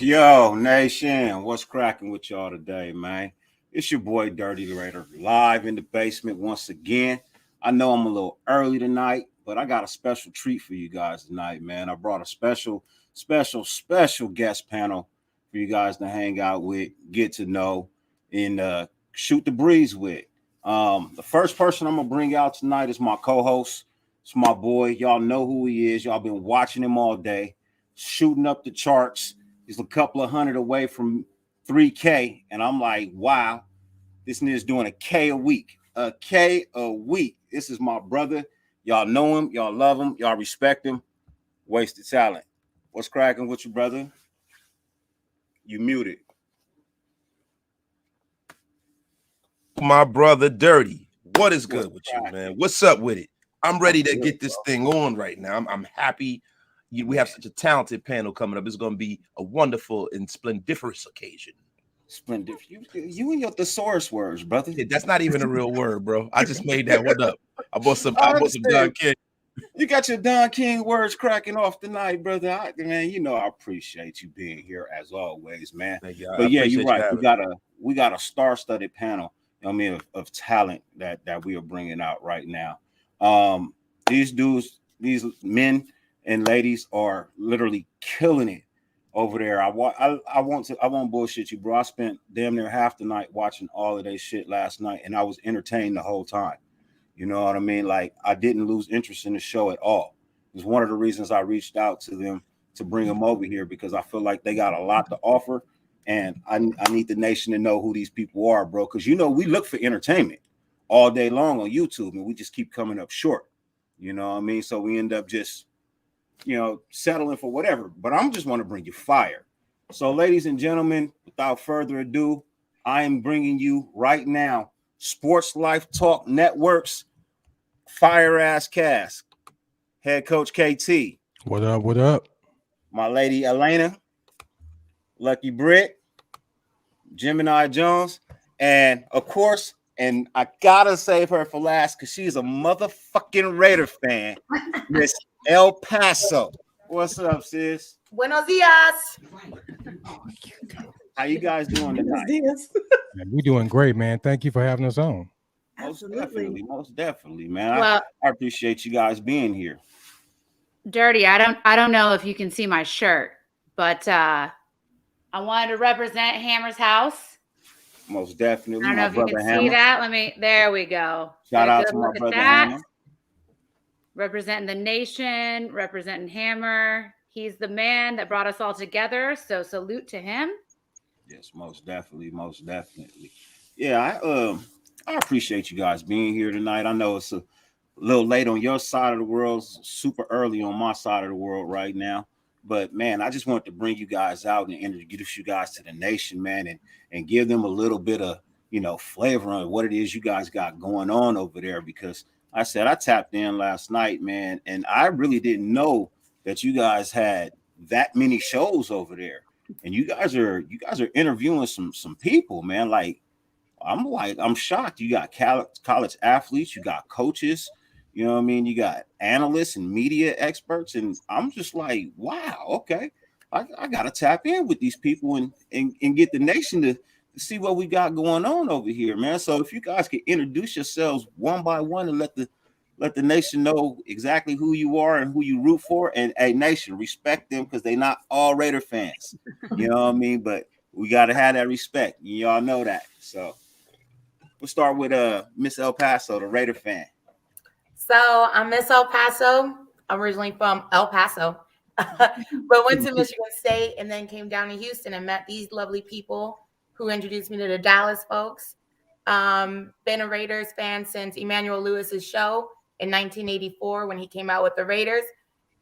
Yo, Nation, what's cracking with y'all today, man? It's your boy Dirty Raider live in the basement once again. I know I'm a little early tonight, but I got a special treat for you guys tonight, man. I brought a special guest panel for you guys to hang out with, get to know, and shoot the breeze with. The first person I'm gonna bring out tonight is my co-host. It's my boy. Y'all know who he is. Y'all been watching him all day, shooting up the charts. He's a couple of hundred away from 3K. And I'm like, wow, this nigga's doing a K a week. A K a week. This is my brother. Y'all know him. Y'all love him. Y'all respect him. Wasted talent. What's cracking with you, brother? You muted. My brother Dirty. What is good with you, man? What's up with it? I'm ready to get this thing on right now. I'm happy. We have such a talented panel coming up. It's going to be a wonderful and splendiferous occasion. Splendiferous. You and your thesaurus words, brother. Yeah, that's not even a real word, bro. I just made that one up. I bought some Don King. You got your Don King words cracking off tonight, brother. Man, you know I appreciate you being here as always, man. But yeah, you're right. We got a star-studded panel. I mean, of talent that we are bringing out right now. These dudes, these men and ladies are literally killing it over there. I won't bullshit you, bro. I spent damn near half the night watching all of their shit last night, and I was entertained the whole time. You know what I mean? Like, I didn't lose interest in the show at all. It was one of the reasons I reached out to them to bring them over here, because I feel like they got a lot to offer, and I need the nation to know who these people are, bro. Because, you know, we look for entertainment all day long on YouTube, and we just keep coming up short. You know what I mean? So we end up just, you know, settling for whatever. But I'm just want to bring you fire. So, ladies and gentlemen, without further ado, I am bringing you right now SportsLifeTalk Network's fire ass cast. Head coach KT. What up? What up? My lady Elena, Lucky Britt, Gemini Jones, and of course, and I gotta save her for last because she's a motherfucking Raider fan, Miss El Paso. What's up, sis? Buenos dias. How you guys doing tonight? We're doing great, man. Thank you for having us on. Most definitely, man. Well, I appreciate you guys being here. Dirty, I don't know if you can see my shirt, but I wanted to represent Hammer's house. Most definitely. I don't know if you can see that. There we go. Shout out to my brother Hammer. Representing the nation, representing Hammer. He's the man that brought us all together. So salute to him. Yes, most definitely. Yeah, I appreciate you guys being here tonight. I know it's a little late on your side of the world, super early on my side of the world right now. But, man, I just wanted to bring you guys out and introduce you guys to the nation, man, and give them a little bit of, you know, flavor on what it is you guys got going on over there. Because I tapped in last night, man, and I really didn't know that you guys had that many shows over there. And you guys are interviewing some people, man. I'm shocked. You got college athletes, you got coaches, you know what I mean? You got analysts and media experts, and I'm just like, wow, okay. I gotta tap in with these people and get the nation to see what we got going on over here, man. So if you guys could introduce yourselves one by one and let the nation know exactly who you are and who you root for. And a nation, respect them because they're not all Raider fans. You know what I mean? But we gotta have that respect. Y'all know that. So we'll start with Miss El Paso, the Raider fan. So I'm Miss El Paso. I'm originally from El Paso, but went to Michigan State and then came down to Houston and met these lovely people who introduced me to the Dallas folks. Been a Raiders fan since Emmanuel Lewis's show in 1984 when he came out with the Raiders.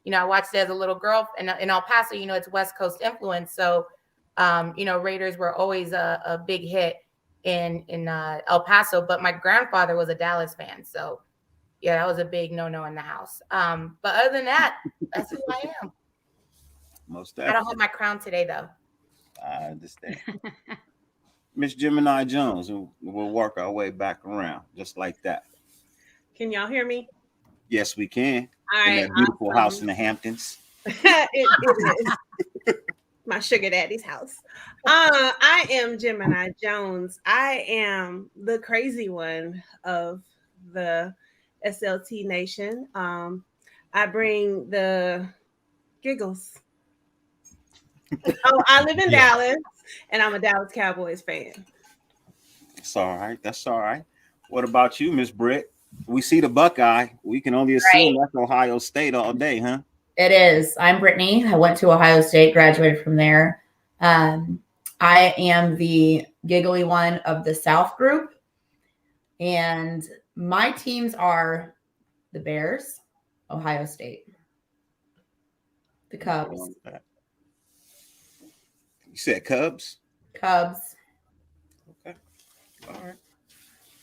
You know, I watched it as a little girl, and in El Paso, you know, it's West Coast influence. So, you know, Raiders were always a big hit in El Paso, but my grandfather was a Dallas fan. So yeah, that was a big no-no in the house. But other than that, that's who I am. Most definitely. I don't have my crown today, though. I understand. Miss Gemini Jones, and we'll work our way back around just like that. Can y'all hear me? Yes, we can. All right, in that beautiful house in the Hamptons. It is. my sugar daddy's house. I am Gemini Jones. I am the crazy one of the SLT Nation. I bring the giggles. Oh, I live in Yeah. Dallas, and I'm a Dallas Cowboys fan. That's all right. That's all right. What about you, Miss Britt? We see the Buckeye. We can only assume Right. that's Ohio State all day, huh? It is. I'm Brittany. I went to Ohio State, graduated from there. Um, I am the giggly one of the South group. And my teams are the Bears, Ohio State, the Cubs, You said Cubs? Cubs. Okay. All right.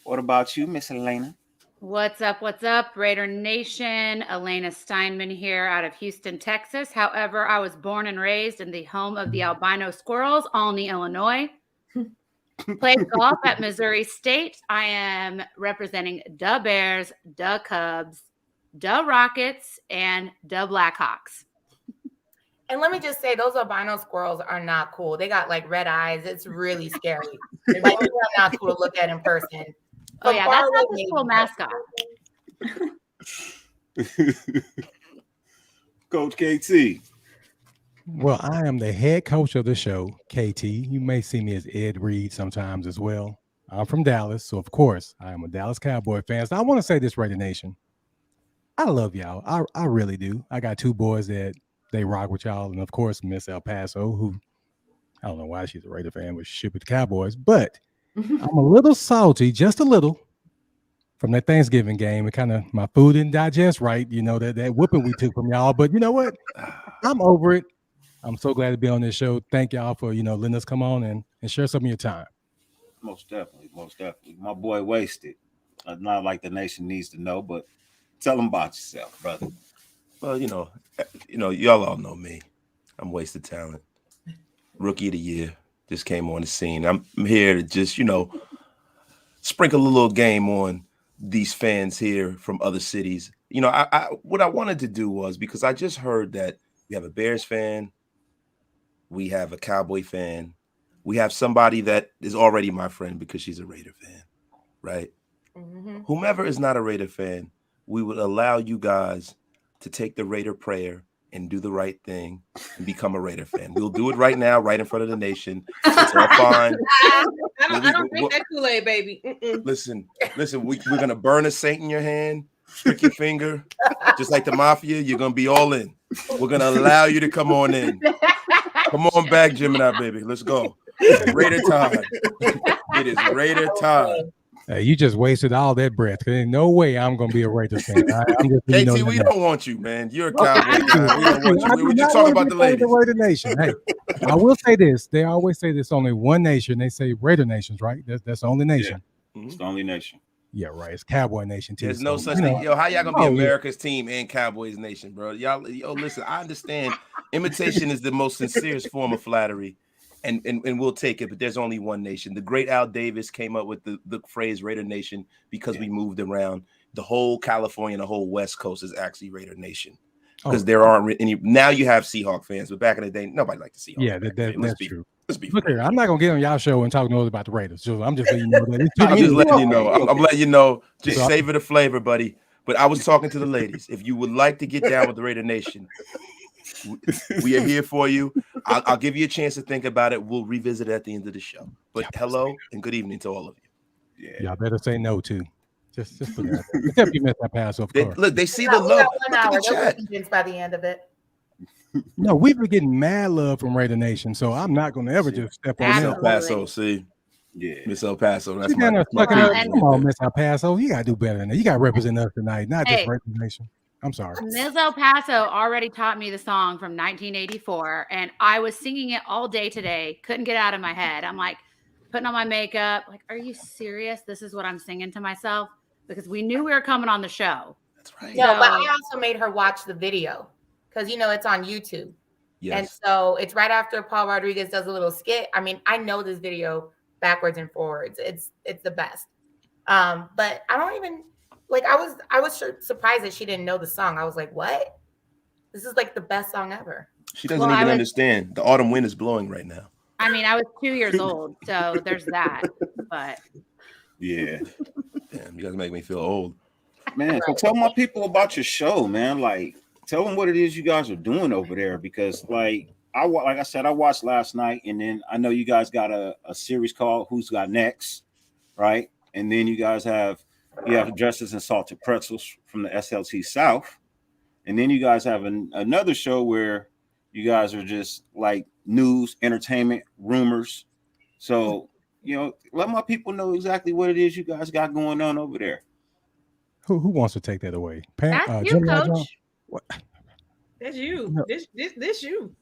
What about you, Miss Elena? What's up? What's up, Raider Nation? Elena Steinman here out of Houston, Texas. However, I was born and raised in the home of the albino squirrels, Olney, Illinois. Played golf at Missouri State. I am representing the Bears, the Cubs, the Rockets, and the Blackhawks. And let me just say, those albino squirrels are not cool. They got like red eyes. It's really scary. Like, they're not cool to look at in person. Oh, yeah, that's not the maybe. school mascot. Coach KT. Well, I am the head coach of the show, KT. You may see me as Ed Reed sometimes as well. I'm from Dallas, so of course I am a Dallas Cowboy fan. So I want to say this, Raider Nation. I love y'all. I really do. I got two boys that they rock with y'all, and of course Miss El Paso, who I don't know why she's a Raider fan, but she's with the Cowboys. But I'm a little salty, just a little, from that Thanksgiving game. It kind of my food didn't digest right, that whooping we took from y'all. But you know what? I'm over it. I'm so glad to be on this show. Thank y'all for letting us come on and share some of your time. Most definitely, most definitely. My boy Wasted. Not like the nation needs to know, but tell them about yourself, brother. Well, y'all all know me. I'm Wasted Talent. Rookie of the year. Just came on the scene. I'm here to just, sprinkle a little game on these fans here from other cities. What I wanted to do was, because I just heard that we have a Bears fan, we have a Cowboy fan, we have somebody that is already my friend because she's a Raider fan, right? Mm-hmm. Whomever is not a Raider fan, we would allow you guys to take the Raider prayer and do the right thing and become a Raider fan. We'll do it right now, right in front of the nation. It's all fine. I don't drink that Kool-Aid, baby. Listen, we're going to burn a saint in your hand, prick your finger, just like the mafia. You're going to be all in. We're going to allow you to come on in. Come on back, Gemini, baby. Let's go. It's Raider time. It is Raider time. You just wasted all that breath. There's no way I'm going to be a Raiders fan. I'm just, KT, we don't want you, man. You're a Cowboy guy. We don't want you. We just talk about the ladies. Raider Nation. Hey, I will say this. They always say there's only one nation. They say Raider Nations, right? That's the only nation. Yeah. It's the only nation. Yeah, right. It's Cowboy Nation too. There's no such thing. Yo, how y'all gonna be America's team and Cowboys Nation, bro? Y'all, listen. I understand. Imitation is the most sincerest form of flattery, and we'll take it. But there's only one nation. The great Al Davis came up with the phrase Raider Nation because we moved around. The whole California, the whole West Coast is actually Raider Nation because there aren't any. Now you have Seahawk fans, but back in the day, nobody liked the Seahawks. Yeah, that's true. Look here, I'm not gonna get on y'all show and talk no about the Raiders. So I'm just letting you know that. I'm just letting you know. I'm letting you know. Just savor the flavor, buddy. But I was talking to the ladies. If you would like to get down with the Raider Nation, we are here for you. I'll give you a chance to think about it. We'll revisit it at the end of the show. But hello and good evening to all of you. Yeah, y'all better say no too. Just put it out there. Except you missed that pass, of course. Look, they see the love. Look at the chat. By the end of it. No, we've been getting mad love from Raider Nation, so I'm not going to ever just step on Miss El Paso, see? Yeah. Miss El Paso. That's my come on, Miss El Paso. You got to do better than that. You got to represent us tonight, not just Raider Nation. I'm sorry. Ms. El Paso already taught me the song from 1984, and I was singing it all day today. Couldn't get it out of my head. I'm like putting on my makeup. Like, are you serious? This is what I'm singing to myself? Because we knew we were coming on the show. That's right. No, but I also made her watch the video. Because, it's on YouTube. Yes. And so it's right after Paul Rodriguez does a little skit. I mean, I know this video backwards and forwards. It's the best. But I don't even, I was surprised that she didn't know the song. I was like, what? This is like the best song ever. She doesn't even understand. The autumn wind is blowing right now. I mean, I was 2 years old, so there's that. But yeah. Damn, you guys make me feel old. Man, so tell my people about your show, man. Like, tell them what it is you guys are doing over there, because like I said, I watched last night, and then I know you guys got a series called Who's Got Next, right? And then you guys have Dresses and Salted Pretzels from the SLT South, and then you guys have another show where you guys are just like news, entertainment, rumors. So let my people know exactly what it is you guys got going on over there. Who wants to take that away? That's you, Coach. What? That's you. No. This you.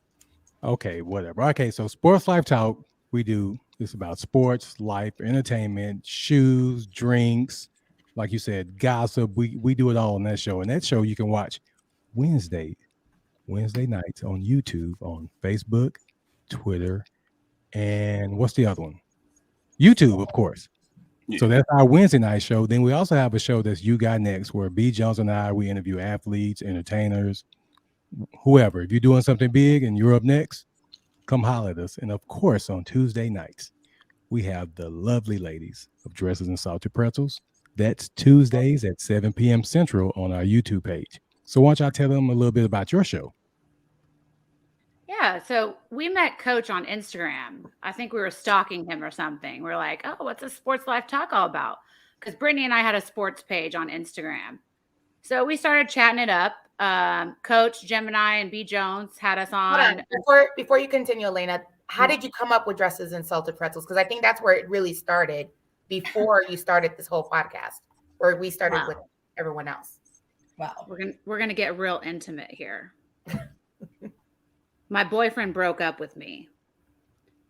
Okay, whatever. Okay, so Sports Life Talk, we do this about sports, life, entertainment, shoes, drinks, like you said, gossip. We do it all on that show. And that show you can watch Wednesday nights on YouTube, on Facebook, Twitter, and what's the other one? YouTube, of course. Yeah. So that's our Wednesday night show. Then we also have a show that's You Got Next, where B. Jones and I, we interview athletes, entertainers, whoever. If you're doing something big and you're up next, come holler at us. And of course, on Tuesday nights, we have the lovely ladies of Dresses and Salted Pretzels. That's Tuesdays at 7 p.m. Central on our YouTube page. So why don't y'all tell them a little bit about your show? Yeah, so we met Coach on Instagram. I think we were stalking him or something. We're like, oh, what's a Sports Life Talk all about? Because Brittany and I had a sports page on Instagram. So we started chatting it up. Coach, Gemini, and B. Jones had us on. Before you continue, Elena, how did you come up with Dresses and Salted Pretzels? Because I think that's where it really started before you started this whole podcast, or we started with everyone else. Wow. We're gonna get real intimate here. My boyfriend broke up with me.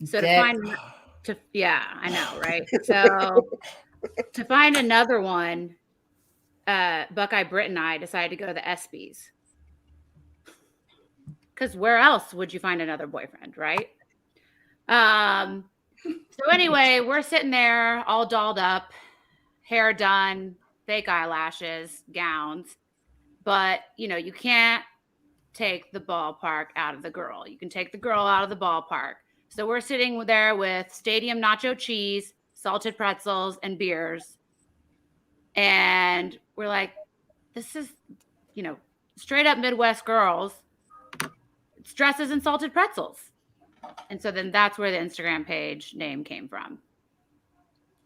So I know, right? So to find another one, Buckeye Britt and I decided to go to the ESPYs. Because where else would you find another boyfriend, right? So anyway, we're sitting there all dolled up, hair done, fake eyelashes, gowns. But, you can't take the ballpark out of the girl. You can take the girl out of the ballpark. So we're sitting there with stadium nacho cheese, salted pretzels, and beers. And we're like, this is, straight up Midwest girls. It's Dresses and Salted Pretzels. And so then that's where the Instagram page name came from.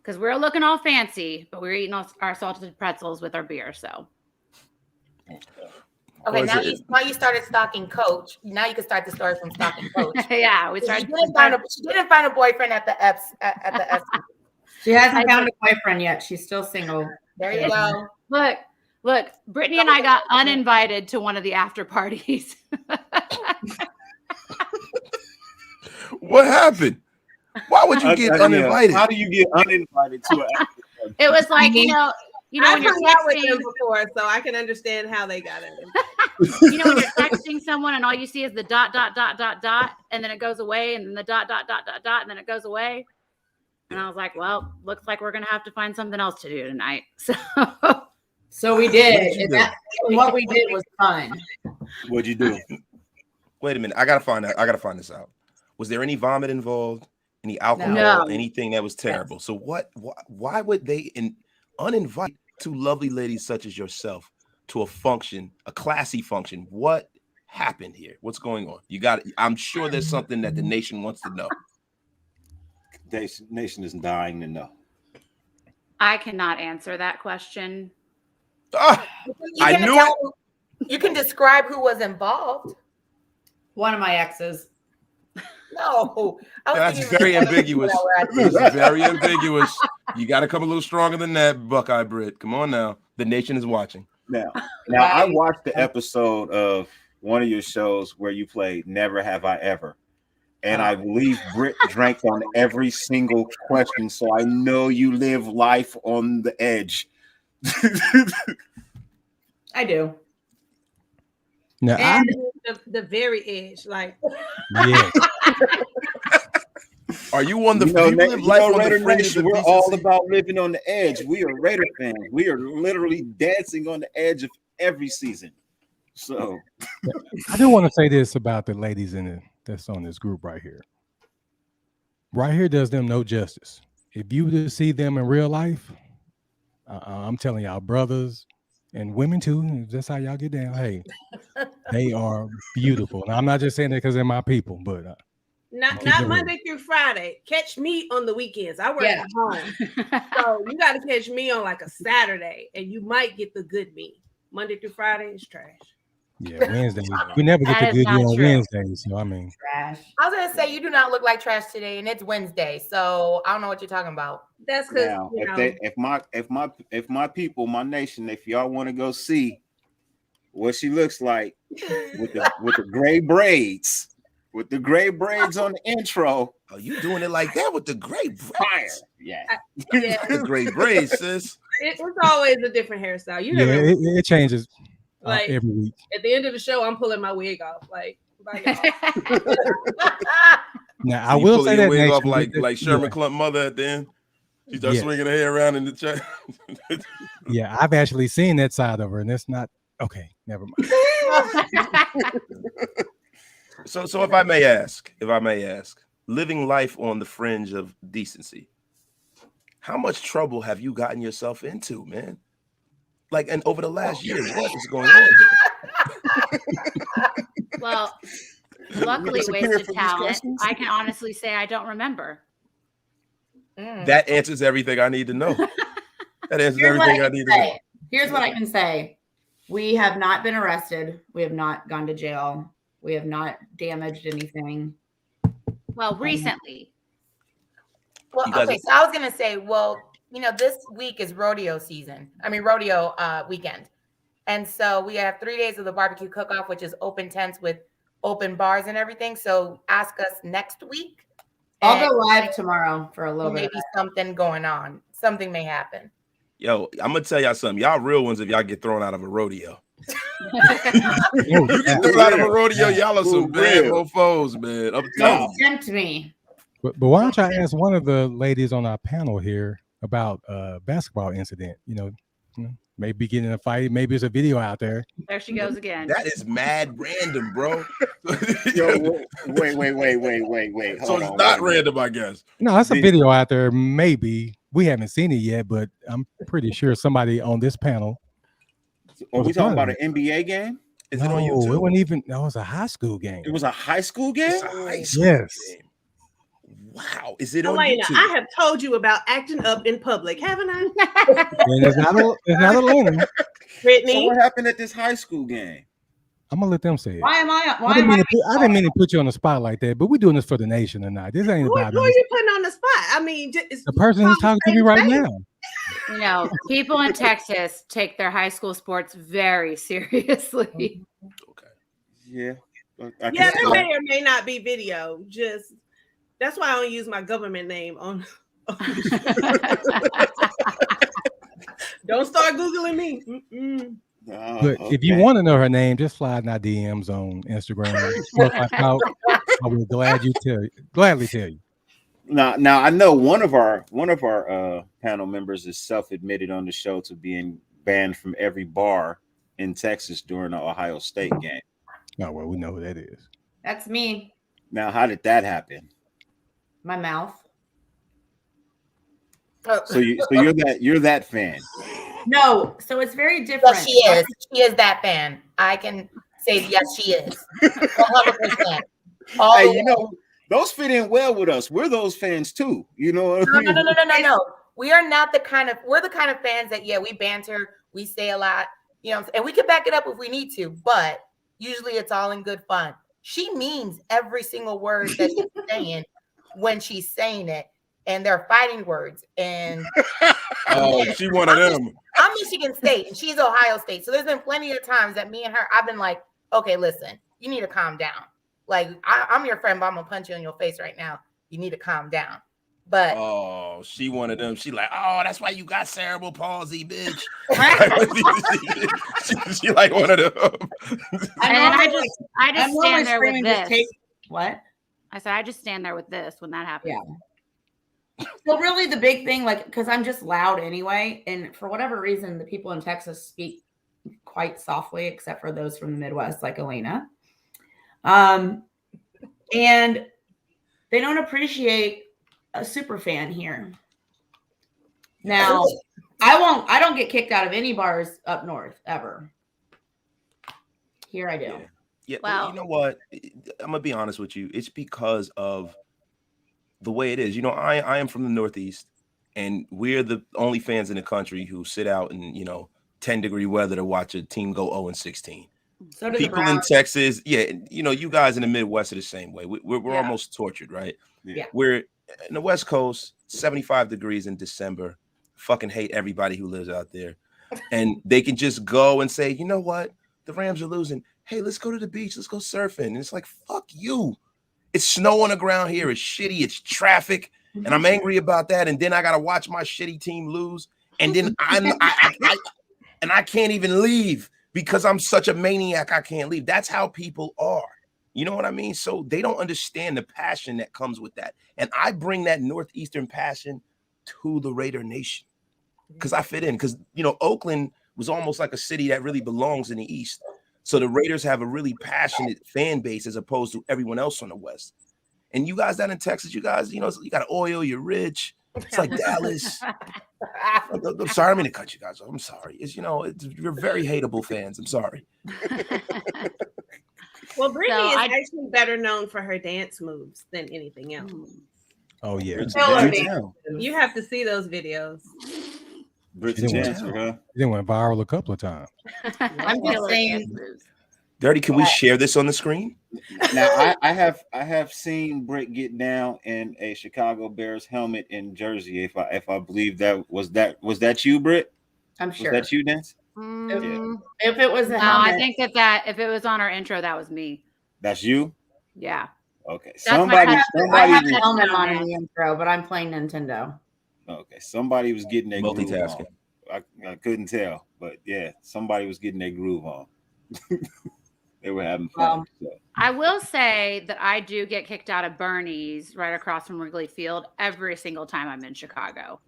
Because we're looking all fancy, but we're eating our salted pretzels with our beer. So. Okay, now you started stalking Coach. Now you can start the story from stalking Coach. Yeah, we started. She didn't find a boyfriend at the F's. She hasn't found a boyfriend yet. She's still single. There you go. Look, Brittany and I got uninvited to one of the after parties. What happened? Why would you get uninvited? How do you get uninvited to an after party? It was like, I've hung out with them before, so I can understand how they got it. When you're texting someone and all you see is the ... and then it goes away, and then the ... and then it goes away. And I was like, well, looks like we're going to have to find something else to do tonight. So we did. What we did was fun. What'd you do? Wait a minute. I got to find this out. Was there any vomit involved? Any alcohol? No. Anything that was terrible? So why would they uninvite two lovely ladies such as yourself to a function, a classy function? What happened here? What's going on? I'm sure there's something that the nation wants to know. The nation is dying to know. I cannot answer that question. I knew it. You can describe who was involved. One of my exes. No, that's very ambiguous. It's very ambiguous. You got to come a little stronger than that, Buckeye Britt. Come on now. The nation is watching. Now I watched the episode of one of your shows where you played Never Have I Ever. And I believe Britt drank on every single question. So I know you live life on the edge. I do. Now, and the very edge, like yeah. Are you on the live life on Raider the fringe? Nation, we're all about living on the edge. We are Raider fans. We are literally dancing on the edge of every season. So I do want to say this about the ladies that's on this group right here. Right here does them no justice. If you to see them in real life, I'm telling y'all, brothers and women too, if that's how y'all get down. Hey, they are beautiful. Now, I'm not just saying that because they're my people, but Not keep it real. Monday through Friday. Catch me on the weekends. I work Yeah. from home. So you got to catch me on like a Saturday and you might get the good me. Monday through Friday is trash. Yeah, Wednesday. We never get That to is good you not on true. Wednesday. So I mean, Trash. I was gonna say you do not look like trash today, and it's Wednesday, so I don't know what you're talking about. That's because now, if my people, my nation, if y'all want to go see what she looks like with the gray braids, on the intro. Oh, you doing it like that with the great Fire. braids? Yeah. The great braids, sis. it's always a different hairstyle. You yeah, never it changes like every week. at the end of the show, I'm pulling my wig off. Like, bye, y'all. Now So I you will pull say your that wig off Nation, like Sherman Clump mother at the end. She starts Yes. swinging her hair around in the chat. Yeah, I've actually seen that side of her, and it's not okay. Never mind. So if I may ask, living life on the fringe of decency, how much trouble have you gotten yourself into, man? Like, and over the last year, what is going on here? Well, luckily, wasted talent. I can honestly say I don't remember. That answers everything I need to know. That answers Here's what everything I need to know. Here's what I can say. We have not been arrested. We have not gone to jail. We have not damaged anything. Well, recently. Well, okay, so I was gonna say, well, you know, this week is rodeo season. I mean, rodeo weekend, and so we have 3 days of the barbecue cook-off, which is open tents with open bars and everything. So ask us next week. I'll go live tomorrow for a little bit. Maybe something going on. Something may happen. Yo, I'm gonna tell y'all something. Y'all real ones if y'all get thrown out of a rodeo. You get thrown out of a rodeo, y'all are some bad mofos, man. I'm telling you. Tempt me. But why don't I ask one of the ladies on our panel here about a basketball incident? You know, maybe getting in a fight. Maybe there's a video out there. There she goes again. That is mad random, bro. Yo, wait. So it's not random, I guess. No, that's a video out there. Maybe we haven't seen it yet, but I'm pretty sure somebody on this panel. Are we talking about an NBA game? Is it on YouTube? It wasn't even. No, it was a high school game. It was a high school game. It's a high school Yes. game. Wow, is it on Elena, YouTube? I have told you about acting up in public, haven't I? And it's not a Lena. Brittany, So what happened at this high school game? I'm gonna let them say it. Why am I? I didn't mean to put you on the spot like that, but we're doing this for the nation tonight. This ain't who about are us. you putting on the spot? I mean, The person who's talking to me right now. You know, people in Texas take their high school sports very seriously. Okay. Yeah. Yeah, there may or may not be video. Just that's why I don't use my government name on. Don't start Googling me. But if you want to know her name, just slide in our DMs on Instagram. SportsLifeTalk. I will gladly tell you. Now I know one of our panel members is self-admitted on the show to being banned from every bar in Texas during the Ohio State game. Oh well, we know who that is. That's me. Now, how did that happen? My mouth. So you're that fan. No, so it's very different. Yes, she is. She is that fan. I can say yes, she is. 100%. Hey, you know, those fit in well with us. We're those fans too. You know what I mean? No. We are not the kind of fans that, we banter, we say a lot, you know, and we can back it up if we need to, but usually it's all in good fun. She means every single word that she's saying when she's saying it, and they're fighting words. And she one of them. I'm Michigan State and she's Ohio State. So there's been plenty of times that me and her, I've been like, okay, listen, you need to calm down. Like, I'm your friend, but I'm gonna punch you in your face right now. You need to calm down. But she one of them. She like, that's why you got cerebral palsy, bitch. she like one of them. I just stand there with this. What? I said I just stand there with this when that happens. Yeah. So really the big thing, like, because I'm just loud anyway, and for whatever reason, the people in Texas speak quite softly, except for those from the Midwest, like Elena. And they don't appreciate a super fan here. Now, I don't get kicked out of any bars up north ever. Here I do. Yeah. Well, You know what? I'm gonna be honest with you. It's because of the way it is. I am from the Northeast, and we're the only fans in the country who sit out in 10-degree weather to watch a team go 0-16. So do People in Texas, you guys in the Midwest are the same way. We're almost tortured, right? Yeah. We're in the West Coast, 75 degrees in December. Fucking hate everybody who lives out there, and they can just go and say, you know what, the Rams are losing. Hey, let's go to the beach. Let's go surfing. And it's like, fuck you. It's snow on the ground here. It's shitty. It's traffic, and I'm angry about that. And then I gotta watch my shitty team lose, and then I can't even leave because I'm such a maniac. I can't leave. That's how people are. You know what I mean? So they don't understand the passion that comes with that. And I bring that Northeastern passion to the Raider Nation because I fit in. Because, Oakland was almost like a city that really belongs in the East. So the Raiders have a really passionate fan base as opposed to everyone else on the West. And you guys down in Texas, you guys, you got oil, you're rich. It's like Dallas. I'm sorry, I mean to cut you guys off. I'm sorry. You're very hateable fans. I'm sorry. Well, Brittany So is actually better known for her dance moves than anything else. Oh yeah. You have to see those videos. British dancer, huh? It went viral a couple of times. I'm just saying. Dirty, can we share this on the screen? Now I have seen Britt get down in a Chicago Bears helmet in Jersey. If I believe was that you, Britt? I'm sure. Was that you, Dance? If it was a No, helmet, I think that if it was on our intro, that was me. That's you? Yeah. Okay. I Somebody have was, the helmet on in the intro, but I'm playing Nintendo. okay. Somebody was getting their groove Multitasking. on. I couldn't tell, but yeah, somebody was getting their groove on. They were having fun. So. I will say that I do get kicked out of Bernie's right across from Wrigley Field every single time I'm in Chicago.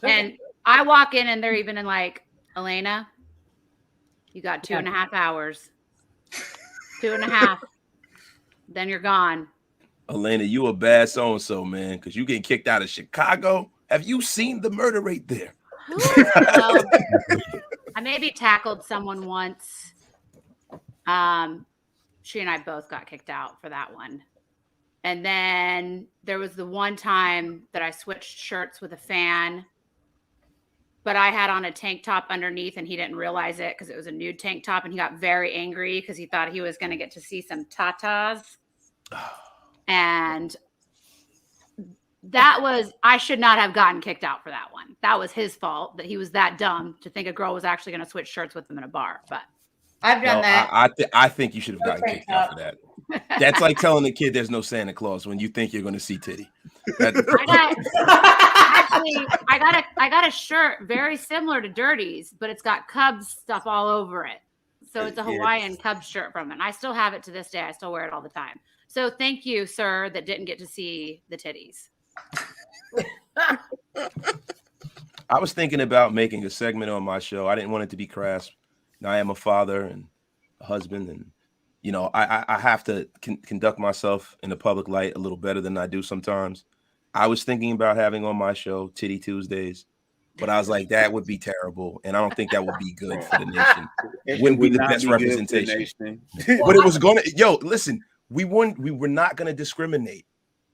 And I walk in and they're even in like, Elena, you got 2.5 hours. 2.5. Then you're gone. Elena, you a bad so-and-so, man, because you getting kicked out of Chicago. Have you seen the murder rate there? Well, I maybe tackled someone once. She and I both got kicked out for that one. And then there was the one time that I switched shirts with a fan, but I had on a tank top underneath and he didn't realize it because it was a nude tank top, and he got very angry because he thought he was going to get to see some tatas. And I should not have gotten kicked out for that one. That was his fault, that he was that dumb to think a girl was actually going to switch shirts with him in a bar. But I've done that. I think you should have gotten kicked out for that. That's like telling the kid there's no Santa Claus when you think you're going to see titty. I got a shirt very similar to Dirty's, but it's got Cubs stuff all over it. So it's a Hawaiian Cubs shirt from it. And I still have it to this day. I still wear it all the time. So thank you, sir, that didn't get to see the titties. I was thinking about making a segment on my show. I didn't want it to be crass. Now, I am a father and a husband, and I have to conduct myself in the public light a little better than I do sometimes. I was thinking about having on my show Titty Tuesdays, but I was like, that would be terrible, and I don't think that would be good for the nation. It wouldn't be the best representation. But it was going to. Listen, we were not going to discriminate.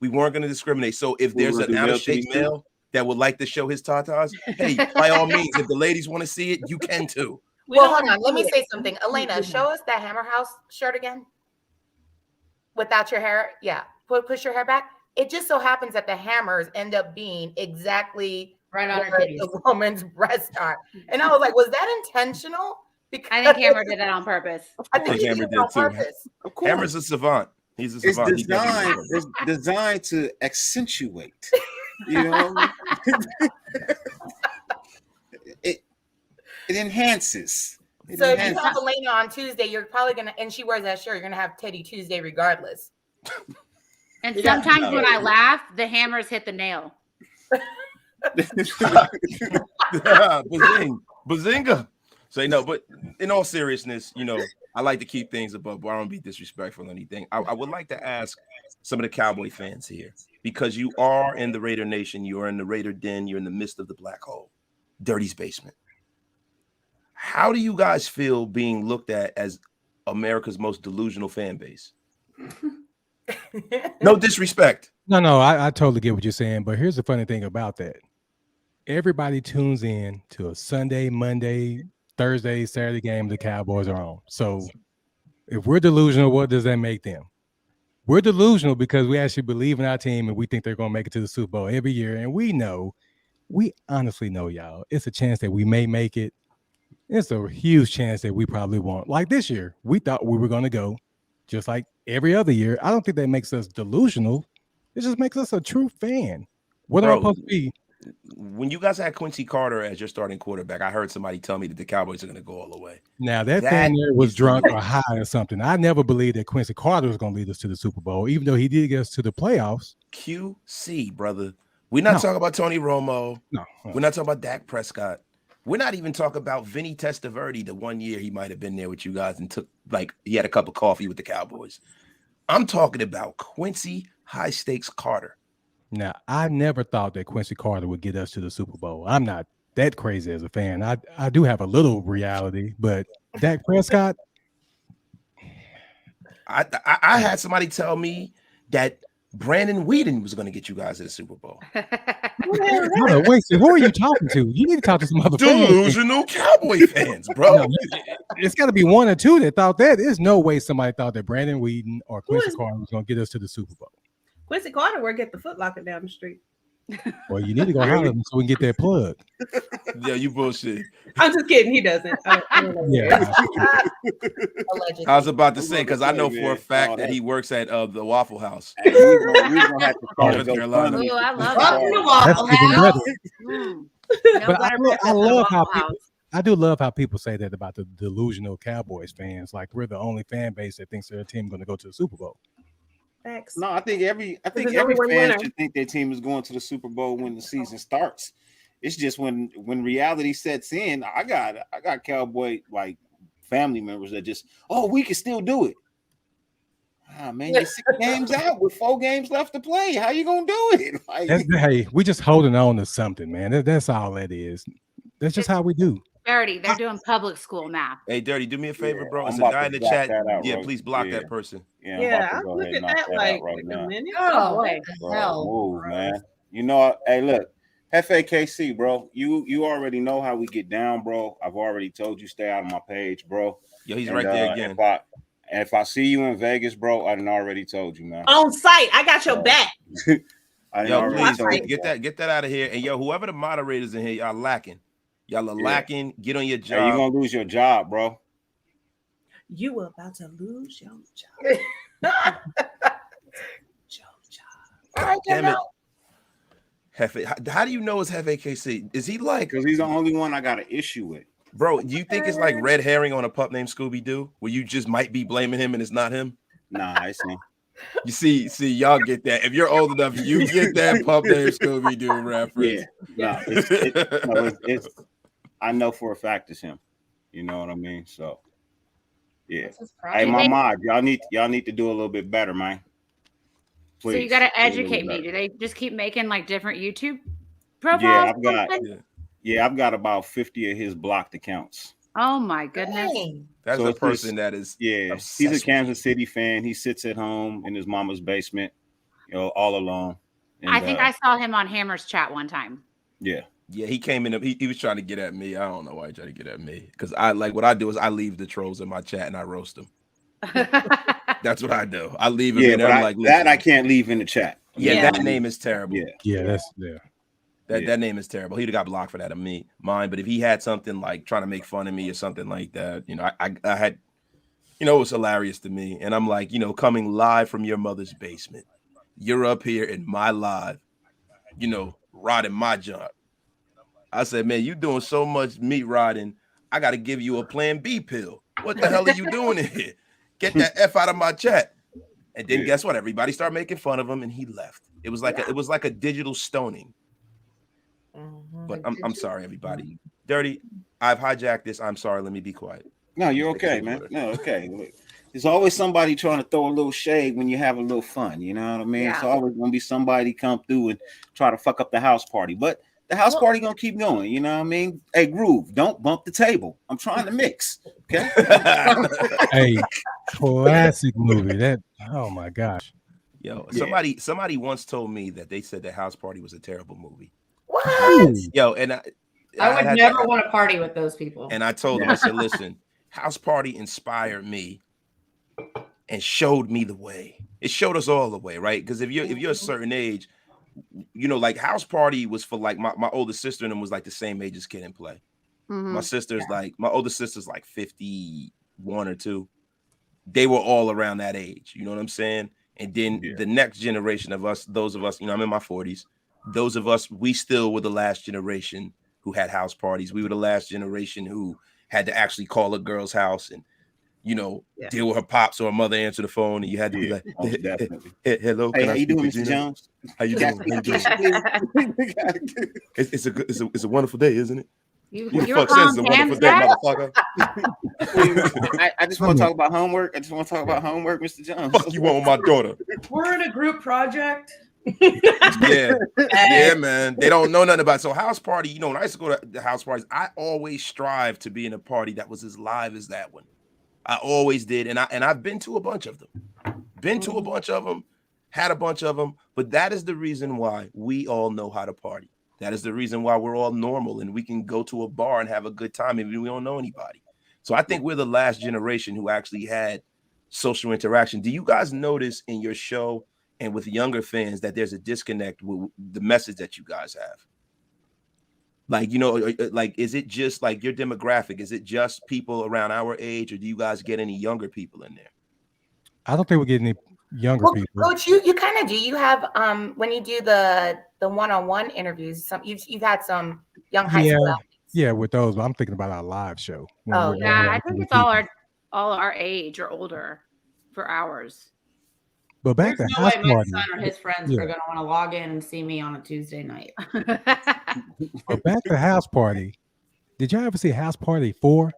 We weren't going to discriminate. So if there's an out-of-shape male that would like to show his tatas, hey, by all means, if the ladies want to see it, you can too. Well, hold on. Let me say something. Elena, show us that Hammer House shirt again. Without your hair. Yeah. Push your hair back. It just so happens that the hammers end up being exactly right on her titties. The woman's breasts are. And I was like, was that intentional? Because I think Hammer did that on purpose. I think Hammer did on purpose. Of course. Hammer's a savant. He's a savant. It's designed to accentuate. It enhances. So if you have Elena on Tuesday, you're probably gonna, and she wears that shirt, you're gonna have Teddy Tuesday regardless. And sometimes when I laugh, the hammers hit the nail. Bazinga. So no, but in all seriousness, I like to keep things above board. I don't be disrespectful or anything. I would like to ask some of the Cowboy fans here, because you are in the Raider Nation, you are in the Raider Den, you're in the midst of the black hole, Dirty's basement. How do you guys feel being looked at as America's most delusional fan base? No disrespect. No, I totally get what you're saying, but here's the funny thing about that. Everybody tunes in to a Sunday, Monday, Thursday, Saturday game the Cowboys are on. So if we're delusional, what does that make them? We're delusional because we actually believe in our team and we think they're going to make it to the Super Bowl every year. And we honestly know, y'all, it's a chance that we may make it. It's a huge chance that we probably won't. Like this year, we thought we were going to go just like every other year. I don't think that makes us delusional. It just makes us a true fan. What am I supposed to be? When you guys had Quincy Carter as your starting quarterback, I heard somebody tell me that the Cowboys are going to go all the way. Now, that fan there was drunk or high or something. I never believed that Quincy Carter was going to lead us to the Super Bowl, even though he did get us to the playoffs. QC, brother. We're not talking about Tony Romo. No. We're not talking about Dak Prescott. We're not even talking about Vinny Testaverde, the one year he might have been there with you guys and he had a cup of coffee with the Cowboys. I'm talking about Quincy High Stakes Carter. Now, I never thought that Quincy Carter would get us to the Super Bowl. I'm not that crazy as a fan. I do have a little reality, but Dak Prescott. I had somebody tell me that Brandon Whedon was going to get you guys to the Super Bowl. Wait, so who are you talking to? You need to talk to some other delusional Cowboy fans, bro. It's got to be one or two that thought that. There's no way somebody thought that Brandon Whedon or Quincy Carter was going to get us to the Super Bowl. Quincy Carter work at the Foot Locker down the street. Well, you need to go holler at him so we can get that plug. Yeah, you bullshit. I'm just kidding. He doesn't. Yeah. I was about to say, because I know for a fact that he works at the Waffle House. We're gonna have to call North Carolina. Ooh, I love That's even better. But I love how I do love how people say that about the delusional Cowboys fans. Like we're the only fan base that thinks their team going to go to the Super Bowl. Facts. No, I think every fan should think their team is going to the Super Bowl when the season starts. It's just when reality sets in, I got Cowboy like family members that just, we can still do it. Ah, man, you're 6 games out with 4 games left to play. How you gonna do it? Like, hey, we just holding on to something, man. That's all that is. That's just how we do. Dirty, they're doing public school math. Hey, Dirty, do me a favor, bro. There's a guy in the chat. Please block that person. I'm looking at that like a minute. Oh, boy. what the hell? Move, man. You know, hey, look, FAKC, bro. You already know how we get down, bro. I've already told you stay out of my page, bro. Yo, he's right there again. If I see you in Vegas, bro, I done already told you, man. On site, I got your back. Yo, please get that out of here. And yo, whoever the moderators in here, y'all lacking. Y'all are lacking. Get on your job. Hey, you're gonna lose your job, bro. You were about to lose your job. Damn it. Hefe, how do you know it's Hefe KC? Is he like? Because he's the only one I got an issue with. Bro, do you think it's like red herring on a pup named Scooby-Doo, where you just might be blaming him and it's not him? Nah, it's him. You see, y'all get that. If you're old enough, you get that pup named Scooby-Doo reference. Yeah, it's I know for a fact it's him. You know what I mean? So, yeah. Hey, my mod, y'all need to do a little bit better, man. Please. So you got to educate me. Do they just keep making like different YouTube profiles? I've got about 50 of his blocked accounts. Oh my goodness. That's a person that is he's a Kansas City fan. He sits at home in his mama's basement, all alone. And, I think I saw him on Hammer's chat one time. Yeah. Yeah, he came in. He was trying to get at me. I don't know why he tried to get at me. Because what I do is I leave the trolls in my chat and I roast them. That's what I do. I leave him in there. I'm like, that I can't leave in the chat. Yeah, that name is terrible. That name is terrible. He'd have got blocked for that of mine. But if he had something like trying to make fun of me or something like that, I had, it was hilarious to me. And I'm like, coming live from your mother's basement, you're up here in my live, riding my job. I said, man, you doing so much meat riding. I got to give you a Plan B pill. What the hell are you doing in here? Get that F out of my chat. And then guess what? Everybody started making fun of him, and he left. It was like a digital stoning. But I'm sorry, everybody. Dirty, I've hijacked this. I'm sorry. Let me be quiet. No, you're okay, man. No, okay. Look, there's always somebody trying to throw a little shade when you have a little fun. You know what I mean? Yeah. It's always gonna be somebody come through and try to fuck up the house party, but the house party gonna keep going. You know what I mean? Hey, Groove, don't bump the table. I'm trying to mix. Okay. Hey, classic movie. That, oh my gosh. Yo, Yeah. somebody once told me that they said the house party was a terrible movie. What? Yo, and I would had never want to party with those people. And I told them, I said, listen, house party inspired me and showed me the way. It showed us all the way, right? Because if you're a certain age, you know, like house party was for like my older sister and them was like the same age as Kid and Play. My sister's like, my older sister's like 51 or 2. They were all around that age. You know what I'm saying? And then the next generation of us, those of us, you know, I'm in my 40s. Those of us, we still were the last generation who had house parties. We were the last generation who had to actually call a girl's house and, you know, deal with her pops or her mother answer the phone, and you had to be like, most definitely. Hello, Hey, can how I you speak doing, to Mr. Gina? Jones? How you doing? How you doing? It's a wonderful day, isn't it? You Who the were fuck says calling it's a wonderful Pam's day, dad? motherfucker? I just want to talk about homework. I just want to talk about homework, Mr. Jones. Fuck you want with my daughter? We're in a group project. Yeah, man. They don't know nothing about it. So house party, you know, when I used to go to the house parties, I always strive to be in a party that was as live as that one. I always did, and I've been to a bunch of them. Had a bunch of them, but that is the reason why we all know how to party. That is the reason why we're all normal and we can go to a bar and have a good time even if we don't know anybody. So I think we're the last generation who actually had social interaction. Do you guys notice in your show and with younger fans that there's a disconnect with the message that you guys have? Like, you know, like, is it just like your demographic? Is it just people around our age, or do you guys get any younger people in there? I don't think we're getting any younger people. Coach, you kind of do. You have when you do the one-on-one interviews, you've had some young high school athletes. Yeah, with those, but I'm thinking about our live show. Oh, yeah, I think it's all our age or older for ours. But back There's to no house way my party. son or his friends are going to want to log in and see me on a Tuesday night. But back to house party. Did y'all ever see House Party 4?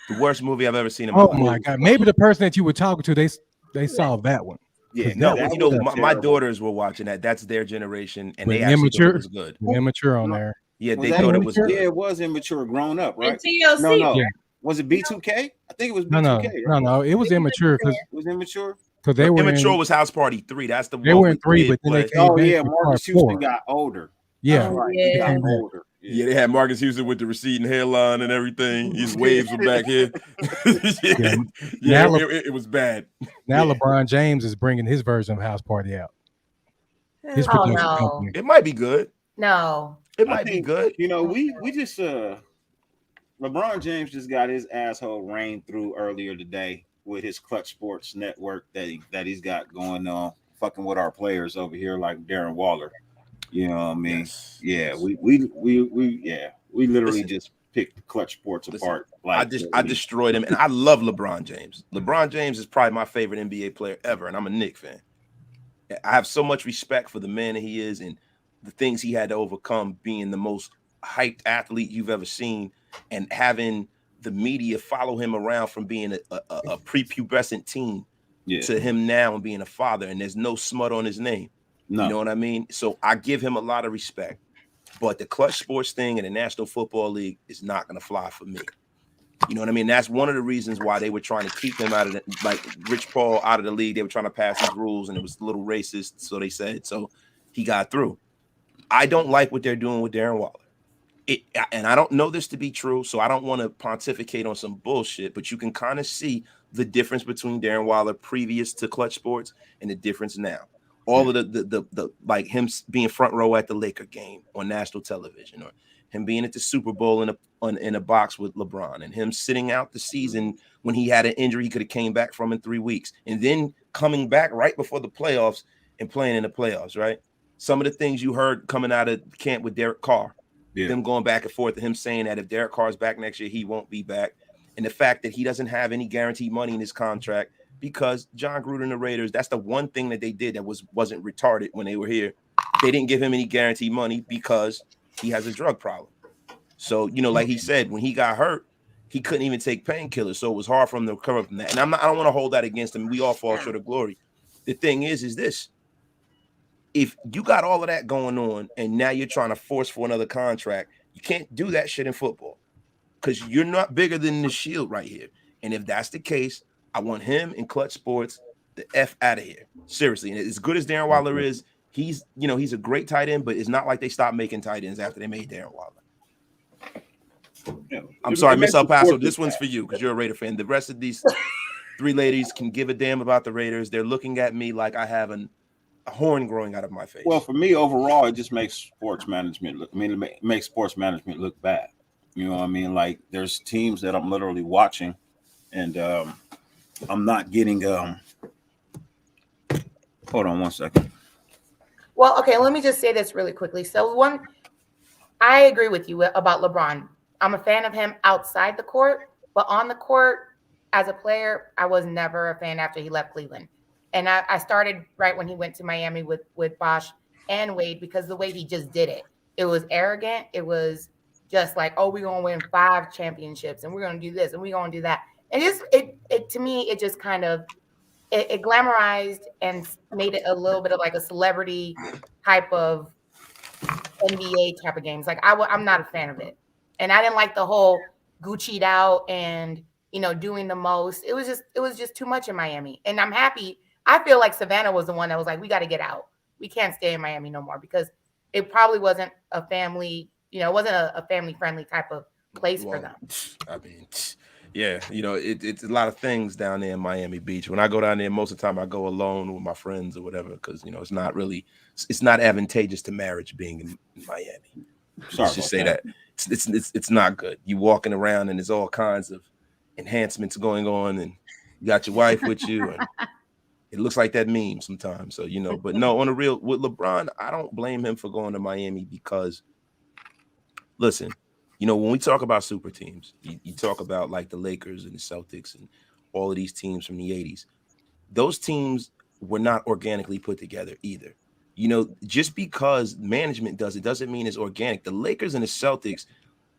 The worst movie I've ever seen in my life. Oh my god! Maybe the person that you were talking to, they saw that one. Yeah, no, that you know, was my daughters were watching that. That's their generation, and With they actually thought it immature, was good. with immature on there. Yeah, Was they that thought it was immature? good. Yeah, it was immature, grown up, right? And TLC. No. Yeah. Was it B2K? I think it was No, B2K. Right? no. It was immature because It was immature. they were Immature in, was House Party 3. That's the they one were in with 3, Kid but then they Play. came Oh back yeah, for Marcus part Houston 4. got older. Yeah, Right. Yeah. He got Came back. older. Yeah, they had Marcus Houston with the receding hairline and everything. His waves were back here. Now it was bad. Now Yeah. LeBron James is bringing his version of House Party out. His Oh, production no. company. It might be good. No. It I might be think, good. you know, we just LeBron James just got his asshole rained through earlier today with his Clutch Sports network that he's got going on, fucking with our players over here like Darren Waller. You know what I mean? Yes. Yeah, we literally just picked Clutch Sports apart. Like I destroyed him, and I love LeBron James. LeBron James is probably my favorite NBA player ever, and I'm a Knicks fan. I have so much respect for the man that he is and the things he had to overcome, being the most hyped athlete you've ever seen, and having the media follow him around from being a prepubescent teen to him now and being a father, and there's no smut on his name. No. You know what I mean? So I give him a lot of respect. But the Clutch Sports thing and the National Football League is not going to fly for me. You know what I mean? That's one of the reasons why they were trying to keep him out of like Rich Paul out of the league. They were trying to pass these rules, and it was a little racist, so they said. So he got through. I don't like what they're doing with Darren Waller. And I don't know this to be true, so I don't want to pontificate on some bullshit, but you can kind of see the difference between Darren Waller previous to Clutch Sports and the difference now. All of the like him being front row at the Laker game on national television, or him being at the Super Bowl in a box with LeBron, and him sitting out the season when he had an injury he could have came back from in 3 weeks, and then coming back right before the playoffs and playing in the playoffs, right? Some of the things you heard coming out of camp with Derek Carr, them going back and forth, and him saying that if Derek Carr is back next year, he won't be back. And the fact that he doesn't have any guaranteed money in his contract because John Gruden and the Raiders, that's the one thing that they did that wasn't retarded when they were here. They didn't give him any guaranteed money because he has a drug problem. So, like he said, when he got hurt, he couldn't even take painkillers. So it was hard for him to recover from that. And I don't want to hold that against him. We all fall short of glory. The thing is this. If you got all of that going on and now you're trying to force for another contract, you can't do that shit in football because you're not bigger than the shield right here. And if that's the case, I want him and Clutch Sports the F out of here. Seriously. And as good as Darren Waller is, he's a great tight end, but it's not like they stopped making tight ends after they made Darren Waller. Yeah. I'm sorry, Miss El Paso. This one's for you because you're a Raider fan. The rest of these three ladies can give a damn about the Raiders. They're looking at me like I have a horn growing out of my face. Well, for me, overall, it just makes sports management look. It makes sports management look bad. You know what I mean? Like, there's teams that I'm literally watching, and I'm not getting. Hold on one second. Well, okay, let me just say this really quickly. So I agree with you about LeBron. I'm a fan of him outside the court, but on the court, as a player, I was never a fan after he left Cleveland. And I started right when he went to Miami with Bosch and Wade because the way he just did it. It was arrogant. It was just like, oh, we're going to win 5 championships and we're going to do this and we're going to do that. And it to me, it just kind of, it glamorized and made it a little bit of like a celebrity type of NBA type of games. Like I'm not a fan of it. And I didn't like the whole Gucci'd out and, doing the most. It was just too much in Miami. And I'm happy. I feel like Savannah was the one that was like, we got to get out. We can't stay in Miami no more because it probably wasn't a family, it wasn't a family friendly type of place for them. I mean, yeah, it's a lot of things down there in Miami Beach. When I go down there, most of the time I go alone with my friends or whatever, because, it's not advantageous to marriage being in Miami. Let's just say that. It's not good. You walking around and there's all kinds of enhancements going on and you got your wife with you and it looks like that meme sometimes. So, but no, on the real with LeBron, I don't blame him for going to Miami because listen, when we talk about super teams, you talk about like the Lakers and the Celtics and all of these teams from the 80s. Those teams were not organically put together either. Just because management does it doesn't mean it's organic. The Lakers and the Celtics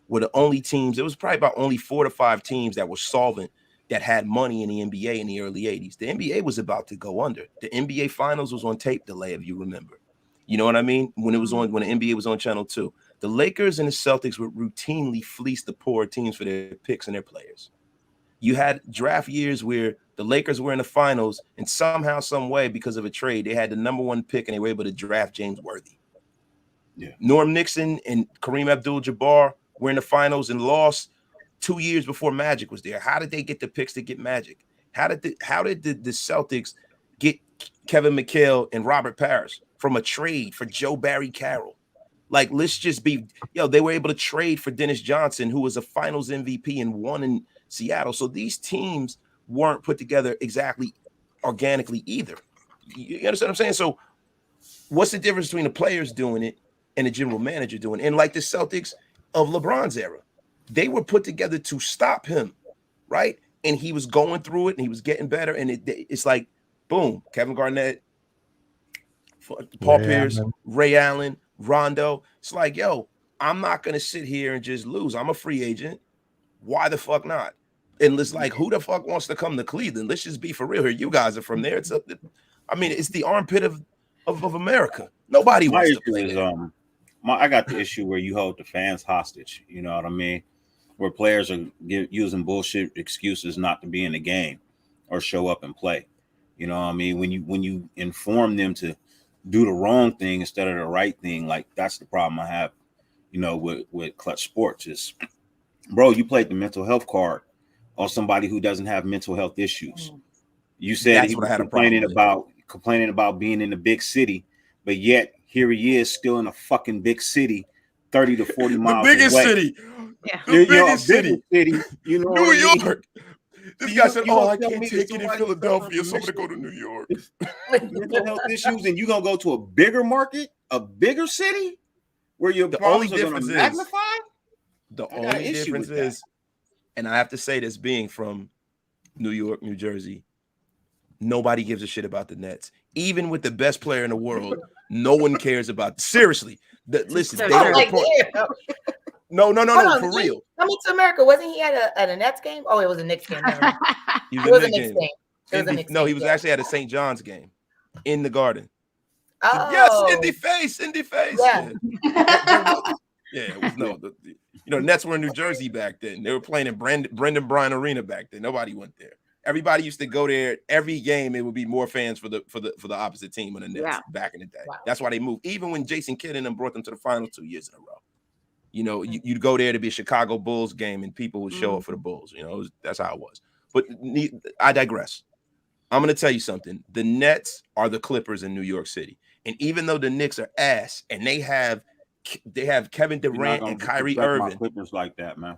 were the only teams. It was probably about only 4 to 5 teams that were solvent, that had money in the NBA in the early 80s. The NBA was about to go under. The NBA Finals was on tape delay, if you remember. You know what I mean? When the NBA was on Channel 2. The Lakers and the Celtics would routinely fleece the poor teams for their picks and their players. You had draft years where the Lakers were in the finals and somehow, some way, because of a trade, they had the number 1 pick and they were able to draft James Worthy. Yeah. Norm Nixon and Kareem Abdul-Jabbar were in the finals and lost 2 years before Magic was there. How did they get the picks to get Magic? How did the Celtics get Kevin McHale and Robert Parrish from a trade for Joe Barry Carroll? Like, let's just be, they were able to trade for Dennis Johnson, who was a finals MVP and won in Seattle. So these teams weren't put together exactly organically either. You understand what I'm saying? So what's the difference between the players doing it and the general manager doing it? And like the Celtics of LeBron's era, they were put together to stop him, right? And he was going through it and he was getting better. And it's like, boom, Kevin Garnett, Paul Pierce, Ray Allen, Rondo. It's like, I'm not going to sit here and just lose. I'm a free agent. Why the fuck not? And it's like, who the fuck wants to come to Cleveland? Let's just be for real here. You guys are from there. It's the armpit of America. Nobody wants to play there. I got the issue where you hold the fans hostage. You know what I mean? Where players are using bullshit excuses not to be in the game or show up and play. You know what I mean? When you inform them to do the wrong thing instead of the right thing, like that's the problem I have, with Clutch Sports is, bro, you played the mental health card on somebody who doesn't have mental health issues. You said he was complaining about being in the big city, but yet here he is still in a fucking big city, 30 to 40 miles away. The biggest city. Yeah. The biggest city. New York. This guy said, I can't take it in Philadelphia, so I'm going to go to New York. Mental health issues, and you're going to go to a bigger market, a bigger city, where your problems are going to magnify? The only difference is, and I have to say this being from New York, New Jersey, nobody gives a shit about the Nets. Even with the best player in the world, no one cares about. Seriously, listen, they don't report. No, Hold on, for did he real. Coming to America, wasn't he at a Nets game? Oh, it was a Knicks game. Never mind. He It was was a a Knicks Knicks game. game. It was a Knicks No, game. he was Yeah. actually at a St. John's game in the Garden. Oh, Yes, Indy face. Yeah. Yeah, it was Nets were in New Jersey back then. They were playing in Brendan Bryan Arena back then. Nobody went there. Everybody used to go there. Every game, it would be more fans for the opposite team on the Nets back in the day. Wow. That's why they moved. Even when Jason Kidd and them brought them to the finals 2 years in a row. You'd go there to be a Chicago Bulls game, and people would show up for the Bulls. That's how it was. But I digress. I'm going to tell you something. The Nets are the Clippers in New York City. And even though the Knicks are ass, and they have Kevin Durant and Kyrie Irving. Clippers like that, man.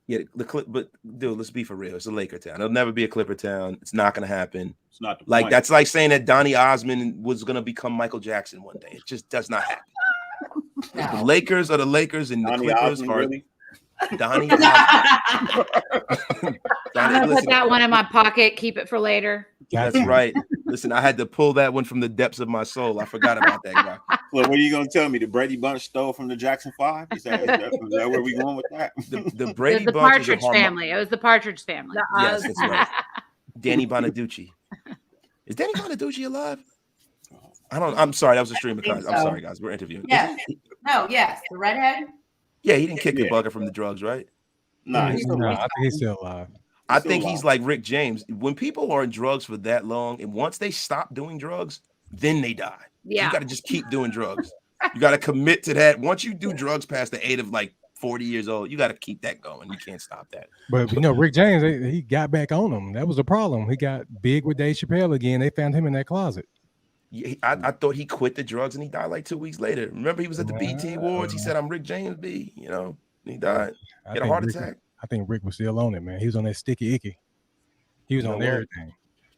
Yeah, but dude, let's be for real. It's a Laker town. It'll never be a Clipper town. It's not going to happen. It's not point. That's like saying that Donny Osmond was going to become Michael Jackson one day. It just does not happen. No. The Lakers are the Lakers, and Donnie the Clippers Osmond, are really? Donny Osmond. I'm going to put that one in my pocket. Keep it for later. That's right. Listen, I had to pull that one from the depths of my soul. I forgot about that guy. Well, what are you going to tell me? The Brady Bunch stole from the Jackson 5? Is that where we going with that? The Brady the Bunch Partridge family. It was the Partridge family. Yes, that's right. Danny Bonaducci. Is Danny Bonaducci alive? I'm sorry. That was a stream of consciousness. I'm sorry, guys. We're interviewing. Yes. Yes. The redhead? Yeah, he didn't kick the bucket from the drugs, right? No, I think he's still alive. I think he's like Rick James. When people are in drugs for that long, and once they stop doing drugs, then they die. Yeah. You got to just keep doing drugs. You got to commit to that. Once you do drugs past the age of like 40 years old, you got to keep that going. You can't stop that. But Rick James, he got back on him. That was the problem. He got big with Dave Chappelle again. They found him in that closet. Yeah, I thought he quit the drugs and he died like 2 weeks later. Remember, he was at the BT Awards. He said, "I'm Rick James B." And he died. He had a heart attack. I think Rick was still on it, man. He was on that sticky icky. He was on everything.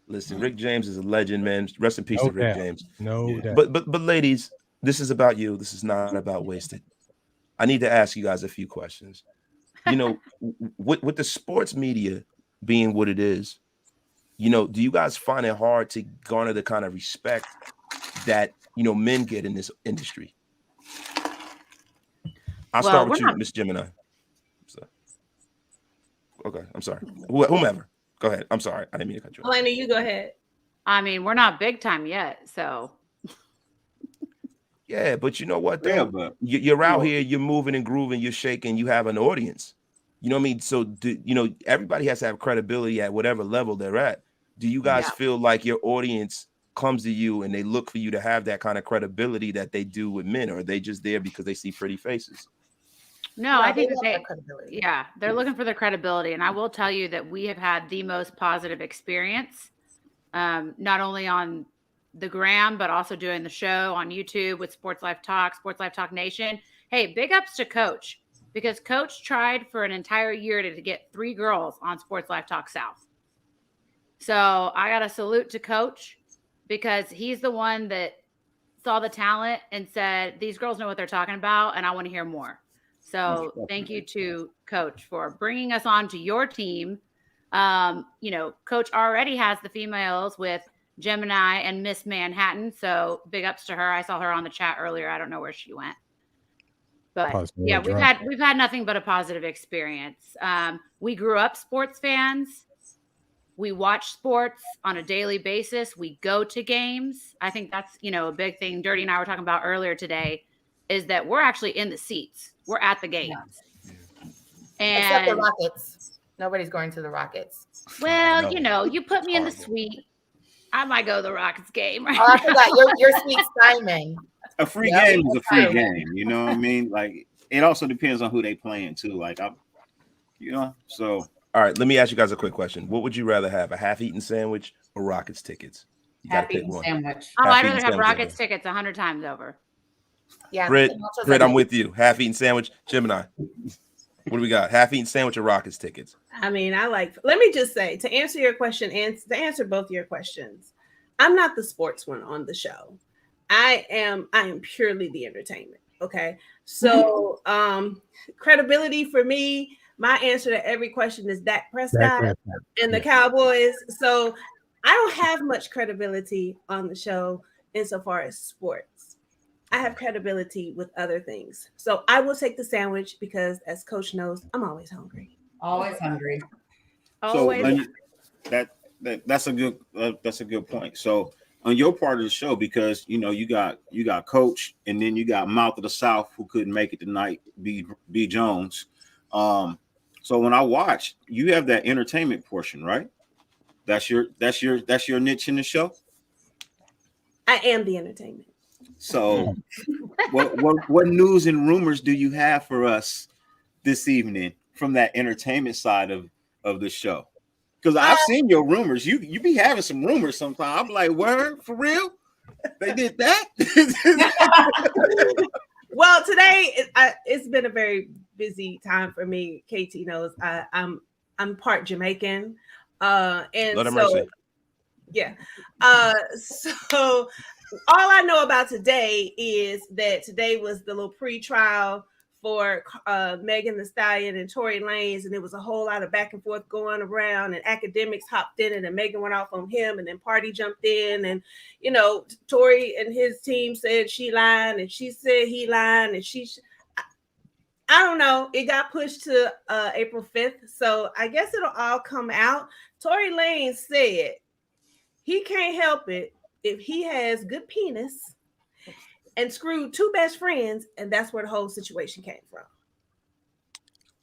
Listen, Rick James is a legend, man. Rest in peace to Rick James. No doubt. But ladies, this is about you. This is not about Wasted. I need to ask you guys a few questions. With the sports media being what it is, do you guys find it hard to garner the kind of respect that men get in this industry? I'll start with you, Miss Gemini. Okay, I'm sorry. Whomever. Go ahead. I'm sorry. I didn't mean to cut you off. Elena, you go ahead. I mean, we're not big time yet, so. Yeah, but you know what, though? Yeah, but you're out here, you're moving and grooving, you're shaking, you have an audience. You know what I mean? So, everybody has to have credibility at whatever level they're at. Do you guys feel like your audience comes to you and they look for you to have that kind of credibility that they do with men, or are they just there because they see pretty faces? No, I think they're looking for the credibility. And I will tell you that we have had the most positive experience, not only on the gram, but also doing the show on YouTube with SportsLifeTalk Nation. Hey, big ups to Coach, because Coach tried for an entire year to get 3 girls on SportsLifeTalk South. So I got to salute to Coach, because he's the one that saw the talent and said, these girls know what they're talking about, and I want to hear more. So thank you to Coach for bringing us on to your team. Coach already has the females with Gemini and Miss Manhattan. So big ups to her. I saw her on the chat earlier. I don't know where she went. But we've had nothing but a positive experience. We grew up sports fans. We watch sports on a daily basis. We go to games. I think that's, a big thing Dirty and I were talking about earlier today, is that we're actually in the seats. We're at the games. Yeah. And except the Rockets. Nobody's going to the Rockets. Well, you put me in the suite. I might go to the Rockets game. Oh, I forgot. Your suite Simon. A free game is a free game. You know what I mean? Like, it also depends on who they playing too. Like, so. All right, let me ask you guys a quick question. What would you rather have, a half-eaten sandwich or Rockets tickets? You got to pick one. Sandwich. Oh, I'd rather have Rockets tickets 100 times over. Yeah, Britt, I'm with you. Half-eaten sandwich. Gemini, what do we got? Half-eaten sandwich or Rockets tickets? I mean, let me just say, to answer your question and to answer both your questions, I'm not the sports one on the show. I am purely the entertainment. Okay. So credibility for me, my answer to every question is Dak Prescott and the Cowboys. So I don't have much credibility on the show insofar as sports. I have credibility with other things. So I will take the sandwich because, as Coach knows, I'm always hungry. Always hungry. So Always. that's a good point. So on your part of the show, because you got Coach, and then you got Mouth of the South who couldn't make it tonight, B Jones. So when I watch, you have that entertainment portion, right? That's your niche in the show. I am the entertainment. So what news and rumors do you have for us this evening from that entertainment side of the show? Because I've seen your rumors. You be having some rumors sometimes. I'm like, word, for real? They did that? Well, today it's been a very busy time for me. KT knows I'm part Jamaican, and Lord have so mercy. yeah. So all I know about today is that today was the little pre-trial for Megan Thee Stallion and Tory Lanez, and there was a whole lot of back and forth going around, and academics hopped in, and then Megan went off on him, and then Party jumped in, and Tory and his team said she lied, and she said he lied, and I don't know. It got pushed to April 5th, so I guess it'll all come out. Tory Lanez said he can't help it if he has good penis and screwed two best friends, and that's where the whole situation came from.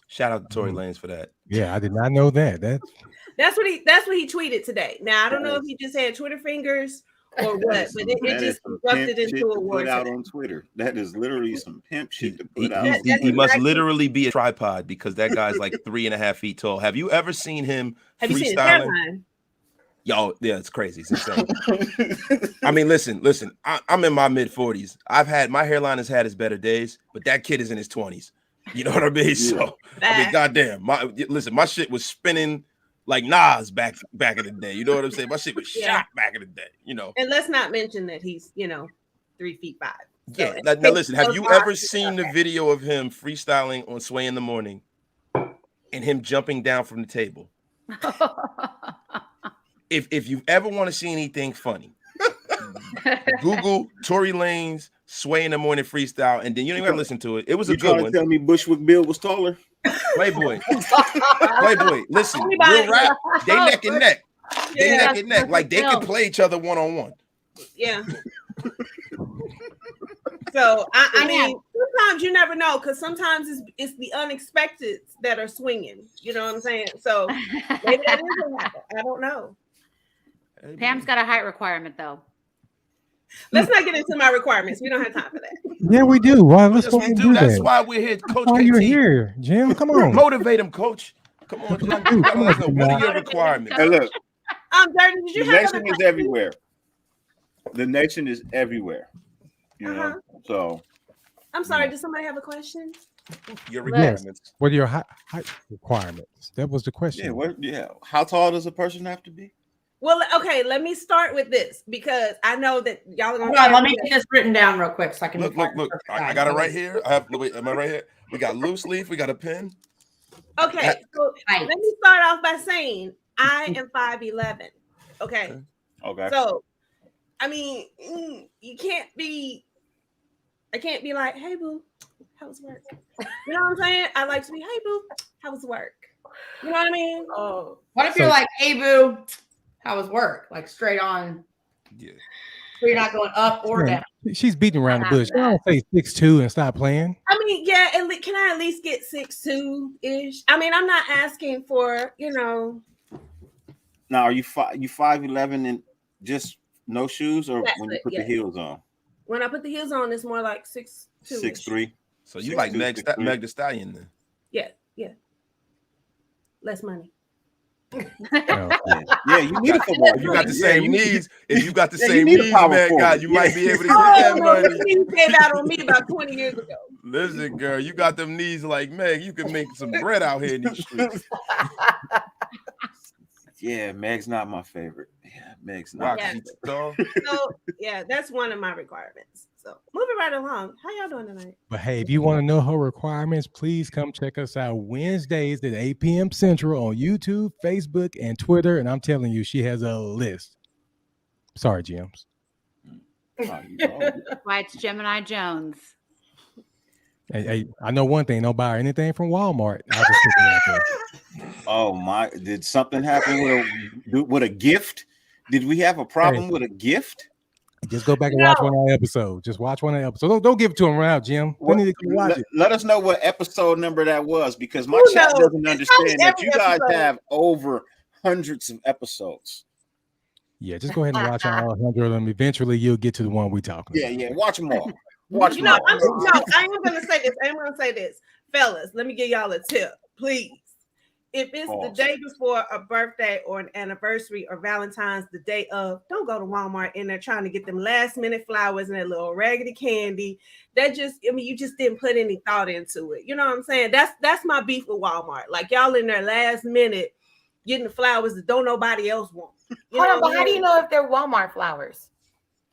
Shout out to Tory Lanez for that. Yeah, I did not know that. That's what he tweeted today. Now I don't know if he just had Twitter fingers or what, but it just erupted into a war. Put out on Twitter. That is literally some pimp shit to put out. He must literally be a tripod because that guy's like 3.5 feet tall. Have you ever seen him Have you seen his freestyling? hairline? Yo, yeah, it's crazy. It's insane. I mean, listen. I'm in my mid-40s. My hairline has had its better days, but that kid is in his 20s. You know what I mean? So, I mean, goddamn. My shit was spinning like Nas back in the day. You know what I'm saying? My shit was shot back in the day. And let's not mention that he's 3 feet 5. So yeah. Now listen. Have you ever seen the video of him freestyling on Sway in the Morning, and him jumping down from the table? If you ever want to see anything funny, Google Tory Lanez Sway in the Morning freestyle, and then you don't even listen to it. It was a good one. Tell me Bushwick Bill was taller? Playboy. Listen, real rap. They neck and neck. Neck and neck. Like they can play each other one-on-one. Yeah. So I mean, sometimes you never know, because sometimes it's the unexpected that are swinging. You know what I'm saying? So maybe that is what happened. I don't know. Pam's got a height requirement though. Let's not get into my requirements. We don't have time for that. Yeah, we do. Why? Let's Yes, we do. That's why we're here, Coach KT. You're here, Jim. Come on. Motivate him, Coach. Come on, Jim. What are your requirements? Hey, look. Dirty. Did you The have nation is everywhere. The nation is everywhere. You know. So. I'm sorry. Does somebody have a question? Your requirements. What are your height requirements? That was the question. Yeah. How tall does a person have to be? Well, okay, let me start with this because I know that y'all are gonna. Let me get this written down real quick so I can look. I got it right here. Am I right here? We got loose leaf. We got a pen. Okay, so let me start off by saying I am 5'11". Okay. So, I mean, I can't be like, hey boo, how was work? You know what I'm saying? I like to be, hey boo, how was work? You know what I mean? Oh, what if you're like, hey boo, how was work? Like straight on. Yeah. So you're not going up or down. She's beating around the bush. I don't say 6'2" and stop playing. I mean, yeah, can I at least get 6'2"-ish? I mean, I'm not asking for, Now, are you 5'11" and just no shoes, or when you put the heels on? When I put the heels on, it's more like 6'2". 6'3". So you like Meg Thee Stallion then? Yeah. Less money. Yeah, you need a football. If you got the same needs, man, God, you might be able to get that money. You said that on me about 20 years ago. Listen, girl, you got them knees like Meg. You can make some bread out here in these streets. Yeah, Meg's not my favorite. Yeah, Meg's not. So yeah, that's one of my requirements. So moving right along. How y'all doing tonight? But hey, if you want to know her requirements, please come check us out Wednesdays at 8 p.m. Central on YouTube, Facebook, and Twitter. And I'm telling you, she has a list. Sorry, James. Why it's Gemini Jones. Hey, I know one thing. Don't buy anything from Walmart. I'll just stick it out there. Oh my! Did something happen with a gift? Did we have a problem with a gift? Just go back and watch one of the episodes. Just watch one of the episodes. Don't give it to them right now, Jim. They need to go watch it. Let us know what episode number that was, because my chat doesn't understand that you guys have over hundreds of episodes. Yeah, just go ahead and watch all 100 of them. Eventually, you'll get to the one we talking about. Yeah, watch them all. I am going to say this. Fellas, let me give y'all a tip, please. If it's the day before a birthday or an anniversary or Valentine's, the day of, don't go to Walmart and they're trying to get them last minute flowers and that little raggedy candy. You just didn't put any thought into it. You know what I'm saying? That's my beef with Walmart. Like, y'all in there last minute getting the flowers that don't nobody else want. Hold on, but how do you know if they're Walmart flowers?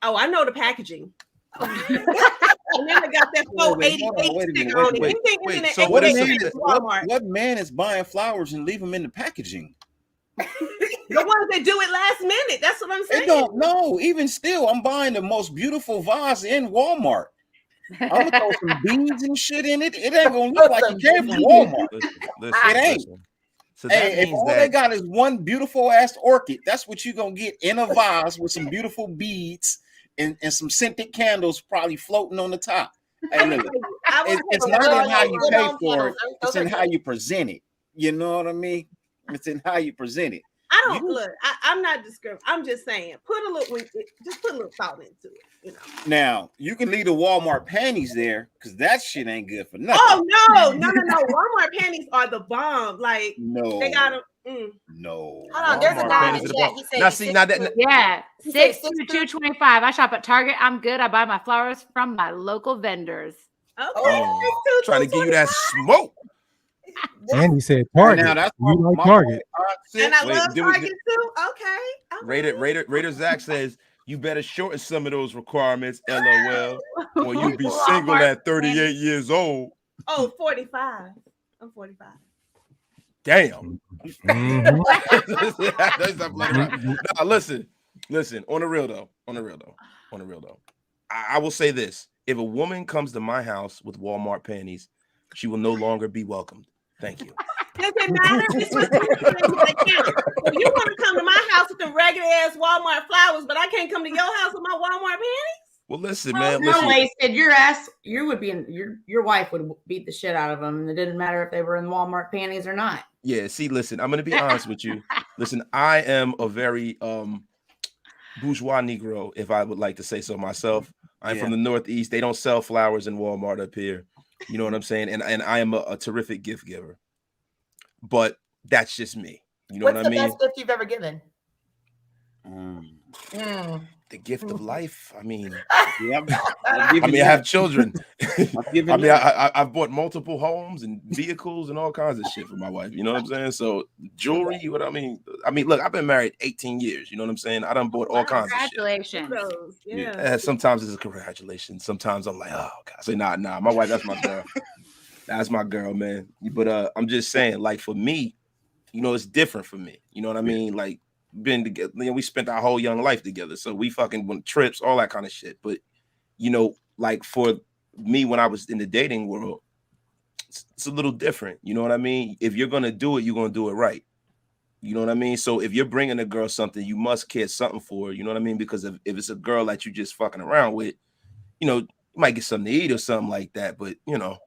Oh, I know the packaging. And then they got that 488 sticker on it. So what man is buying flowers and leave them in the packaging? The ones that do it last minute. That's what I'm saying. They don't know. Even still, I'm buying the most beautiful vase in Walmart. I'm gonna throw some beads and shit in it. It ain't gonna look like it came from Walmart. It ain't. So if all they got is one beautiful ass orchid, that's what you're gonna get in a vase with some beautiful beads and some scented candles probably floating on the top. Hey, look, it's not in how you pay for it, it's in how you present it. You know what I mean? It's in how you present it. I'm not discriminating. I'm just saying, put a little thought into it. You know. Now you can leave the Walmart panties there because that shit ain't good for nothing. Oh no! Walmart panties are the bomb. Like they got them. No. Hold on, there's a guy in the chat. He said, 62225. I shop at Target. I'm good. I buy my flowers from my local vendors. Okay. Trying to give you that smoke. And he said Target. Now that's you like Target. And I love Target too. Okay. Raider Zach says you better shorten some of those requirements, LOL, or you'll be single at 38 years old. Oh, 45. I'm 45. Damn. Mm-hmm. Now listen. On the real though. I will say this: if a woman comes to my house with Walmart panties, she will no longer be welcomed. Thank you. Does it matter? It's what if you want to come to my house with the regular ass Walmart flowers, but I can't come to your house with my Walmart panties? Well, listen, man. No, wasted. Your ass. You would be in. Your wife would beat the shit out of them, and it didn't matter if they were in Walmart panties or not. Yeah. See, listen. I'm gonna be honest with you. Listen, I am a very bourgeois Negro, if I would like to say so myself. I'm from the Northeast. They don't sell flowers in Walmart up here. You know what I'm saying? And I am a terrific gift giver. But that's just me. You know what I mean? What's the best gift you've ever given? The gift of life. I mean, I have children. I've bought multiple homes and vehicles and all kinds of shit for my wife. You know what I'm saying? So jewelry, what I mean, look, I've been married 18 years. You know what I'm saying? I done bought all kinds of shit. Congratulations. Yeah. Sometimes it's a congratulations. Sometimes I'm like, oh God. I say, nah. My wife, that's my girl. That's my girl, man. But I'm just saying, like, for me, you know, it's different for me. You know what I mean? Like, been together, you know, we spent our whole young life together, so we fucking went trips, all that kind of shit. But you know, like for me, when I was in the dating world, it's a little different. You know what I mean? If you're gonna do it, you're gonna do it right. You know what I mean? So if you're bringing a girl something, you must care something for her. You know what I mean? Because if it's a girl that you just fucking around with, you know, you might get something to eat or something like that. But you know,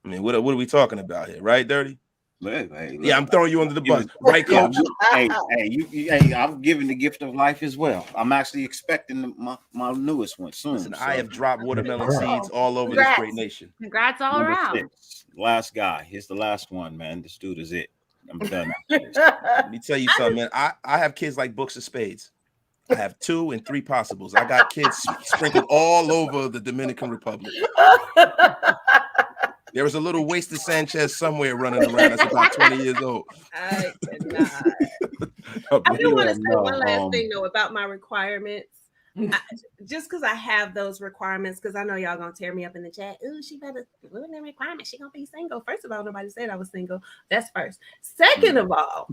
I mean, what are we talking about here, right, Dirty? Hey, yeah, I'm throwing you under the bus, right, Coach? Hey, I'm giving the gift of life as well. I'm actually expecting my newest one soon. Listen, I have dropped watermelon seeds all over this great nation. Congrats all around. 6, last guy. Here's the last one, man. This dude is it. I'm done. Let me tell you something, man. I have kids like books of spades. I have 2 and 3 possibles. I got kids sprinkled all over the Dominican Republic. There was a little wasted Sanchez somewhere running around that's about 20 years old. I cannot. I do want to say one last thing, though, about my requirements. Just because I have those requirements, because I know y'all going to tear me up in the chat. Ooh, she better ruin the requirements. She going to be single. First of all, nobody said I was single. That's first. Second of all,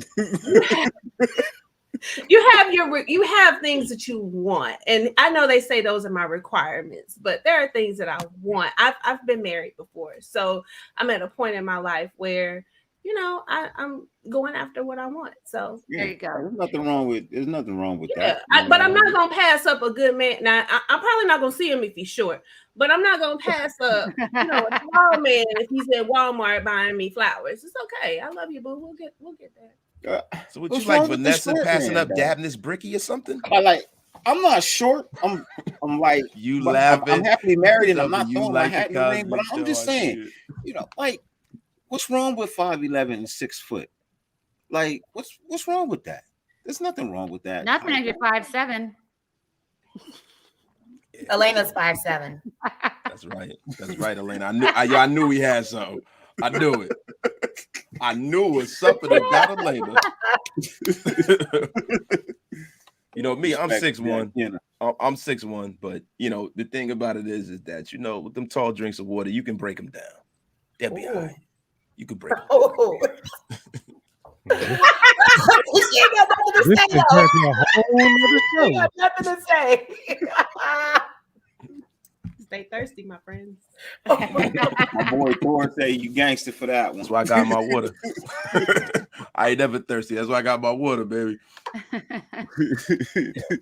you have things that you want, and I know they say those are my requirements, but there are things that I want. I've been married before, so I'm at a point in my life where I'm going after what I want. So there you go. There's nothing wrong with that. But I'm not gonna pass up a good man. Now I'm probably not gonna see him if he's short, but I'm not gonna pass up a tall man if he's in Walmart buying me flowers. It's okay. I love you, boo. We'll get there. So would you like Vanessa passing up Dabney's Bricky or something? I'm not short. I'm like you laughing. I'm happily married and I'm not throwing my like hat in the ring, but I'm just saying, like, what's wrong with 5'11" and 6 foot? Like, what's wrong with that? There's nothing wrong with that. Nothing if you're 5'7". Elena's 5'7". That's right, Elena. I knew we had something. I knew it. I knew it was something that got Elena. Me, I'm 6'1". I'm 6'1", but the thing about it is that with them tall drinks of water, you can break them down. They'll be all right. You can break them down. You ain't got nothing to say. You got nothing to say. Stay thirsty, my friends. My boy Thor say you gangster for that one. That's why I got my water. I ain't never thirsty. That's why I got my water, baby.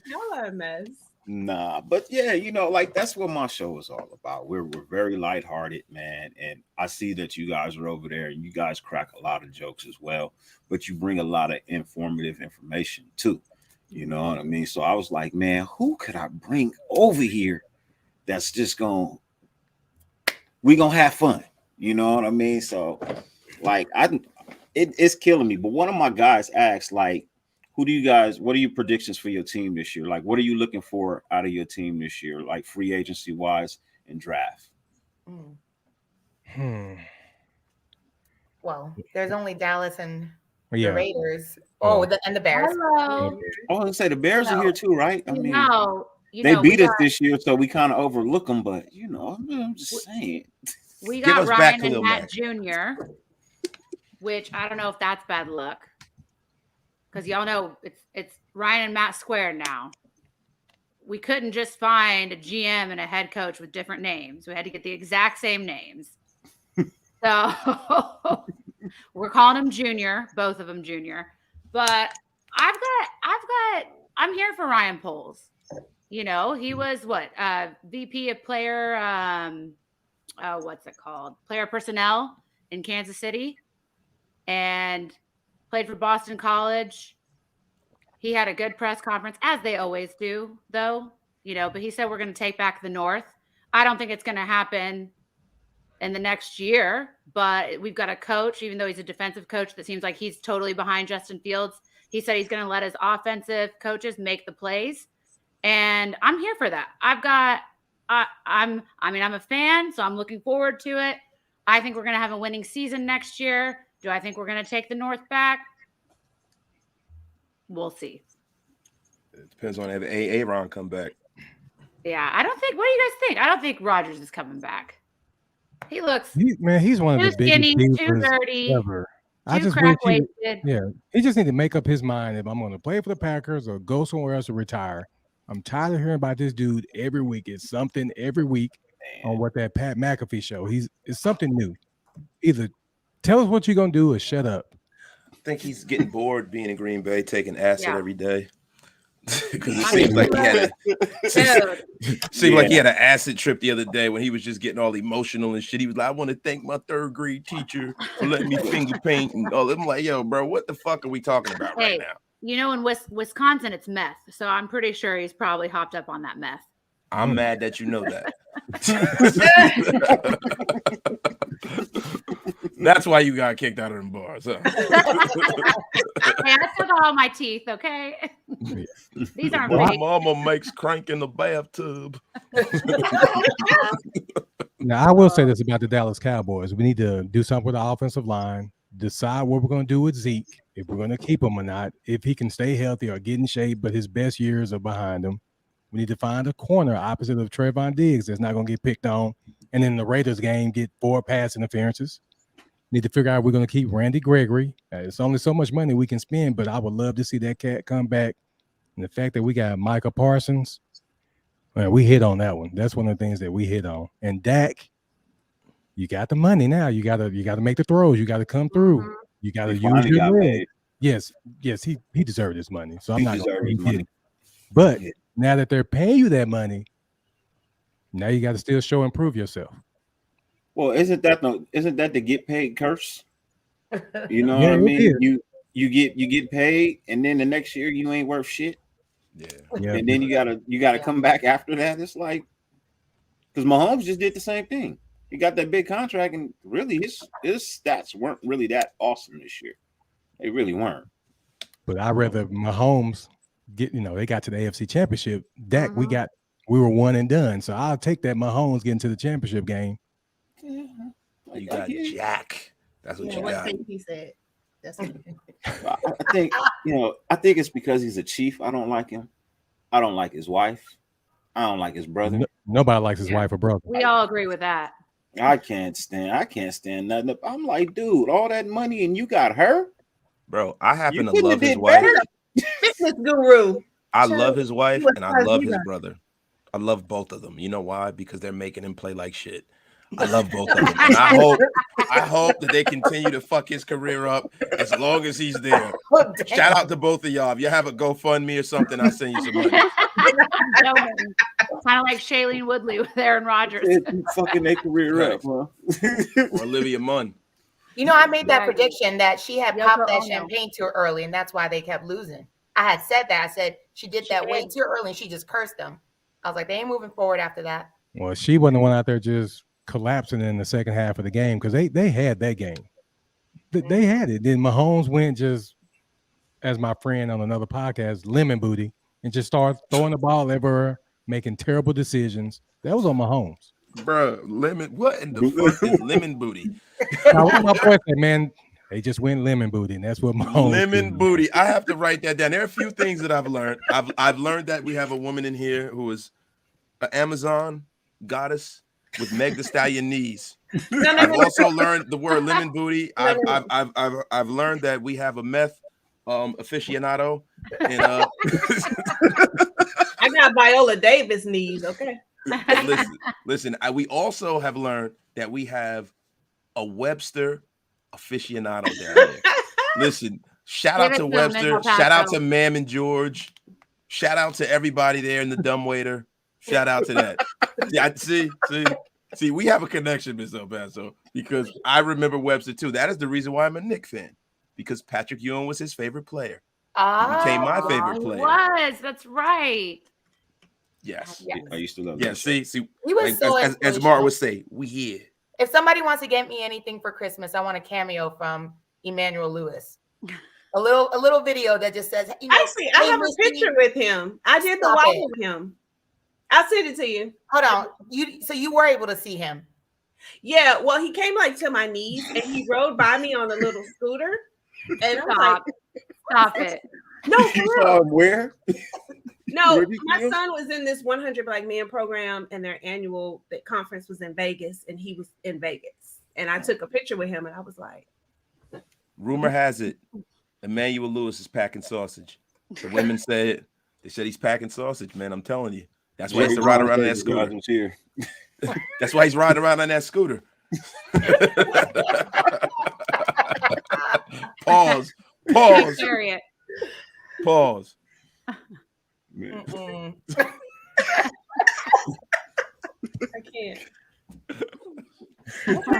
Y'all are a mess. Nah, but yeah, like that's what my show is all about. We're very lighthearted, man, and I see that you guys are over there and you guys crack a lot of jokes as well, but you bring a lot of informative information too. You know what I mean? So I was like, man, who could I bring over here that's just we gonna have fun? You know what I mean? So like it's killing me. But one of my guys asked, like, what are your predictions for your team this year? Like, what are you looking for out of your team this year, like free agency wise and draft? Well, there's only Dallas and the Raiders. And the Bears. Hello. I was gonna say the Bears are here too, right? I mean, they beat us this year, so we kind of overlook them. But I'm just saying. We got Ryan and Matt Jr., which I don't know if that's bad luck. Because y'all know it's Ryan and Matt squared now. We couldn't just find a GM and a head coach with different names. We had to get the exact same names. So we're calling them Junior, both of them Junior. But I'm here for Ryan Poles. He was VP of player, what's it called? Player personnel in Kansas City, and played for Boston College. He had a good press conference, as they always do, though, but he said we're going to take back the North. I don't think it's going to happen in the next year, but we've got a coach, even though he's a defensive coach, that seems like he's totally behind Justin Fields. He said he's going to let his offensive coaches make the plays, and I'm here for that. I'm a fan, so I'm looking forward to it. I think we're going to have a winning season next year. Do I think we're going to take the North back? We'll see. It depends on if Aaron come back. Yeah, I don't think. What do you guys think? I don't think Rodgers is coming back. He looks. He's one of the biggest skinny, too dirty, ever. He just need to make up his mind if I'm going to play for the Packers or go somewhere else or retire. I'm tired of hearing about this dude every week. It's something every week on what that Pat McAfee show. It's something new. Either tell us what you're going to do or shut up. I think he's getting bored being in Green Bay, taking acid every day. Because it seems like he had an acid trip the other day when he was just getting all emotional and shit. He was like, I want to thank my third grade teacher for letting me finger paint and all. I'm like, yo, bro, what the fuck are we talking about right now? In Wisconsin, it's meth. So I'm pretty sure he's probably hopped up on that meth. I'm mad that you know that. That's why you got kicked out of them bars. Huh? Hey, I took all my teeth, okay? These aren't my fake. mama makes crank in the bathtub. Now, I will say this about the Dallas Cowboys. We need to do something with the offensive line, decide what we're going to do with Zeke, if we're going to keep him or not, if he can stay healthy or get in shape, but his best years are behind him. We need to find a corner opposite of Trayvon Diggs that's not going to get picked on. And in the Raiders game, get 4 pass interferences. Need to figure out if we're going to keep Randy Gregory. It's only so much money we can spend, but I would love to see that cat come back. And the fact that we got Micah Parsons, we hit on that one. That's one of the things that we hit on. And Dak, you got the money now. You gotta make the throws. You got to come through. You got to use your leg. Yes, he deserved his money. So I'm not going to say he didn't. But now that they're paying you that money, now you got to still show and prove yourself. Well, isn't that the get paid curse? You know what I mean? You get paid, and then the next year you ain't worth shit. Yeah. And then you gotta come back after that. It's like, because Mahomes just did the same thing. He got that big contract, and really his stats weren't really that awesome this year. They really weren't. But I'd rather Mahomes get, they got to the AFC Championship. Dak, we were one and done. So I'll take that Mahomes getting to the championship game. You got Jack. That's what you got. He said. That's what I think I think it's because he's a Chief. I don't like him. I don't like his wife. I don't like his brother. Nobody likes his wife or brother. We all agree with that. I can't stand nothing. I'm like, dude, all that money and you got her? Bro, I happen to love his wife. Fitness guru. I love his wife and I love his brother. I love both of them. You know why? Because they're making him play like shit. I love both of them. And I hope that they continue to fuck his career up as long as he's there. Shout out to both of y'all. If you have a GoFundMe or something, I'll send you some money. Kind of like Shailene Woodley with Aaron Rodgers. Fucking their career up, huh? Or Olivia Munn. I made that prediction that she had popped that champagne too early, and that's why they kept losing. I had said that. I said she did that way too early, and she just cursed them. I was like, they ain't moving forward after that. Well, she wasn't the one out there just collapsing in the second half of the game because they had that game. They had it. Then Mahomes went just, as my friend on another podcast, lemon booty, and just started throwing the ball everywhere, making terrible decisions. That was on Mahomes. Bro, lemon. What in the fuck is lemon booty? Now, my boy said, man, they just went lemon booty, and that's what Mahomes lemon did. booty. I have to write that down. There are a few things that I've learned. I've learned that we have a woman in here who is an Amazon goddess with Meg Thee Stallion knees. I've also learned the word lemon booty. I've learned that we have a meth aficionado. And I got Viola Davis knees. Okay. Listen. We also have learned that we have a Webster aficionado down there. Listen, shout out to Webster. Shout out to Mam and George. Shout out to everybody there in the dumbwaiter. Shout out to that. Yeah, see, we have a connection, Miss El Paso, because I remember Webster too. That is the reason why I'm a Knicks fan, because Patrick Ewing was his favorite player. He became my favorite player. That's right. Yes. I used to love that. See, he was as Mark would say, we here. If somebody wants to get me anything for Christmas, I want a cameo from Emmanuel Lewis. A little video that just says, actually, I have a picture with him. I did the walk with him. I'll send it to you. Hold on. You were able to see him. Yeah, well, he came like to my knees and he rode by me on a little scooter. And Stop it. No, for real. Where? No, my son was in this 100 Black Men program, and their annual conference was in Vegas, and he was in Vegas. And I took a picture with him, and I was like, rumor has it, Emmanuel Lewis is packing sausage. The women said he's packing sausage, man. I'm telling you. That's why he's riding around on that scooter. That's why he's riding around on that scooter. Pause. I can't.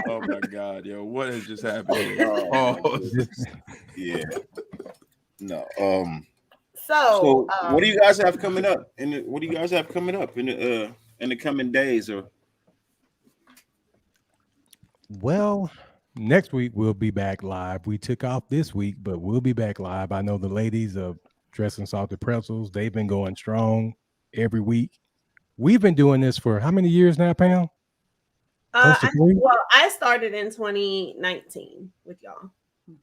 Oh my God, yo, what has just happened? Yeah. No. So what do you guys have coming up? What do you guys have coming up in the coming days? Or well, next week we'll be back live. We took off this week, but we'll be back live. I know the ladies of Dressing Salted Pretzels, they've been going strong every week. We've been doing this for how many years now, Pam? I started in 2019 with y'all.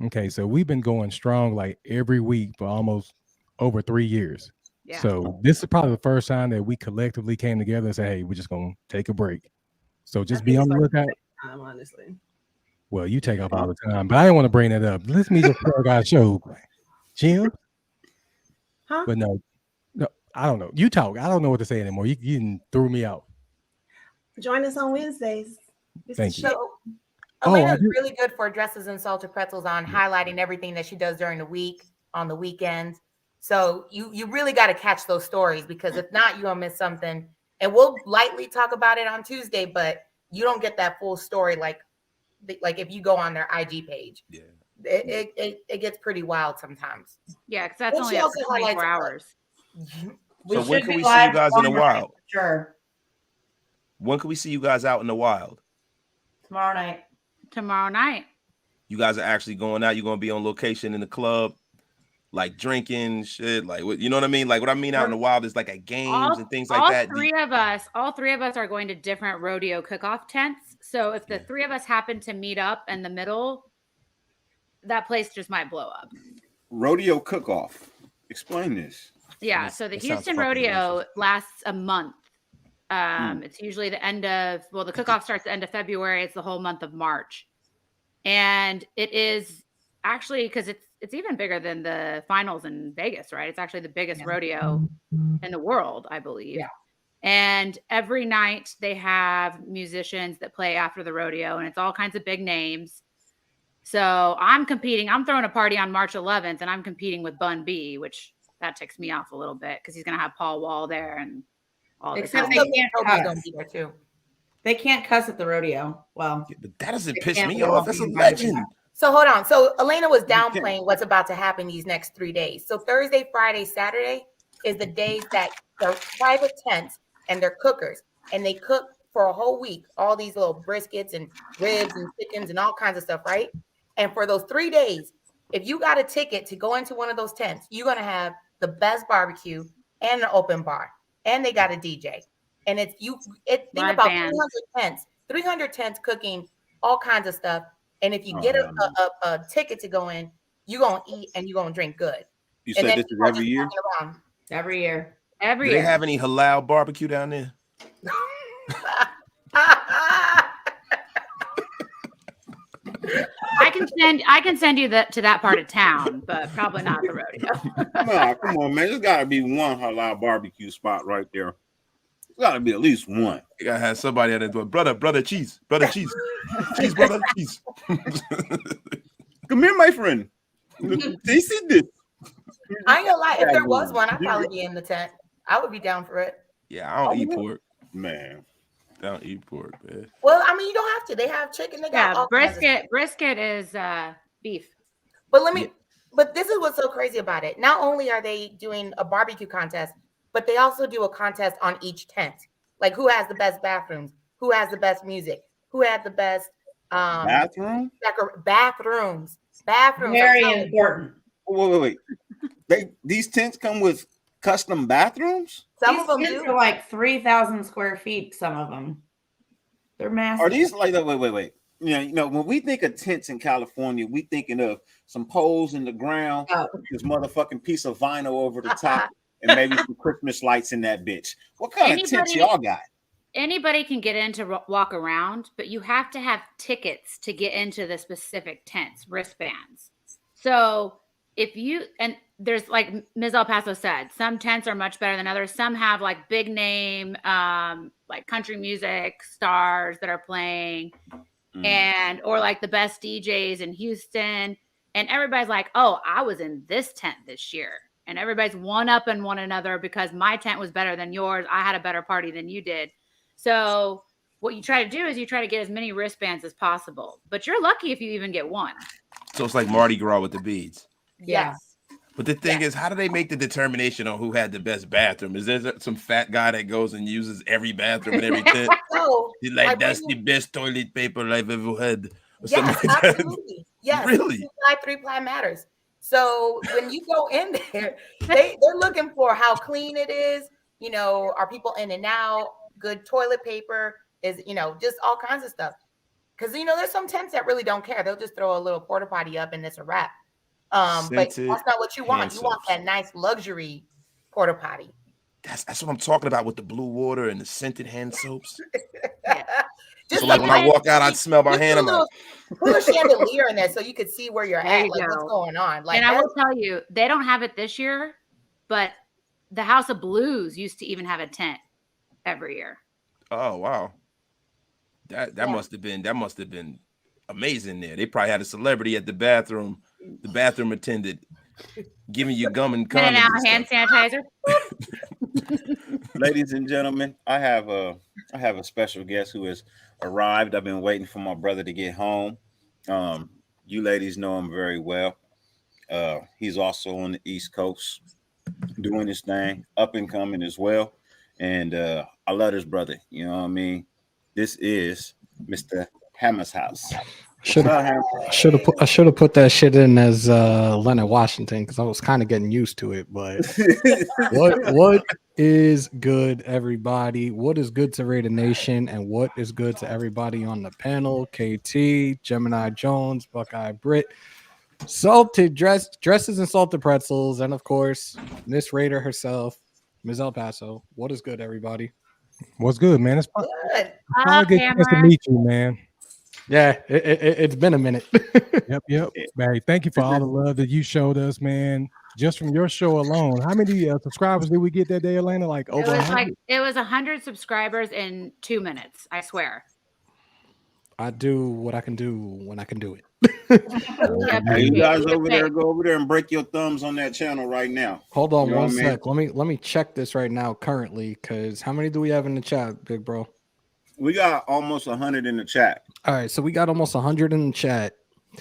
Okay, so we've been going strong like every week for almost over 3 years. Yeah. So this is probably the first time that we collectively came together and said, hey, we're just going to take a break. So just be on the lookout. Honestly. Well, you take up all the time, but I didn't want to bring that up. Let me just plug our show, Jim. Huh? But no, I don't know. You talk. I don't know what to say anymore. You threw me out. Join us on Wednesdays. Thank you. So Oh, Elena's really good for dresses and salted pretzels on highlighting everything that she does during the week, on the weekends. So you really got to catch those stories, because if not, you're gonna miss something. And we'll lightly talk about it on Tuesday, but you don't get that full story like if you go on their IG page. Yeah. It gets pretty wild sometimes. Yeah, because that's And only she up also for 24 highlights- hours. So when should can be we see you live guys in the tomorrow night, wild? for sure. When can we see you guys out in the wild? Tomorrow night. Tomorrow night. You guys are actually going out. You're going to be on location in the club, like drinking shit. Like, what, you know what I mean? Like, what I mean out in the wild is like at games and things like that. All three of us are going to different rodeo cook-off tents. So if the three of us happen to meet up in the middle, that place just might blow up. Rodeo cook-off. Explain this. Yeah. So the Houston rodeo lasts a month. It's usually the end of, the cook-off starts the end of February. It's the whole month of March. And it is actually, because it's even bigger than the finals in Vegas, right? It's actually the biggest rodeo in the world, I believe. Yeah. And every night they have musicians that play after the rodeo, and it's all kinds of big names. So I'm competing. I'm throwing a party on March 11th, and I'm competing with Bun B, which that ticks me off a little bit because he's going to have Paul Wall there and all this. Except they can't cuss. Be there too. They can't cuss at the rodeo. Well, but that doesn't piss me off. That's a legend. So hold on. So Elena was downplaying what's about to happen these next 3 days. So Thursday, Friday, Saturday is the days that they're private tents and they're cookers, and they cook for a whole week, all these little briskets and ribs and chickens and all kinds of stuff, right? And for those 3 days, if you got a ticket to go into one of those tents, you're going to have the best barbecue and an open bar, and they got a DJ. And think about 300 tents cooking all kinds of stuff. And if you get a ticket to go in, you're going to eat and you're going to drink good. You said this is every year? Every year. Do they have any halal barbecue down there? I can send you to that part of town, but probably not the rodeo. Come on, man. There's got to be one halal barbecue spot right there. There's got to be at least one. You gotta have somebody at the door. Brother, cheese, brother, cheese, cheese, brother, cheese. Come here, my friend. This is this. I ain't gonna lie. If there was one, I'd probably be in the tent. I would be down for it. Yeah, I don't eat pork, man. I don't eat pork, man. Well, I mean, you don't have to. They have chicken. They got all brisket. Brisket is beef. But this is what's so crazy about it. Not only are they doing a barbecue contest, but they also do a contest on each tent. Like who has the best bathrooms, who has the best music, who had the best bathrooms. Very important. Wait. These tents come with custom bathrooms? Some of them do. Are like 3,000 square feet. Some of them. They're massive. Are these like wait? You know, when we think of tents in California, we thinking of some poles in the ground, this motherfucking piece of vinyl over the top, and maybe some Christmas lights in that bitch. What kind of tents y'all got? Anybody can get in to walk around, but you have to have tickets to get into the specific tents, wristbands. So there's like Ms. El Paso said, some tents are much better than others. Some have like big name, like country music stars that are playing or like the best DJs in Houston. And everybody's like, oh, I was in this tent this year. And everybody's one-upping one another because my tent was better than yours. I had a better party than you did. So what you try to do is you try to get as many wristbands as possible. But you're lucky if you even get one. So it's like Mardi Gras with the beads. Yes. But the thing is, how do they make the determination on who had the best bathroom? Is there some fat guy that goes and uses every bathroom in every tent? He's like, that's the best toilet paper I've ever had. Yes, like absolutely. Yes. Really? 3-ply matters. So when you go in there, they're looking for how clean it is. You know, are people in and out? Good toilet paper is, just all kinds of stuff. Because, there's some tents that really don't care. They'll just throw a little porta potty up and it's a wrap. But that's not what you want. You want that nice luxury porta potty. That's what I'm talking about with the blue water and the scented hand soaps. Just So like when I walk out, I'd smell my hand. I'm like, put a chandelier in there so you could see where you're There at, you like what's go. going on. Like, And I will tell you, they don't have it this year, but the House of Blues used to even have a tent every year. oh wow, that must have been amazing there. They probably had a celebrity at the bathroom attendant giving you gum and And condoms now and hand stuff. sanitizer. Ladies and gentlemen, I have a special guest who has arrived. I've been waiting for my brother to get home. You ladies know him very well. He's also on the East Coast doing his thing, up and coming as well. And I love this brother. You know what I mean? This is Mr. Hammer's house. I should have put that shit in as Leonard Washington because I was kind of getting used to it. But what is good, everybody? What is good to Raider Nation, and what is good to everybody on the panel? KT, Gemini Jones, Buckeye Britt, Salted Dresses and Salted Pretzels, and of course Miss Raider herself, Ms. El Paso. What is good, everybody? What's good, man? It's fun. good. Finally get a chance to meet you, man. Yeah, it's been a minute. Yep. Man, thank you for all the love that you showed us, man. Just from your show alone, how many subscribers did we get that day, Elena? Like over 100? It was 100 subscribers in 2 minutes. I swear. I do what I can do when I can do it. Hey, you guys over there, go over there and break your thumbs on that channel right now. Hold on You know one what I mean? sec. Let me check this right now currently, because how many do we have in the chat, big bro? We got almost 100 in the chat. All right, so we got almost 100 in the chat.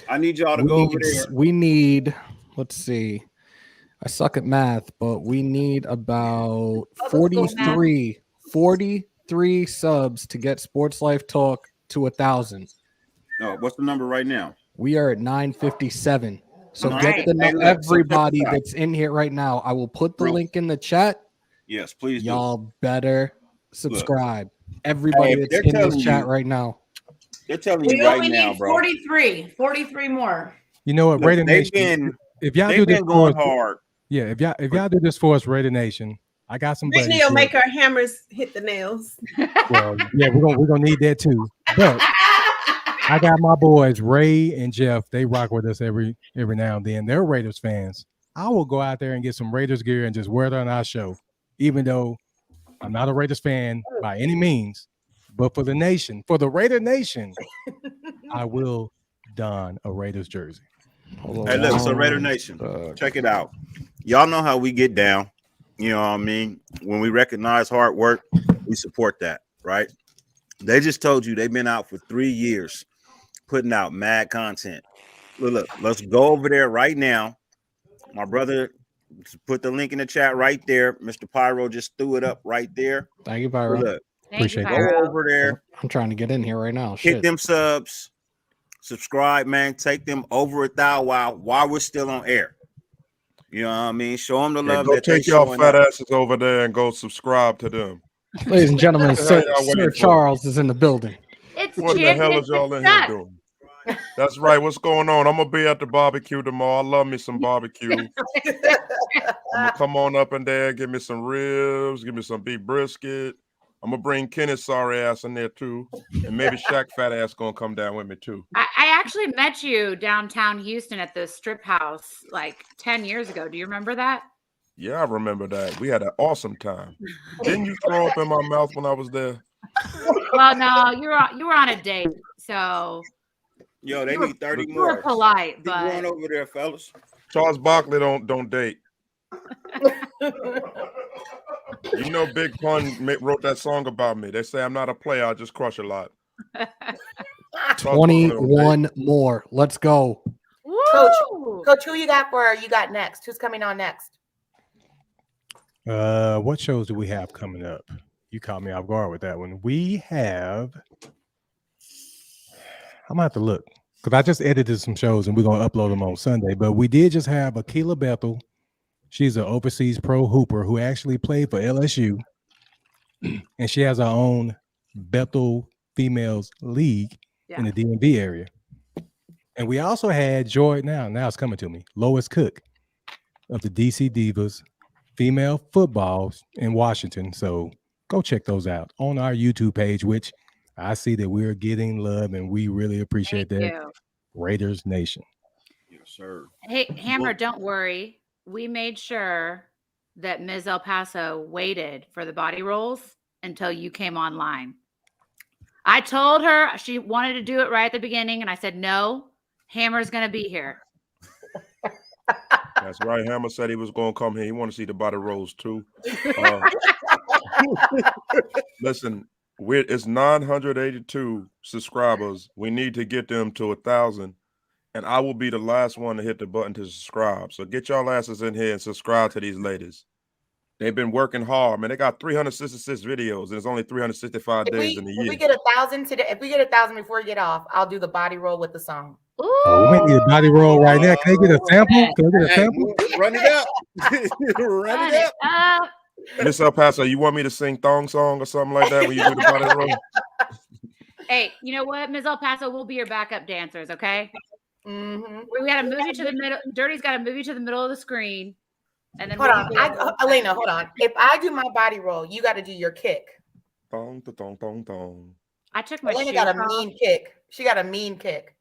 I need y'all to go over there. We need, let's see. I suck at math, but we need about 43 subs to get Sports Life Talk to 1,000. No, what's the number right now? We are at 957. So Nice. get the Hey, look, everybody so that's in here right now. I will put the link in the chat. Yes, please. Y'all better subscribe. Everybody that's in this chat right now. They're telling you right now, bro. 43 more. You know what, Look, Raider Nation? If y'all do this for us, hard. Yeah, if y'all do this for us, Raider Nation, I got some buddies. Brittany will make her hammers hit the nails. Well, yeah, we're gonna need that too. But I got my boys Ray and Jeff. They rock with us every now and then. They're Raiders fans. I will go out there and get some Raiders gear and just wear it on our show, even though I'm not a Raiders fan by any means. But for the nation, for the Raider Nation, I will don a Raiders jersey. Hey, look, so Raider Nation, check it out. Y'all know how we get down. You know what I mean? When we recognize hard work, we support that, right? They just told you they've been out for 3 years putting out mad content. Look, let's go over there right now. My brother put the link in the chat right there. Mr. Pyro just threw it up right there. Thank you, Pyro. Look, appreciate it. Go over there. I'm trying to get in here right now. Hit them subs. Subscribe, man. Take them over 1,000 while we're still on air. You know what I mean? Show them the love. Go take y'all fat asses over there and go subscribe to them. Ladies and gentlemen, Sir Charles is in the building. What the hell is y'all in here doing? That's right. What's going on? I'm gonna be at the barbecue tomorrow. I love me some barbecue. I'm gonna come on up in there, give me some ribs, give me some beef brisket. I'm gonna bring Kenneth's sorry ass in there too, and maybe Shaq fat ass gonna come down with me too. I actually met you downtown Houston at the strip house like 10 years ago. Do you remember that? Yeah, I remember that. We had an awesome time. Didn't you throw up in my mouth when I was there? Well, no, you were on a date, so. Yo, they need 30 you more. were polite, Keep but going over there, fellas. Charles Barkley don't date. You know, Big Pun wrote that song about me. They say I'm not a player. I just crush a lot. 21 more. Let's go. Coach, who you got next? Who's coming on next? What shows do we have coming up? You caught me off guard with that one. We have. I'm gonna have to look because I just edited some shows and we're gonna upload them on Sunday. But we did just have Akila Bethel. She's an overseas pro hooper who actually played for LSU, and she has her own Bethel Females League in the DMV area. And we also had Joy. Now it's coming to me. Lois Cook of the DC Divas Female Football in Washington. So go check those out on our YouTube page, which I see that we're getting love, and we really appreciate Thank that, you. Raiders Nation. Yes, sir. Hey, Hammer, don't worry. We made sure that Ms. El Paso waited for the body rolls until you came online. I told her she wanted to do it right at the beginning, and I said, no, Hammer's going to be here. That's right. Hammer said he was going to come here. He want to see the body rolls too. Listen, it's 982 subscribers. We need to get them to 1,000, and I will be the last one to hit the button to subscribe. So get y'all asses in here and subscribe to these ladies. They've been working hard, man. They got 366 videos, and it's only 365 days in a year. If we get 1,000 today, if we get 1,000 before we get off, I'll do the body roll with the song. Oh, we need a body roll right now. Can they get a sample? Can we get a sample? Run it up. Run it up. Miss El Paso, you want me to sing thong song or something like that when you do the body roll? Hey, you know what, Ms. El Paso, we'll be your backup dancers, okay? Mm-hmm. We got to move you to the middle. Dirty's got to move you to the middle of the screen. And then hold on. Elena, hold on. If I do my body roll, you got to do your kick. Thong, thong, thong, thong. I took my Elena shoes got a off. mean kick. She got a mean kick.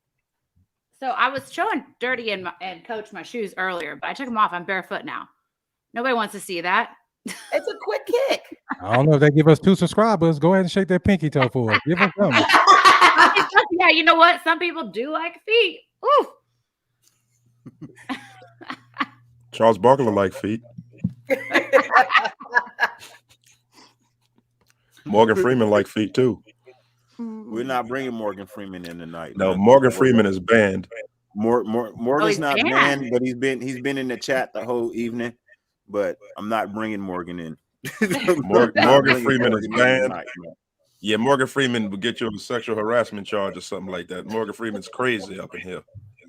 So I was showing Dirty and Coach my shoes earlier, but I took them off. I'm barefoot now. Nobody wants to see that. It's a quick kick. I don't know if they give us 2 subscribers. Go ahead and shake that pinky toe for us. Give us something. Yeah, you know what? Some people do like feet. Ooh. Charles Barkley like feet. Morgan Freeman like feet too. We're not bringing Morgan Freeman in tonight. No, Morgan Freeman is banned. Morgan's not banned, but he's been in the chat the whole evening. But I'm not bringing Morgan in. Morgan Freeman is banned. Tonight, yeah, Morgan Freeman will get you a sexual harassment charge or something like that. Morgan Freeman's crazy up in here.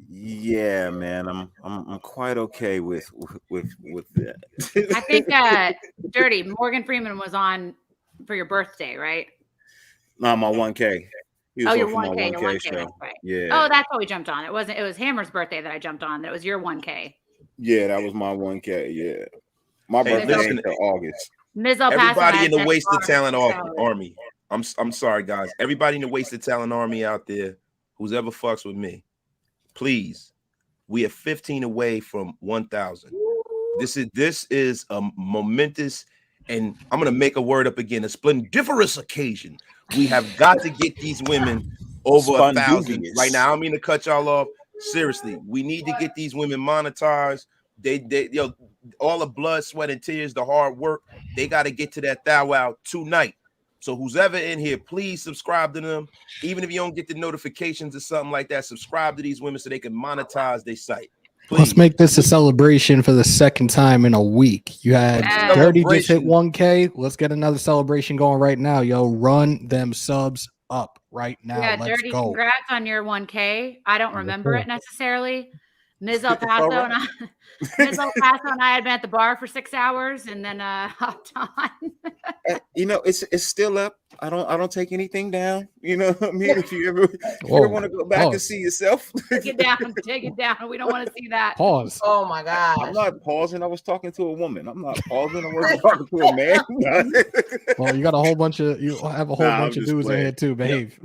Yeah, man, I'm quite okay with that. I think Dirty Morgan Freeman was on for your birthday, right? No, my 1K. Your 1K, your 1K. Show. Right. Yeah. Oh, that's what we jumped on. It was Hammer's birthday that I jumped on. That was your 1K. Yeah, that was my 1K. Yeah. My birthday ain't till August. Everybody in the Wasted Talent Army. I'm sorry, guys. Everybody in the Wasted Talent Army out there, who's ever fucks with me, please. We are 15 away from 1,000. This is a momentous, and I'm gonna make a word up again, a splendiferous occasion. We have got to get these women over 1,000 right now. I don't mean to cut y'all off. Seriously, we need to get these women monetized. They all the blood, sweat, and tears, the hard work, they got to get to that wow tonight. So who's ever in here, please subscribe to them. Even if you don't get the notifications or something like that, subscribe to these women so they can monetize their site. Please. Let's make this a celebration for the second time in a week. You had Dirty just hit 1K. Let's get another celebration going right now, yo. Run them subs up right now. Yeah, let's Dirty, go. congrats on your 1K. I don't remember it necessarily. Ms. El Paso and I had been at the bar for 6 hours and then hopped on. You know, it's still up. I don't take anything down. You know what I mean? If you ever want to go back and see yourself, take it down. We don't want to see that. Pause. Oh my God. I'm not pausing. I was talking to a woman. I'm not pausing. I was talking to a man. Well, you have a whole bunch of dudes in here too. Behave.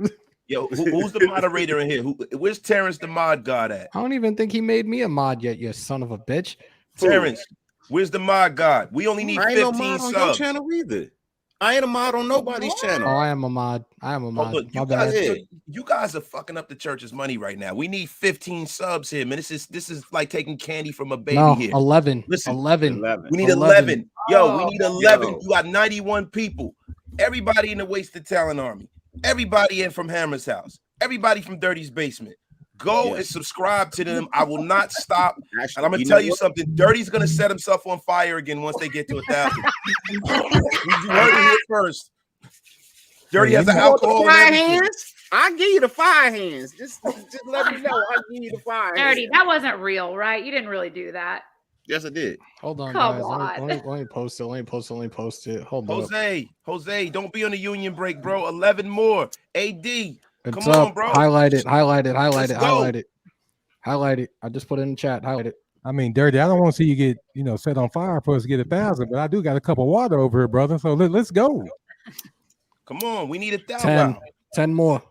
Yo, who's the moderator in here? Where's Terrence the mod god at? I don't even think he made me a mod yet, you son of a bitch. Terrence, where's the mod god? We only need 15 subs. On your channel either. I ain't a mod on nobody's channel. Oh, I am a mod. Look, My bad. You guys are fucking up the church's money right now. We need 15 subs here, man. This is like taking candy from a baby here. 11. Listen, 11. We need 11. Yo, we need 11. Yo. You got 91 people. Everybody in the Wasted Talent Army. Everybody in from Hammer's house. Everybody from Dirty's basement. Go and subscribe to them. I will not stop. Actually, and I'm gonna tell you something. Dirty's gonna set himself on fire again once they get to 1,000. You heard it here first. Dirty has an alcohol. Fire hands. I'll give you the fire hands. Just let me know. I'll give you the fire. Dirty, that wasn't real, right? You didn't really do that. Yes, I did. Hold on, Come guys. on. Let me post it. Let me post it. Hold on. Jose, don't be on the union break, bro. 11 more. AD. It's Come up. on, bro. Highlight it. Highlight it. I just put it in the chat. Highlight it. I mean, Dirty, I don't want to see you get, set on fire for us to get 1,000, but I do got a cup of water over here, brother. So let's go. Come on. We need 1,000. 10 more.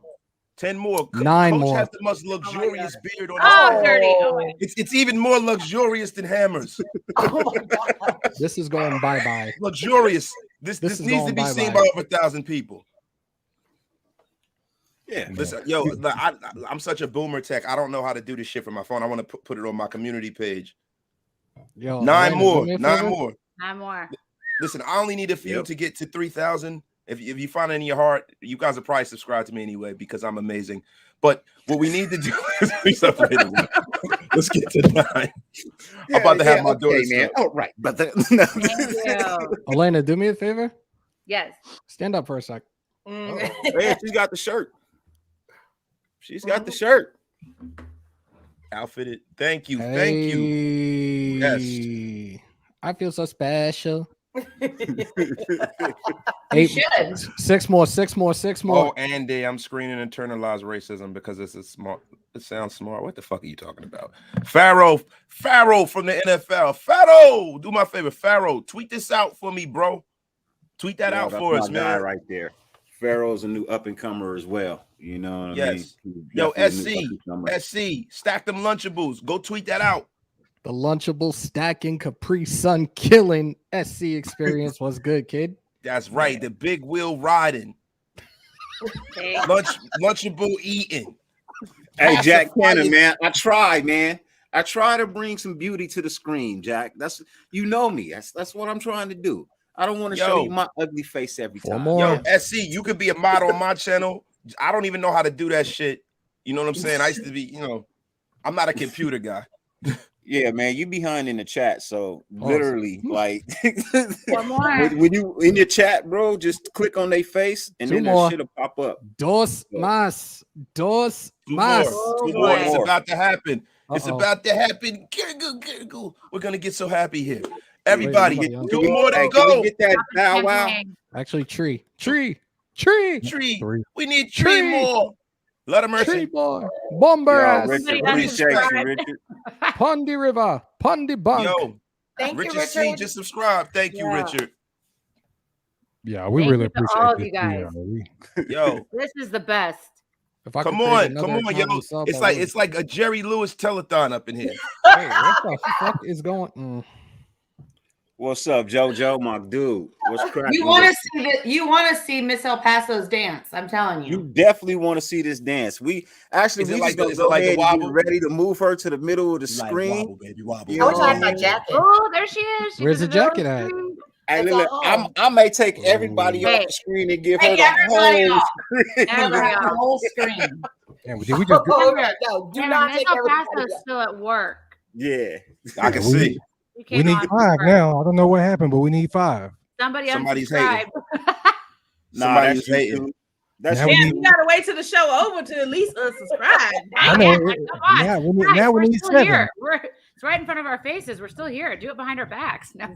10 more. 9 Coach more. has the most luxurious beard on Oh, his dirty. Oh, wait. It's even more luxurious than Hammers. Oh my God. This is going bye-bye. Luxurious. This This is needs to going be seen bye-bye. by over 1,000 people. Yeah. Listen, yo, I'm such a boomer tech. I don't know how to do this shit from my phone. I want to put it on my community page. Yo, 9 Elena, more. do me a 9 favor. more. 9 more. Listen, I only need a few to get to 3,000. If you find it in your heart, you guys will probably subscribe to me anyway because I'm amazing. But what we need to do is let's get to 9. I'm about to have my daughter. Man. Oh, right. But Thank you. Elena, do me a favor. Yes. Stand up for a sec. Hey, she's got the shirt. She's got the shirt. Outfitted. Thank you. Thank you. Yes. I feel so special. You should. 6 more. 6 more. 6 more. Oh, Andy, I'm screening internalized racism because it's a smart. It sounds smart. What the fuck are you talking about? Pharaoh from the NFL. Pharaoh, do my favor. Pharaoh, tweet this out for me, bro. Tweet that out for us, my guy man. right there. Pharaoh's a new up and comer as well. You know what I mean? Yo, Definitely a new up-and-comer. SC, stack them Lunchables. Go tweet that out. The Lunchable stacking Capri Sun killing SC experience was good, kid. That's right. The big wheel riding. Lunchable eating. Hey, Jack Cannon, man. I try, man. I try to bring some beauty to the screen, Jack. That's you know me. That's what I'm trying to do. I don't want to show you my ugly face every time. Yo, SC, you could be a model on my channel. I don't even know how to do that shit. You know what I'm saying? I used to be, I'm not a computer guy. Yeah, man, you behind in the chat, so literally, like, One more. when you in your chat, bro, just click on their face, and 2 then more. that shit'll pop up. Dos más. Two more. It's about to happen. It's about to happen. Gurgle. We're gonna get so happy here. Everybody, Wait, 2 more to Can go. we get that bow wow? Actually, tree. We need 3 Tree. more. Let him Tree mercy. boy. Bomber Yo, ass. Richard, appreciate you, Richard. Pondy River. Pondy Bank. Yo, Thank you, Richard C Richard. just subscribed. Thank you, Richard. Yeah, we Thank really you to appreciate all of this. you guys. Yo, This is the best. If I come could create on, another yo. comedy sub, It's I like would. it's like a Jerry Lewis telethon up in here. Hey, what the fuck is going? What's up, JoJo, my dude? What's cracking? You want to see that? You want to see Miss El Paso's dance? I'm telling you. You definitely want to see this dance. We actually Is it we like just the- gonna is it go like ahead the and wobble? get ready to move her to the middle of the Like screen. wobble, baby, wobble. You I wish know I what had my I mean? jacket. Oh, there she is. She's Where's in the jacket middle at? of the screen. Hey, It's look, at home. I may take everybody Hey. off the screen and give her Take the everybody whole off. screen. There we Grab go. the whole screen. Damn, did we just Oh, no, do Damn, not Miss take El everybody. Paso's still at work. Yeah, I can we- see. You we came need on 5 for- now. I don't know what happened, but we need 5. Somebody Somebody's unsubscribed. Somebody's that's you, hating. dude. That's Now you. we Damn, need- you gotta wait till the show over to at least unsubscribe. I Dang know. it, come on. Now we need, Guys, now we we're need still 7. here. It's right in front of our faces. We're still here. Do it behind our backs. No. All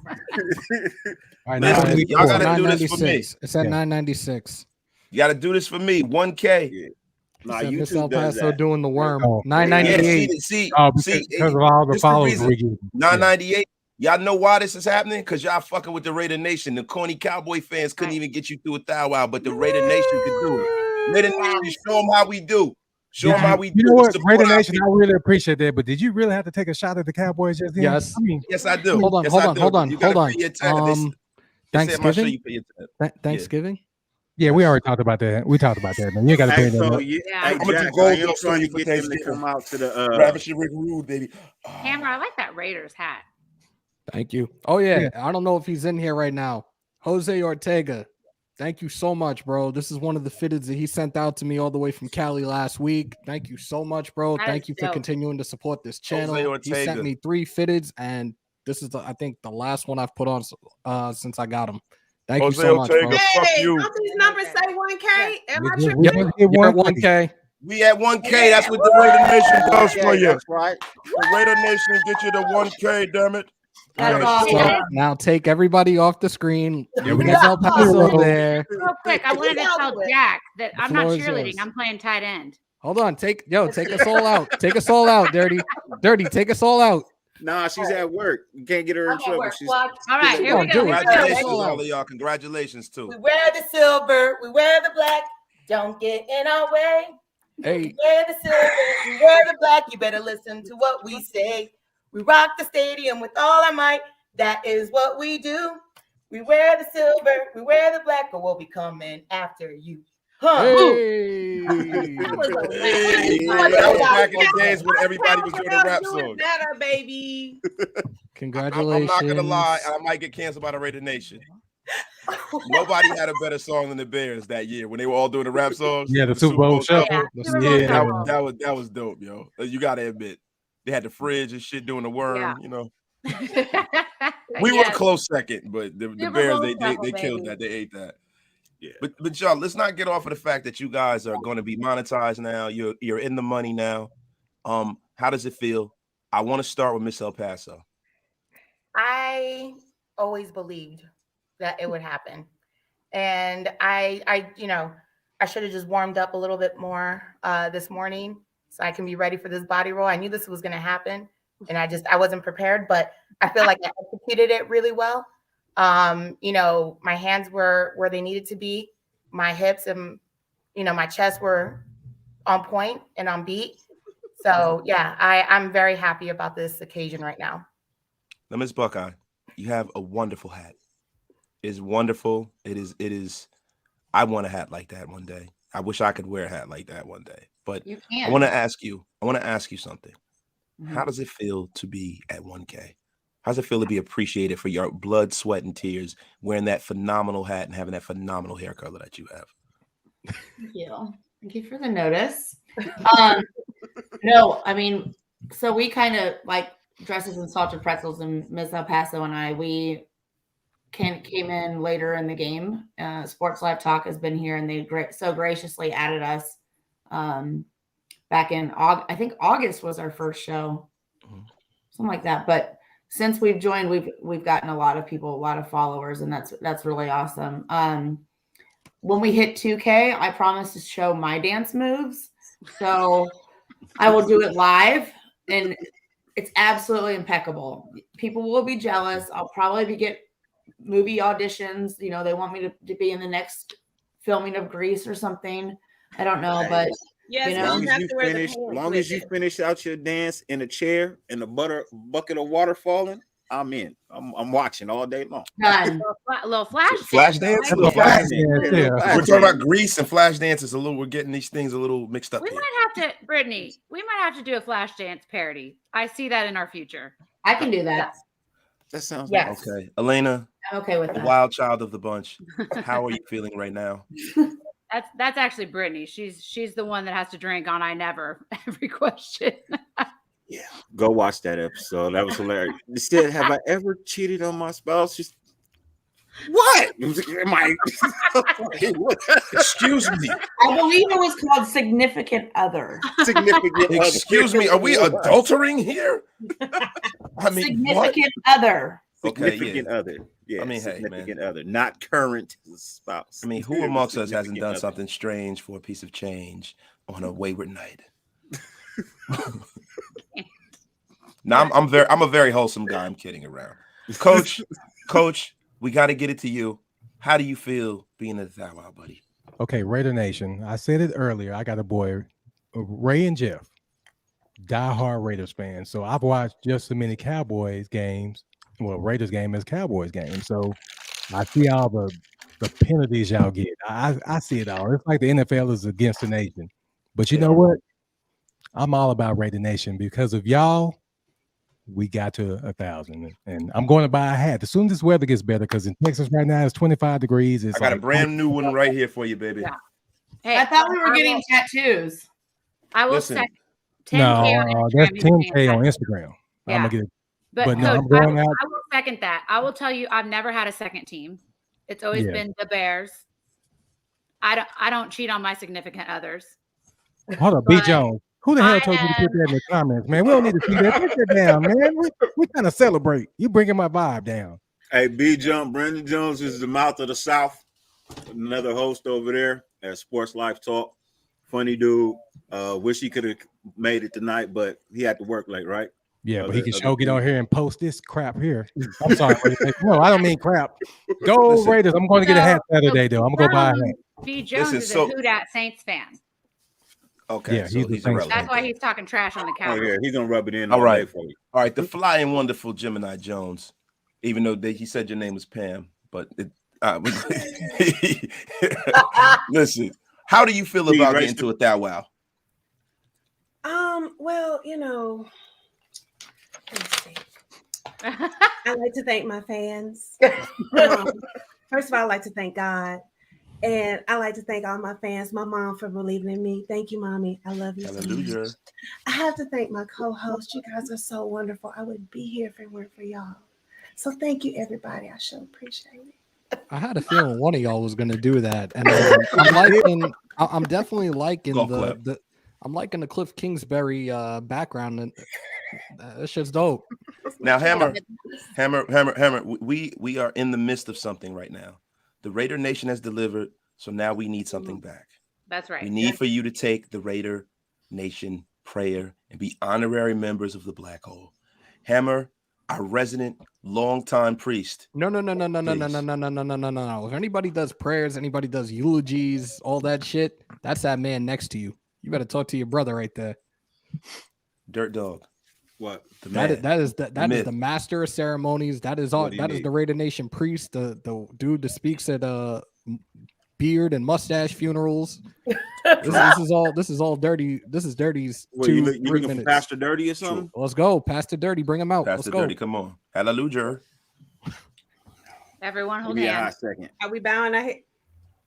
right, Listen, now we need y'all 4. gotta do this for me. 996. It's at Yeah. 996. You got to do this for me. 1K. Nah, Said Miss El YouTube does Paso that. doing the worm. Oh. Yeah, 998. see, Oh, see, because of all the this the followers reason. we get. 998. Y'all know why this is happening? Because y'all fucking with the Raider Nation. The corny Cowboy fans couldn't Right. even get you through a thou wow, but the Raider Nation could do it. Raider Nation, show them how we do. Show them how we do. You know what, Support Raider our Nation, I people. really appreciate that. But did you really have to take a shot at the Cowboys just then? Yes. I mean, Yes, I do. Hold on, Yes, hold I on, do. hold on, You gotta hold on. pay your attention. They said, "I'm gonna show Thanksgiving. you pay your attention." Thanksgiving. yeah, we already talked about that. We talked about that, man. You got to Hey, pay that. so up. yeah, Yeah. hey, I'm gonna do Jack, gold I am dust trying for to you for get them to Thanksgiving. come out to the Ravishing Rick Rude, baby. Hammer, I like that Raiders hat. Thank you. Oh yeah, I don't know if he's in here right now. Jose Ortega. Thank you so much, bro. This is one of the fitteds that he sent out to me all the way from Cali last week. Thank you so much, bro. That Thank is you for dope. continuing to support this channel. Jose He sent Ortega. me 3 fitteds, and this is, I think, the last one I've put on since I got him. Thank Jose you so much, bro. Ortega. Fuck Hey, you. don't these numbers say 1K? Am I We tripping? just hit You're at 1K. 1K. We at 1K. That's what the Raider Nation does for you. That's right. The Raider Nation get you to 1K. Damn it. All That's right, awesome. so now take everybody off the screen. Yeah, we Leave got El Paso there. Real quick, I wanted to tell Jack that The I'm not floor is cheerleading. yours. I'm playing tight end. Hold on, take us all out. Take us all out, Dirty. Dirty, take us all out. Nah, she's at work. You can't get her in I'm at trouble. work. She's Watch. All right, here we on, go. do it. Here we go. Congratulations, Hold on. all of y'all. Congratulations, too. We wear the silver. We wear the black. Don't get in our way. Hey, We're the silver, we're the black. You better listen to what we say. We rock the stadium with all our might. That is what we do. We wear the silver, we wear the black, but we'll be coming after you. Huh? hey. That was a Hey, laugh. that was Yeah. back in the days when everybody was doing a rap Do it song. better, baby. Congratulations. I'm not gonna lie, I might get canceled by the Raider Nation. Nobody had a better song than the Bears that year when they were all doing the rap songs. Yeah, the Super Bowl Shuffle. shuffle. Yeah, Super Bowl Yeah. shuffle. That was dope, yo. You gotta admit, they had the fridge and shit doing the worm. Yeah. You know, we were a close second, but the Super Bears Bowl shuffle, they killed baby. that. They ate that. Yeah. But y'all, let's not get off of the fact that you guys are going to be monetized now. You're in the money now. How does it feel? I want to start with Miss El Paso. I always believed that it would happen. And I should have just warmed up a little bit more this morning so I can be ready for this body roll. I knew this was going to happen and I wasn't prepared, but I feel like I executed it really well. My hands were where they needed to be. My hips and, my chest were on point and on beat. So yeah, I'm very happy about this occasion right now. Now, Miss Buckeye, you have a wonderful hat. It's wonderful. It is. I want a hat like that one day. I wish I could wear a hat like that one day. But You can. I want to ask you something. Mhm. How does it feel to be at 1K? How does it feel to be appreciated for your blood, sweat, and tears, wearing that phenomenal hat and having that phenomenal hair color that you have? Thank you. Thank you for the notice. No, I mean, so we kind of like dresses in Salted Pretzels, and Ms. El Paso and we came in later in the game. SportsLifeTalk has been here, and they so graciously added us back in August. I think August was our first show, something like that. But since we've joined, we've gotten a lot of people, a lot of followers, and that's really awesome. When we hit 2K, I promise to show my dance moves. So I will do it live, and it's absolutely impeccable. People will be jealous. I'll probably get movie auditions. They want me to be in the next filming of Grease or something. I don't know, but Yes, As long you as have you to wear the finish, pants long with as you it. finish out your dance in a chair and the bucket of water falling, I'm in. I'm watching all day long. done. Little flash Flash dance? right? Little flash dance. Yeah. We're talking about Grease and flash dances. We're getting these things a little mixed up We here. might have to, Brittany. We might have to do a flash dance parody. I see that in our future. I can do that. That sounds Yes. Okay, Elena, I'm okay with the that. wild child of the bunch. How are you feeling right now? That's actually Brittany. She's the one that has to drink on I never every question. Yeah, go watch that episode. That was hilarious. They said, "Have I ever cheated on my spouse?" She's, what? Am I? Excuse me. I believe it was called Significant Other. Significant other. Excuse me. Are we adultering here? I mean, what? Significant Other. Okay, Significant other. Yeah, I mean, hey, significant other, not current spouse. I mean, who amongst us hasn't Significant done other. something strange for a piece of change on a wayward night? Now I'm a very wholesome guy. I'm kidding around. Coach, we got to get it to you. How do you feel being a Thou Wow, buddy? Okay, Raider Nation. I said it earlier. I got a boy, Ray and Jeff, diehard Raiders fans. So I've watched just as many Cowboys games, Raiders game as Cowboys game. So I see all the penalties y'all get. I see it all. It's like the NFL is against the nation. But you know what? I'm all about Raider Nation because of y'all. We got to 1,000, and I'm going to buy a hat as soon as this weather gets better. Because in Texas right now it's 25 degrees. It's I got a brand new one right here for you, baby. Yeah. Hey, I thought we were getting tattoos. I will Listen. say 10K No, on that's Instagram. 10K on Instagram. Yeah. I'm gonna get it. But But no, Coach, I'm going out. I will second that. I will tell you, I've never had a second team. It's always Yeah. been the Bears. I don't cheat on my significant others. Hold up, B. But Jones. Who the hell I told you to put am- that in the comments, man? We don't need to see that. Put that down, man. We trying to celebrate. You bringing my vibe down. Hey, Brandon Jones is the mouth of the South. Another host over there at SportsLifeTalk. Funny dude. Wish he could have made it tonight, but he had to work late, right? Yeah, but Other- he can other show get on people. here and post this crap here. I'm sorry. No, I don't mean crap. Go Raiders. I'm going to get a hat Saturday, though. I'm going to go buy a hat. B. Jones Listen, is so- a Who Dat Saints fan. Okay, Yeah, so he's a he's Saints irrelevant. That's why then. he's talking trash on the Oh Cowboys. yeah, he's gonna rub it in All all right. day for you. All right, the fly and wonderful Gemini Jones, even though he said your name was Pam, but listen, how do you feel Be about racist. getting to it that wow? Well, let's see. I like to thank my fans. First of all, I like to thank God. And I like to thank all my fans, my mom for believing in me. Thank you, Mommy. I love you so Hallelujah. much. I have to thank my co-hosts. You guys are so wonderful. I wouldn't be here if it weren't for y'all. So thank you, everybody. I sure appreciate it. I had a feeling one of y'all was gonna do that, and I'm definitely liking Golf clap. I'm liking the Cliff Kingsbury background, and that shit's dope. Now, Hammer, we are in the midst of something right now. The Raider Nation has delivered, so now we need something back. That's right. We need for you to take the Raider Nation prayer and be honorary members of the Black Hole. Hammer, our resident longtime priest. No. If anybody does prayers, anybody does eulogies, all that shit, that's that man next to you. You better talk to your brother right there. Dirt Dog. What? That is the master of ceremonies. That is all. That is the Raider Nation priest, the dude that speaks at beard and mustache funerals. This is all dirty. This is Dirty's. Well, you looking for Pastor Dirty or something? Sure. Let's go, Pastor Dirty. Bring him out. Pastor Let's go. Dirty, come on. Hallelujah. Everyone hold Give me a hot hands. second. Are we bowing our head?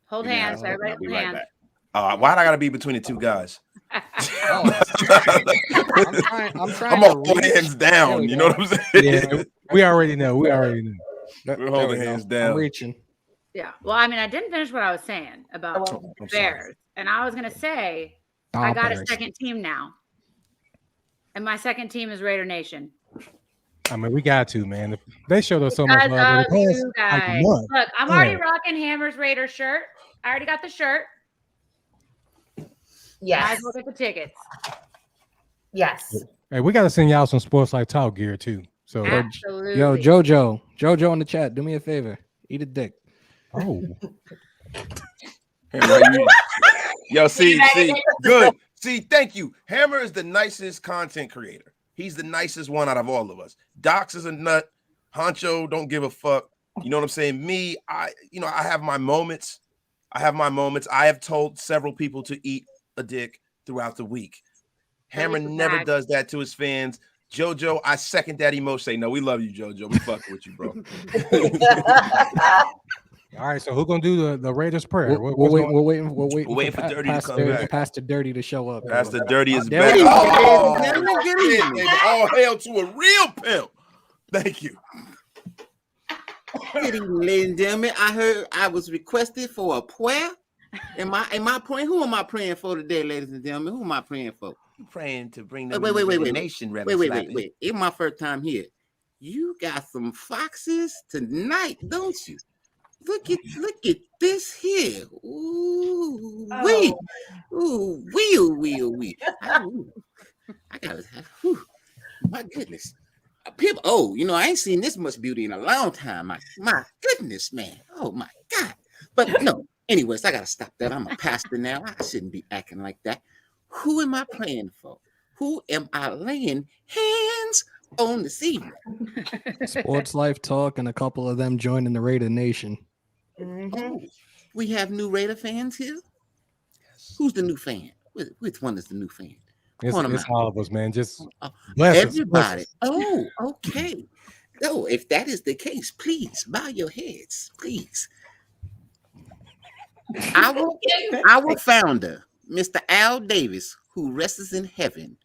Hold Give me a hot hands. second. Everybody I'll be hold right hands. back. Why'd I gotta be between the two guys? I'm trying I'm to gonna hold reach. hands down. we You go. know what I'm saying? Yeah, we already know. We're holding we go. hands down. I'm reaching. Yeah. Well, I mean, I didn't finish what I was saying about I'm the sorry. Bears. And I was going to say, I got Bears. a second team now. And my second team is Raider Nation. I mean, we got to, man. They showed us so much Because love. of in the you past, like, guys. month. Look, I'm Yeah. already rocking Hammer's Raider shirt. I already got the shirt. Might Yes. as well get the tickets. Yes. Hey, we got to send y'all some Sports Life Talk gear too. So, Absolutely. Yo, Jojo in the chat, do me a favor. Eat a dick. oh, Yo, see, good. See, thank you. Hammer is the nicest content creator. He's the nicest one out of all of us. Docs is a nut. Honcho don't give a fuck. You know what I'm saying? Me, I have my moments. I have told several people to eat a dick throughout the week. Hammer never does that to his fans. Jojo, I second that emotion. Say, no, we love you, Jojo. We fucking with you, bro. all right. So who's gonna do the Raiders prayer? We're waiting for Dirty to come back. Pastor Dirty to show up. Pastor Dirty is there back. we go. Oh, shit, baby. All hail to a real pimp. Thank you. Good evening, ladies and gentlemen. I heard I was requested for a prayer. Am I praying? Who am I praying for today, ladies and gentlemen? Who am I praying for? I'm praying to bring them Wait. nation. Wait. It's my first time here. You got some foxes tonight, don't you? Look at this here. Ooh, wee. I got it. My goodness. People, I ain't seen this much beauty in a long time. My goodness, man. Oh my God. But no, anyways, I gotta stop that. I'm a pastor now. I shouldn't be acting like that. Who am I praying for? Who am I laying hands on this evening? Sports Life Talk and a couple of them joining the Raider Nation. Oh, we have new Raider fans here. Who's the new fan? Which one is the new fan? it's all of us, man. Just bless Bless everybody. us. Oh, okay. Oh, if that is the case, please bow your heads, please. Our founder, Mr. Al Davis, who rests in heaven,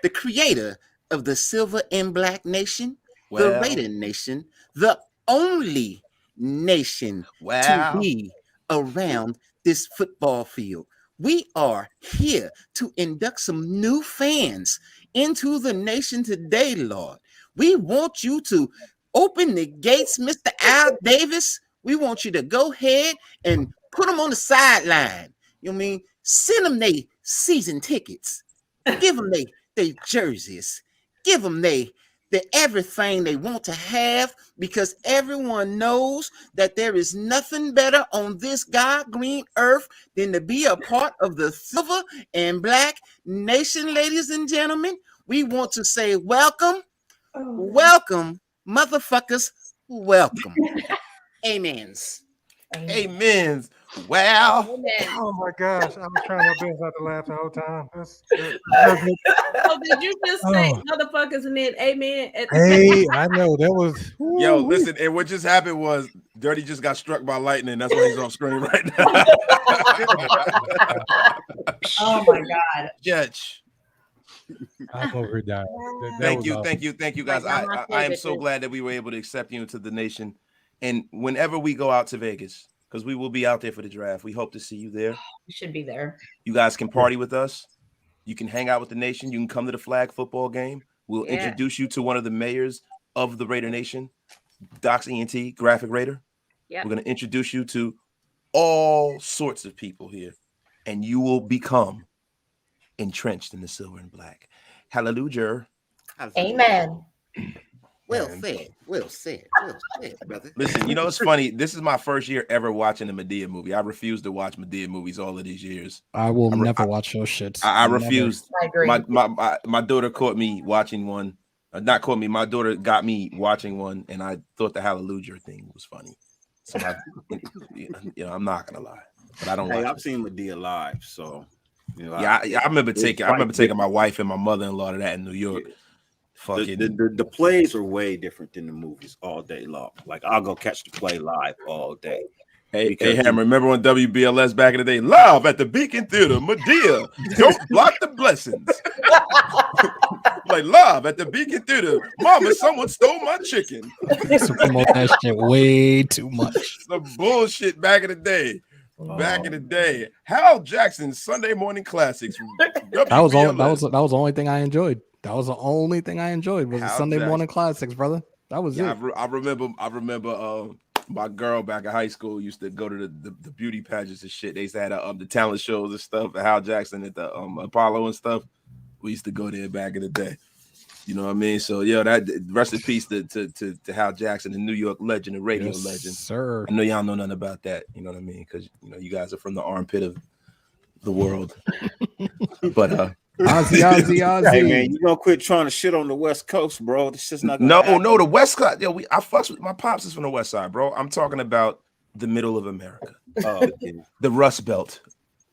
the creator of the Silver and Black Nation, the Raider Nation, the only nation to be around this football field. We are here to induct some new fans into the nation today, Lord. We want you to open the gates, Mr. Al Davis. We want you to go ahead and put them on the sideline. You know what I mean? Send them their season tickets. Give them their jerseys. Give them their the everything they want to have, because everyone knows that there is nothing better on this God green earth than to be a part of the silver and black nation, ladies and gentlemen. We want to say welcome, welcome, motherfuckers, welcome. Amens. Amens. Wow. Oh my gosh, I was trying my best not to laugh the whole time. Oh, did you just say motherfuckers and then amen? Hey, I know that was. Yo, listen, and what just happened was Dirty just got struck by lightning. That's why he's off screen right now. Oh my God. Judge. I'm over dying. Thank you, guys. I am so glad that we were able to accept you into the nation. And whenever we go out to Vegas, because we will be out there for the draft, we hope to see you there. You should be there. You guys can party with us. You can hang out with the nation. You can come to the flag football game. We'll introduce you to one of the mayors of the Raider Nation, Docs ENT, Graphic Raider. Yep. We're going to introduce you to all sorts of people here, and you will become entrenched in the silver and black. Hallelujah. Amen. Well said, brother. Listen, you know, it's funny. This is my first year ever watching a Madea movie. I refuse to watch Madea movies all of these years. I will never watch those shits. I refused. I agree. My daughter caught me watching one. Not caught me. My daughter got me watching one, and I thought the Hallelujah thing was funny. So I'm not gonna lie, but I don't. Hey, I've seen Madea live, so I remember taking my wife and my mother-in-law to that in New York. Yeah. Fucking The plays are way different than the movies all day long. Like I'll go catch the play live all day. Hey, Hammer, remember when WBLS back in the day? Live at the Beacon Theater, Madea. Don't block the blessings. Like live at the Beacon Theater. Mama, someone stole my chicken. So promote that shit way too much. Some bullshit back in the day. Back in the day. Hal Jackson's Sunday Morning Classics. That was the only thing I enjoyed. That was the only thing I enjoyed was the Sunday Morning Classics, brother. That was it. I remember my girl back in high school used to go to the beauty pageants and shit. They used to have the talent shows and stuff. And Hal Jackson at the Apollo and stuff. We used to go there back in the day. You know what I mean? So that rest in peace to Hal Jackson, the New York legend, the radio legend. Sir. I know y'all know nothing about that. You know what I mean? Because you guys are from the armpit of the world. But Ozzy. Hey man, you gonna quit trying to shit on the West Coast, bro? This shit's not gonna happen. No, the West Coast. Yo, I fucks with my pops is from the West Side, bro. I'm talking about the middle of America, the Rust Belt.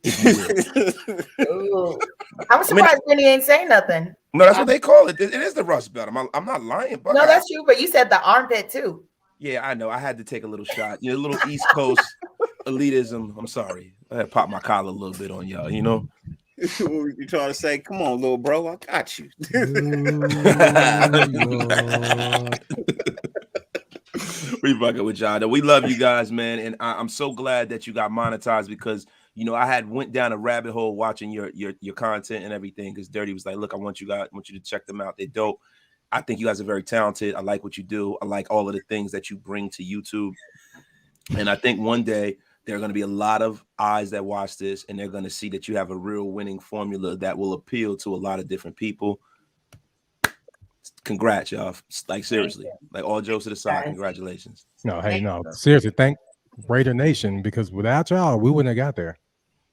Ooh. I'm surprised Benny ain't saying nothing. No, that's what they call it. It is the Rust Belt. I'm not lying. But no, that's true. But you said the armpit too. Yeah, I know. I had to take a little shot. A little East Coast elitism. I'm sorry. I had to pop my collar a little bit on y'all. What you trying to say? Come on, little bro, I got you. We fucking with y'all. We love you guys, man, and I'm so glad that you got monetized because I had went down a rabbit hole watching your content and everything. Because Dirty was like, "Look, I want you to check them out. They're dope. I think you guys are very talented. I like what you do. I like all of the things that you bring to YouTube, and I think one day." There are going to be a lot of eyes that watch this, and they're going to see that you have a real winning formula that will appeal to a lot of different people. Congrats, y'all. Like, seriously. Like, all jokes to the side, congratulations. No, seriously, thank Raider Nation, because without y'all, we wouldn't have got there.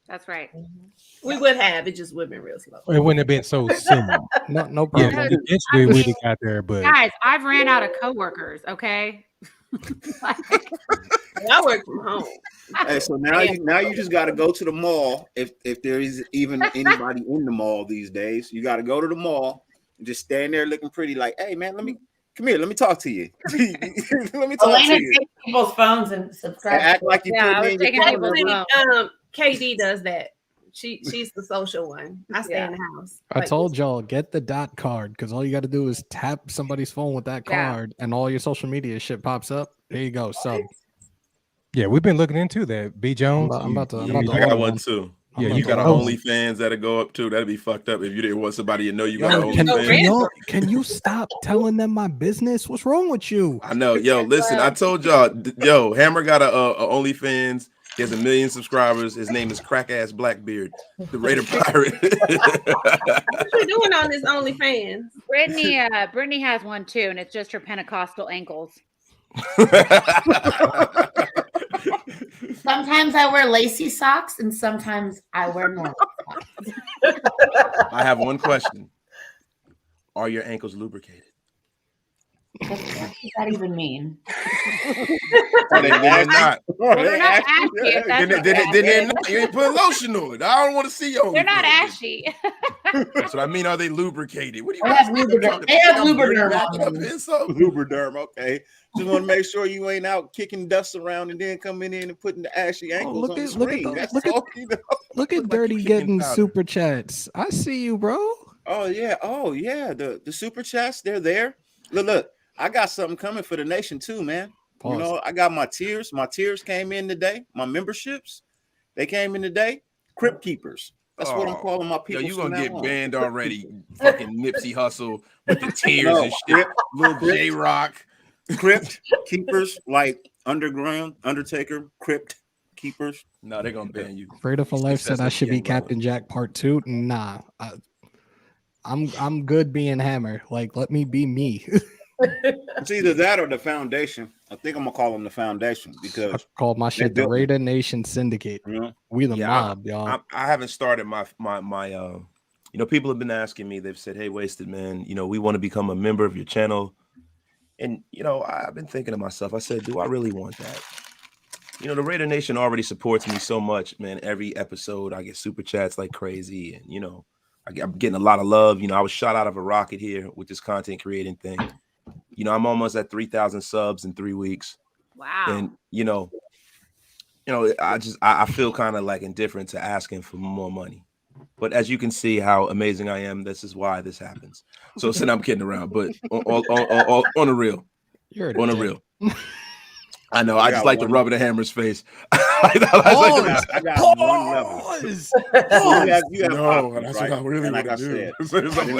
That's right. We would have. It just would have been real slow. It wouldn't have been so soon. No problem. Yeah, eventually we'd have got there, but guys, I've ran out of coworkers, okay? I work from home. Hey, so now you just got to go to the mall. If there is even anybody in the mall these days, you got to go to the mall and just stand there looking pretty. Like, hey man, come here. Let me talk to you. Let me talk to you. Take people's phones and subscribe. And act like you put me in your phone. KD does that. She's the social one. I stay in the house. I told y'all, get the dot card because all you got to do is tap somebody's phone with that card and all your social media shit pops up. There you go. Sub. Yeah, we've been looking into that. B. Jones. I'm about to I got one too. Yeah, you got an OnlyFans that'll go up too. That'd be fucked up if you didn't want somebody to know you got an OnlyFans. Can you stop telling them my business? What's wrong with you? I know. Yo, listen, I told y'all, Hammer got a OnlyFans. He has 1 million subscribers. His name is Crack Ass Blackbeard, the Raider Pirate. What you doing on this OnlyFans? Brittany has one too, and it's just her Pentecostal ankles. Sometimes I wear lacy socks, and sometimes I wear normal socks. I have one question. Are your ankles lubricated? What does that even mean? They're not. Well, they're not ashy. If that's what you're They're asking. not. You ain't putting lotion on it. I don't want to see your. They're not ashy. That's what I mean. Are they lubricated? What do you? They have lubriderm. They have lubriderm on them. Lubriderm, okay. Just want to make sure you ain't out kicking dust around and then coming in and putting the ashy ankles on the screen. Look at Dirty getting super chats. I see you, bro. Oh yeah, the super chats, they're there. Look, I got something coming for the nation too, man. Pause. You know, I got my tiers. My tiers came in today. My memberships, they came in today. Crypt keepers. That's what I'm calling my people. Yo, you gonna get banned already? Fucking Nipsey Hussle with the tears and shit. Little J Rock. Crypt keepers like Underground, Undertaker, Crypt keepers. No, they're gonna ban you. Raider for Life said I should be Captain Jack Part 2. Nah, I'm good being Hammer. Like, let me be me. It's either that or the Foundation. I think I'm gonna call them the Foundation because I called my shit the Raider Nation Syndicate. Yeah. We the mob, y'all. I haven't started my you know, people have been asking me, they've said, hey, Wasted Man, you know, we want to become a member of your channel. And, you know, I've been thinking to myself, I said, do I really want that? You know, the Raider Nation already supports me so much, man. Every episode I get super chats like crazy. And, you know, I'm getting a lot of love. You know, I was shot out of a rocket here with this content creating thing. You know, I'm almost at 3,000 subs in 3 weeks. Wow. And, you know, I feel kind of like indifferent to asking for more money. But as you can see how amazing I am, this is why this happens. So since I'm kidding around, but on the real. You're on the real. I know. I just like to rub it in Hammer's face. I got one level. You have options, right? And like I said, I didn't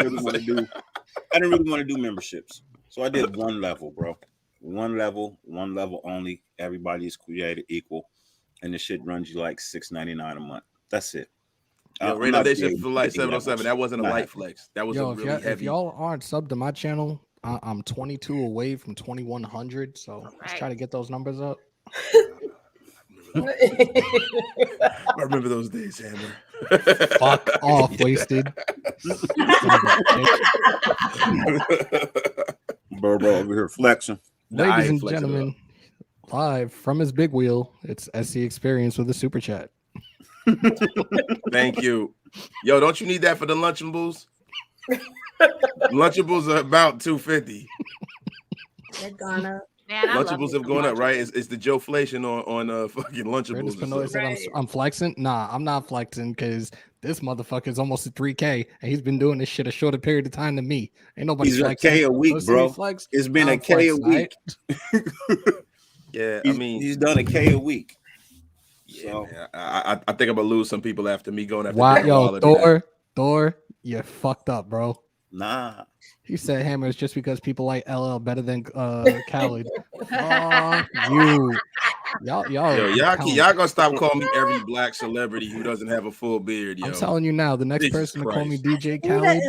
really want to do memberships. So I did one level, bro. One level only. Everybody is created equal. And the shit runs you like $6.99 a month. That's it. Raider Nation for Life 707. That wasn't a light flex. That was a really heavy. If y'all aren't subbed to my channel, I'm 22 away from 2,100. So let's try to get those numbers up. I remember those days, Hammer. Fuck off, Wasted. Bro, over here flexing. Ladies and gentlemen, live from his big wheel, it's SC Experience with a super chat. Thank you. Yo, don't you need that for the Lunchables? Lunchables are about $2.50. They've gone up. Man, Lunchables have gone up, right? It's the Joe Flation on fucking Lunchables. Pinoy said I'm flexing. Nah, I'm not flexing because this motherfucker is almost at 3K and he's been doing this shit a shorter period of time than me. Ain't nobody He's flexing. a K a week, bro. It's been a K a week. Yeah, I mean, he's done a K a week. Yeah, so. Man, I think I'm gonna lose some people after me going after. Wow, yo, Thor, you fucked up, bro. Nah. He said Hammer is just because people like LL better than Khaled. You. Y'all gonna stop calling me every black celebrity who doesn't have a full beard, yo. I'm telling you now, the next person to call me DJ Khaled,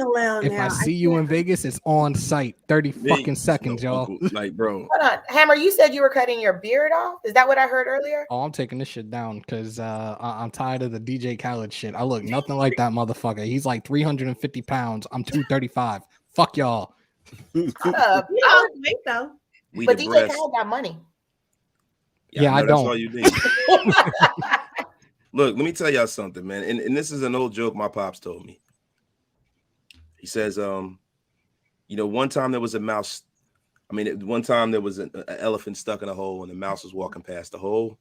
if I see you in Vegas, it's on site. 30 fucking seconds, y'all. Like, bro. Hold on. Hammer, you said you were cutting your beard off? Is that what I heard earlier? Oh, I'm taking this shit down because I'm tired of the DJ Khaled shit. I look nothing like that motherfucker. He's like 350 pounds. I'm 235. Fuck y'all. Shut up. Though. But DJ Khaled got money. Yeah, I don't. That's all you need. Look, let me tell y'all something, man. And this is an old joke my pops told me. He says, you know, one time there was a mouse. I mean, one time there was an elephant stuck in a hole and the mouse was walking past the hole.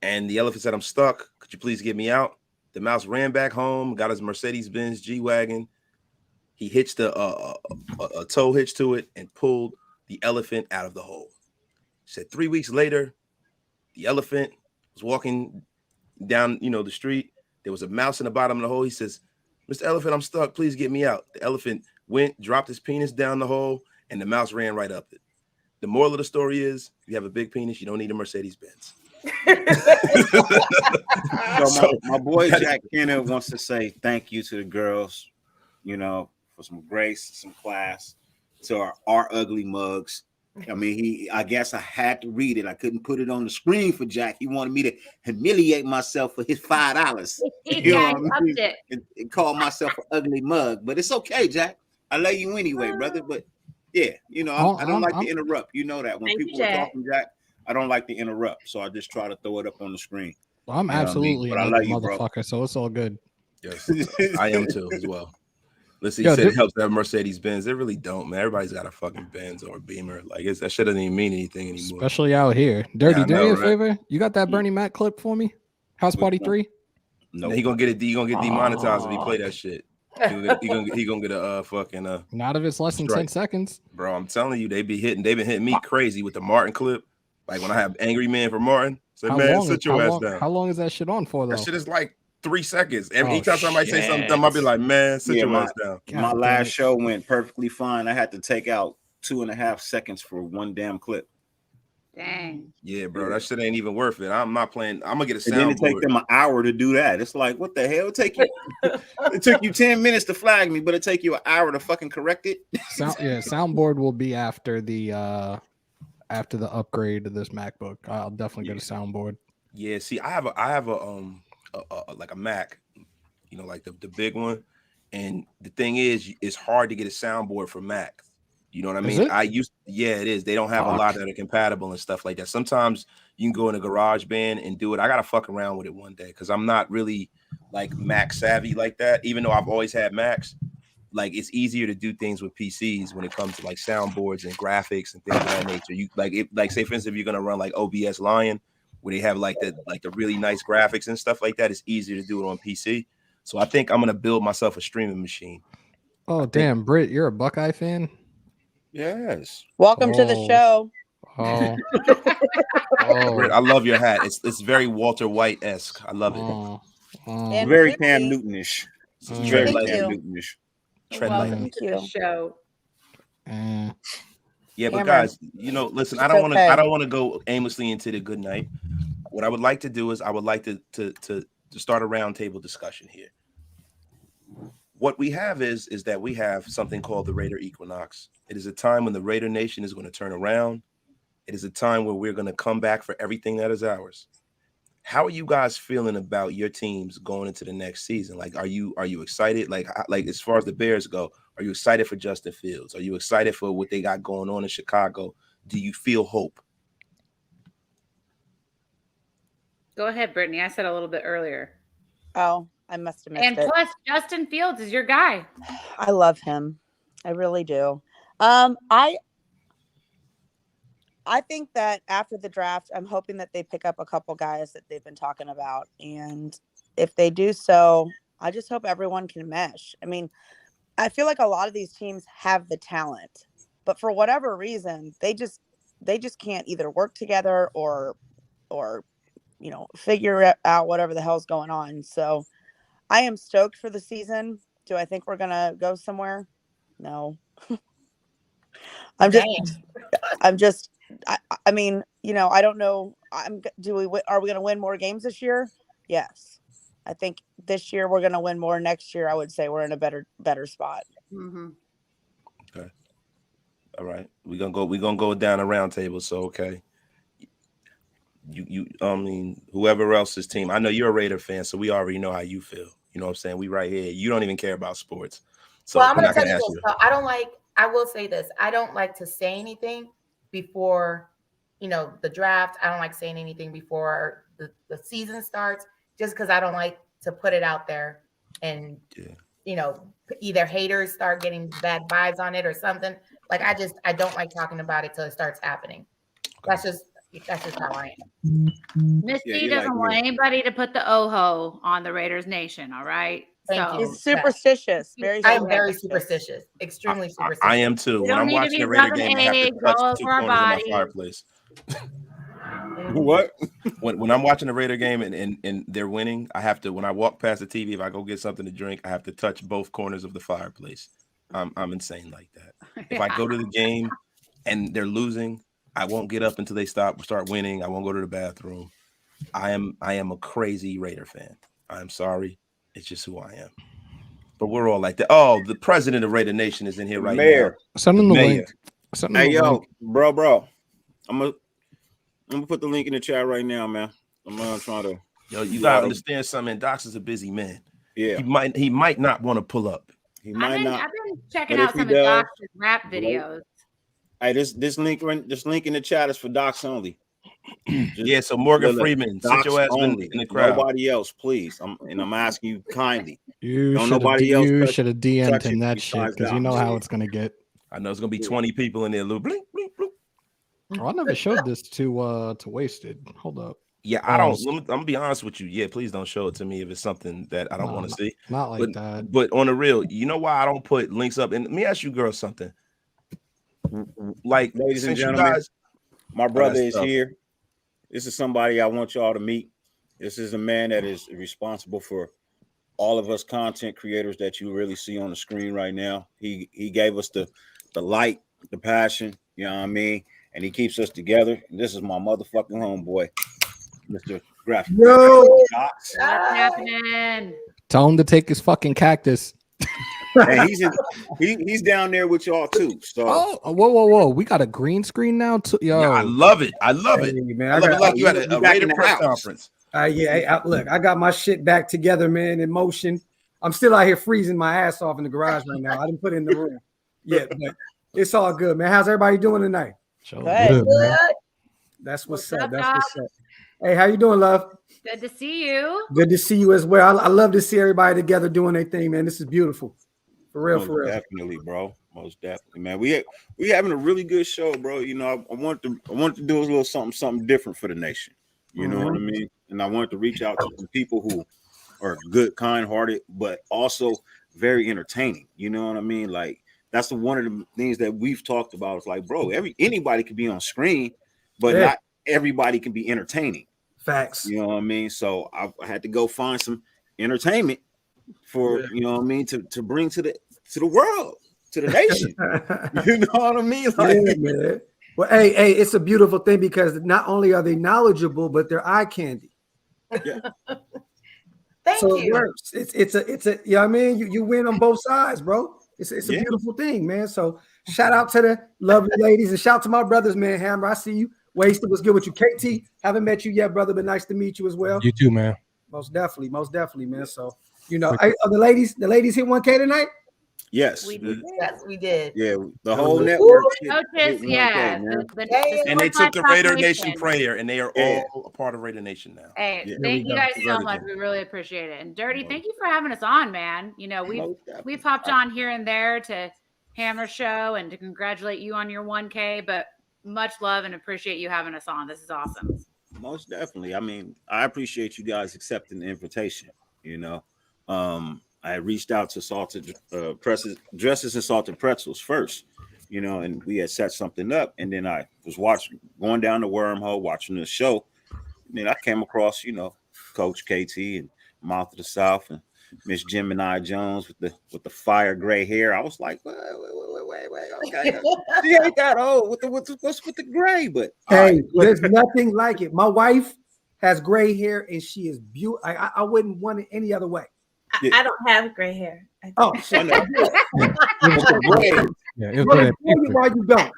And the elephant said, I'm stuck. Could you please get me out? The mouse ran back home, got his Mercedes-Benz G-Wagon. He hitched a tow hitch to it and pulled the elephant out of the hole. He said 3 weeks later, the elephant was walking down, the street. There was a mouse in the bottom of the hole. He says, Mr. Elephant, I'm stuck. Please get me out. The elephant went, dropped his penis down the hole, and the mouse ran right up it. The moral of the story is, if you have a big penis, you don't need a Mercedes-Benz. So my boy Jack Kenner wants to say thank you to the girls, for some grace, some class, to our ugly mugs. I mean, I guess I had to read it. I couldn't put it on the screen for Jack. He wanted me to humiliate myself for his $5. You know what I mean? And call myself an ugly mug. But it's okay, Jack. I love you anyway, brother. But yeah, I don't like to interrupt. You know that when people are talking, Jack, I don't like to interrupt. So I just try to throw it up on the screen. Well, I'm absolutely an ugly motherfucker, bro. so it's all good. Yes, I am too as well. Listen, he said it helps to have Mercedes Benz. It really don't, man. Everybody's got a fucking Benz or a Beamer. Like that shit doesn't even mean anything anymore. Especially out here. Dirty, do me a favor. You got that Bernie Mac clip for me? House Party 3? No, he gonna get it. He gonna get demonetized if he play that shit. He gonna get a fucking not if it's less than 10 seconds. Bro, I'm telling you, they've been hitting me crazy with the Martin clip. Like when I have Angry Man for Martin, say, man, sit your ass down. How long is that shit on for though? That shit is like 3 seconds. Anytime somebody say something dumb, I'll be like, man, sit your ass down. My last show went perfectly fine. I had to take out 2.5 seconds for one damn clip. Dang. Yeah, bro, that shit ain't even worth it. I'm not playing. I'm gonna get a soundboard. Then it take them an hour to do that. It's like, what the hell? It took you 10 minutes to flag me, but it take you an hour to fucking correct it. Soundboard will be after the upgrade of this MacBook. I'll definitely get a soundboard. Yeah, see, I have a like a Mac, like the big one, and the thing is, it's hard to get a soundboard for Mac. You know what I mean? It is. They don't have a lot that are compatible and stuff like that. Sometimes you can go in a GarageBand and do it. I gotta fuck around with it one day because I'm not really like Mac savvy like that. Even though I've always had Macs, like it's easier to do things with PCs when it comes to like soundboards and graphics and things of that nature. You say for instance, if you're gonna run like OBS Lion, where they have like the really nice graphics and stuff like that, it's easier to do it on PC. So I think I'm gonna build myself a streaming machine. Oh damn, Britt, you're a Buckeye fan? Yes. Welcome to the show. Oh. Britt, I love your hat. It's very Walter White-esque. I love it. Very Cam Newton-ish. Very Thank Cam you. Newton-ish. Welcome to the show. Yeah, but guys, listen, I don't want to go aimlessly into the good night. What I would like to do is I would like to start a roundtable discussion here. What we have is that we have something called the Raider Equinox. It is a time when the Raider Nation is going to turn around. It is a time where we're going to come back for everything that is ours. How are you guys feeling about your teams going into the next season? Like, are you excited? Like as far as the Bears go, are you excited for Justin Fields? Are you excited for what they got going on in Chicago? Do you feel hope? Go ahead, Brittany. I said a little bit earlier. Oh, I must have missed and it. plus, Justin Fields is your guy. I love him. I really do. I think that after the draft, I'm hoping that they pick up a couple guys that they've been talking about. And if they do so, I just hope everyone can mesh. I mean, I feel like a lot of these teams have the talent, but for whatever reason, they just can't either work together or figure out whatever the hell's going on. So I am stoked for the season. Do I think we're going to go somewhere? No. I mean, I don't know. Are we going to win more games this year? Yes. I think this year we're going to win more. Next year, I would say we're in a better spot. Mm-hmm. Okay. All right. We're gonna go down a round table. So okay. I mean, whoever else's team. I know you're a Raider fan, so we already know how you feel. You know what I'm saying? We right here. You don't even care about sports. So well, I'm gonna tell you this. So I will say this. I don't like to say anything before, the draft. I don't like saying anything before the season starts, just because I don't like to put it out there and, either haters start getting bad vibes on it or something. Like, I don't like talking about it till it starts happening. That's just how I am. Misty doesn't want anybody to put the oho on the Raiders Nation. All right. Thank you. He's superstitious. I'm very superstitious. Extremely superstitious. I am too. When I'm watching a Raider game, I have to touch 2 corners of my fireplace. What? When I'm watching a Raider game and they're winning, I have to, when I walk past the TV, if I go get something to drink, I have to touch both corners of the fireplace. I'm insane like that. If I go to the game and they're losing, I won't get up until they start winning. I won't go to the bathroom. I am a crazy Raider fan. I'm sorry. It's just who I am. But we're all like that. Oh, the president of Raider Nation is in here right Mayor. now. Send him the link. Send him Hey, the yo, link. bro. I'm gonna put the link in the chat right now, man. I'm gonna try to. Yo, you gotta understand something. Docs is a busy man. Yeah, he might not want to pull up. He might not. I've been checking out some of Doc's rap videos. Hey, this link in the chat is for Docs only. Yeah, so Morgan Freeman, sit your ass only. in the crowd. Nobody else, please. I'm asking you kindly. You should have DM'd him that shit because you know how it's gonna get. I know it's gonna be 20 people in there. Little blink, blink, blink. Oh, I never showed this to Wasted. Hold up. Yeah, I don't. I'm gonna be honest with you. Yeah, please don't show it to me if it's something that I don't want to see. Not like that. But on the real, you know why I don't put links up? And let me ask you girls something. Like, ladies and since you gentlemen, guys, my brother is here. This is somebody I want y'all to meet. This is a man that is responsible for all of us content creators that you really see on the screen right now. He gave us the light, the passion, you know what I mean? And he keeps us together. And this is my motherfucking homeboy, Mr. Graphic. Yo, what's happening? Tell him to take his fucking cactus. And he's down there with y'all too. So whoa. We got a green screen now too. Yo, yeah, I love it. I love it. Man, I love it like you had a Raider press conference. Look, I got my shit back together, man, in motion. I'm still out here freezing my ass off in the garage right now. I didn't put it in the room yet, but it's all good, man. How's everybody doing tonight? Good. That's what's up. That's what's up. Hey, how you doing, love? Good to see you. Good to see you as well. I love to see everybody together doing their thing, man. This is beautiful. For real, for real. Definitely, bro. Most definitely, man. We having a really good show, bro. You know, I want to do a little something different for the nation. You know what I mean? And I wanted to reach out to some people who are good, kind-hearted, but also very entertaining. You know what I mean? Like that's one of the things that we've talked about. It's like, bro, anybody can be on screen, but not everybody can be entertaining. Facts. You know what I mean? So I had to go find some entertainment for you know what I mean to bring to the world, to the nation. You know what I mean? Like, yeah, man. Well, hey, it's a beautiful thing because not only are they knowledgeable, but they're eye candy. Yeah. Thank you. It works. It's a you know what I mean? You win on both sides, bro. It's a beautiful thing, man. So shout out to the lovely ladies and shout out to my brothers, man. Hammer, I see you. Wasted was good with you. KT, haven't met you yet, brother, but nice to meet you as well. You too, man. Most definitely, man. So you know, are the ladies hit 1K tonight? Yes, we did. Yes, we did. Yeah, the whole network. Coaches, yeah. And they took the Raider Nation prayer, and they are all a part of Raider Nation now. Hey, thank you guys so much. We really appreciate it. And Dirty, thank you for having us on, man. You know, we've hopped on here and there to Hammer Show and to congratulate you on your 1K, but much love and appreciate you having us on. This is awesome. Most definitely. I mean, I appreciate you guys accepting the invitation. You know, I reached out to Salted Dresses and Salted Pretzels first, you know, and we had set something up. And then I was going down the wormhole, watching the show. And then I came across, you know, Coach KT and Mouth of the South and Miss Gemini Jones with the fire gray hair. I was like, wait, okay. She ain't that old. What's with the gray? But hey, there's nothing like it. My wife has gray hair and she is beautiful. I wouldn't want it any other way. I don't have gray hair. Oh, so no. Why you don't?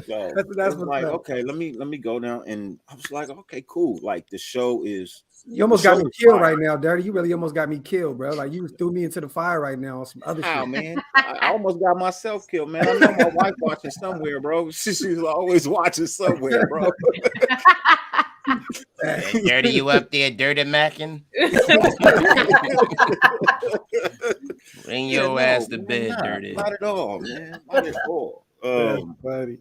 So that's like, okay, let me go down. And I was like, okay, cool. Like the show is. You almost got me killed right now, Dirty. You really almost got me killed, bro. Like you threw me into the fire right now on some other shit. Oh man, I almost got myself killed, man. I know my wife watching somewhere, bro. She's always watching somewhere, bro. Dirty, you up there, dirty macking? Bring your ass to bed, Dirty. Not at all, man. Not at all. Buddy.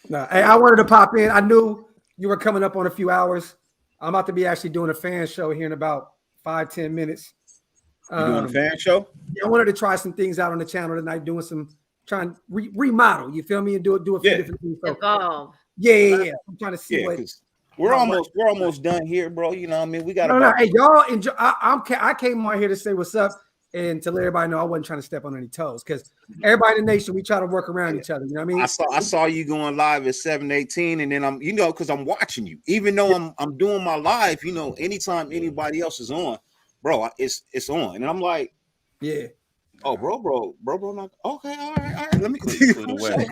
No, hey, I wanted to pop in. I knew you were coming up on a few hours. I'm about to be actually doing a fan show here in about 5-10 minutes. You doing a fan show? Yeah, I wanted to try some things out on the channel tonight, doing some trying to remodel. You feel me? And do a few different things. So, evolve. Yeah. I'm trying to see what. We're almost done here, bro. You know what I mean? We got Hey, y'all enjoy. I came on here to say what's up. and to let everybody know I wasn't trying to step on any toes because everybody in the nation, we try to work around each other. You know what I mean? I saw you going live at 7:18, and then I'm, because I'm watching you, even though I'm doing my live, anytime anybody else is on, bro, it's on, and I'm like, yeah. Oh, bro, not okay. All right. Let me clear the way.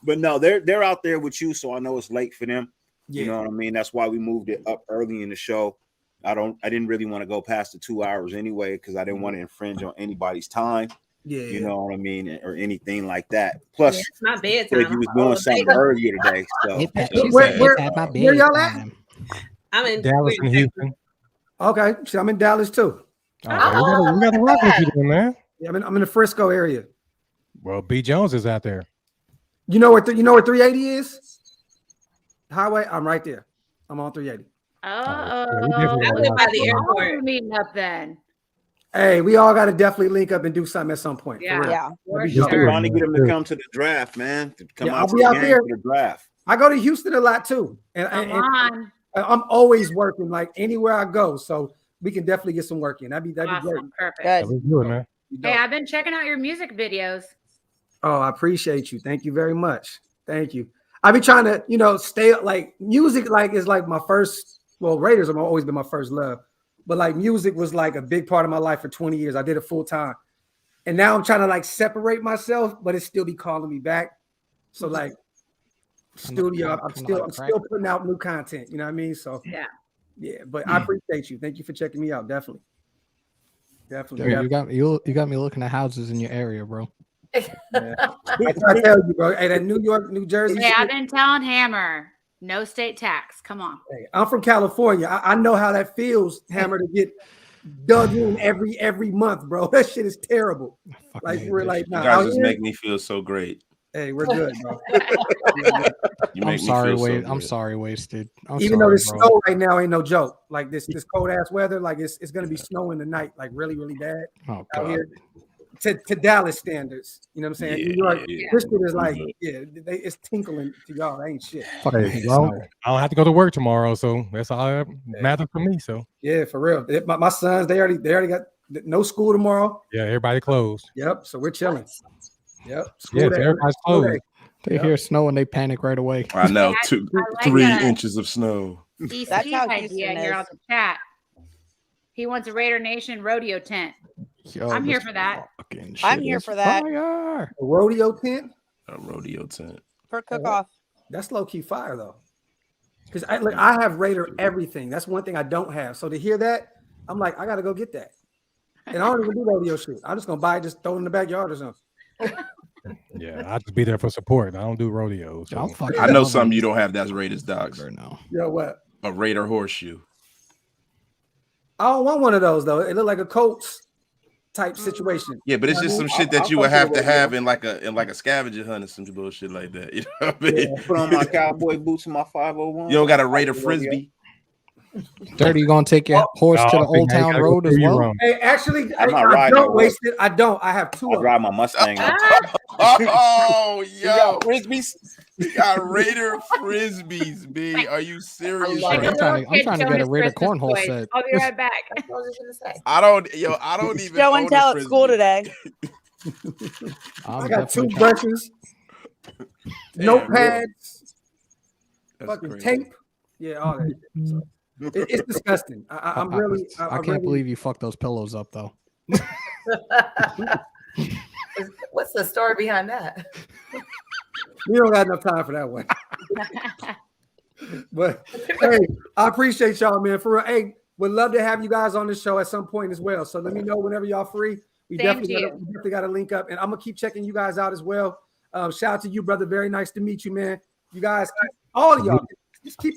But no, they're out there with you, so I know it's late for them. Yeah. You know what I mean? That's why we moved it up early in the show. I didn't really want to go past the 2 hours anyway, because I didn't want to infringe on anybody's time. Yeah. You know what I mean, or anything like that. Plus, it's my bedtime. you was doing something earlier today. So where y'all at? I'm in Dallas and Houston. Okay, so I'm in Dallas too. Oh, we got to rock with you, man. Yeah, I'm in the Frisco area. Well, B. Jones is out there. You know where 380 is? Highway. I'm right there. I'm on 380. I live by the airport. We're meeting up then. Hey, we all got to definitely link up and do something at some point. Yeah. Trying to get them to come to the draft, man. To come out I'll to be the out game there for the draft. I go to Houston a lot too, and I'm always working like anywhere I go. So we can definitely get some work in. That'd be great. Perfect. Good, man. Hey, I've been checking out your music videos. Oh, I appreciate you. Thank you very much. Thank you. I've been trying to, stay like music, like is like my first. Well, Raiders have always been my first love, but like music was like a big part of my life for 20 years. I did it full time, and now I'm trying to like separate myself, but it still be calling me back. So like studio, I'm still putting out new content. You know what I mean? So yeah. But I appreciate you. Thank you for checking me out. Definitely. Dude, you got me looking at houses in your area, bro. I tell you, bro. Hey, that New York, New Jersey. Hey, I've been telling Hammer, no state tax. Come on. Hey, I'm from California. I know how that feels, Hammer, to get dug in every month, bro. That shit is terrible. Like we're like, you guys just make me feel so great. Hey, we're good, bro. I'm sorry, Wasted. Even though the snow right now ain't no joke. Like this cold ass weather, like it's gonna be snowing tonight, like really, really bad. Oh, out here. To Dallas standards, you know what I'm saying? New York, this shit is like, it's tinkling to y'all. That ain't shit. Hey, well, I don't have to go to work tomorrow, so that's all that matters for me. So yeah, for real. My sons, they already got no school tomorrow. Yeah, everybody closed. Yep, so we're chilling. Yep, school day. Everybody's closed. They hear snow and they panic right away. I know, 3 inches of snow. That's how idea here on the chat. He wants a Raider Nation rodeo tent. I'm here for that. I'm here for that. A rodeo tent? A rodeo tent. For cook-off. That's low-key fire, though. Because I have Raider everything. That's one thing I don't have. So to hear that, I'm like, I got to go get that. And I don't even do rodeo shit. I'm just going to buy it, just throw it in the backyard or something. Yeah, I'll just be there for support. I don't do rodeos. So. I know something you don't have. That's Raiders dogs. No. Yo, what? A Raider horseshoe. I don't want one of those, though. It looked like a Colts type situation. Yeah, but it's just some shit that you would have to have in like a scavenger hunt or some bullshit like that. You know what I mean? Put on my cowboy boots and my 501. You don't got a Raider frisbee. Dirty, you gonna take your horse to the Old Town Road as well? Hey, actually, I don't waste it. I don't. I have two. I drive my Mustang. Oh, yo, frisbees. You got Raider frisbees, B. Are you serious? I'm trying to get a Raider cornhole set. I'll be right back. I don't even. Show and tell at school today. I got 2 brushes, notepads, fucking tape. Yeah, all that. So, it's disgusting. I can't believe you fucked those pillows up though. What's the story behind that? We don't got enough time for that one. But hey, I appreciate y'all, man. For real. Hey, would love to have you guys on the show at some point as well. So let me know whenever y'all free. We definitely got to link up, and I'm gonna keep checking you guys out as well. Shout out to you, brother. Very nice to meet you, man. You guys, all of y'all, just keep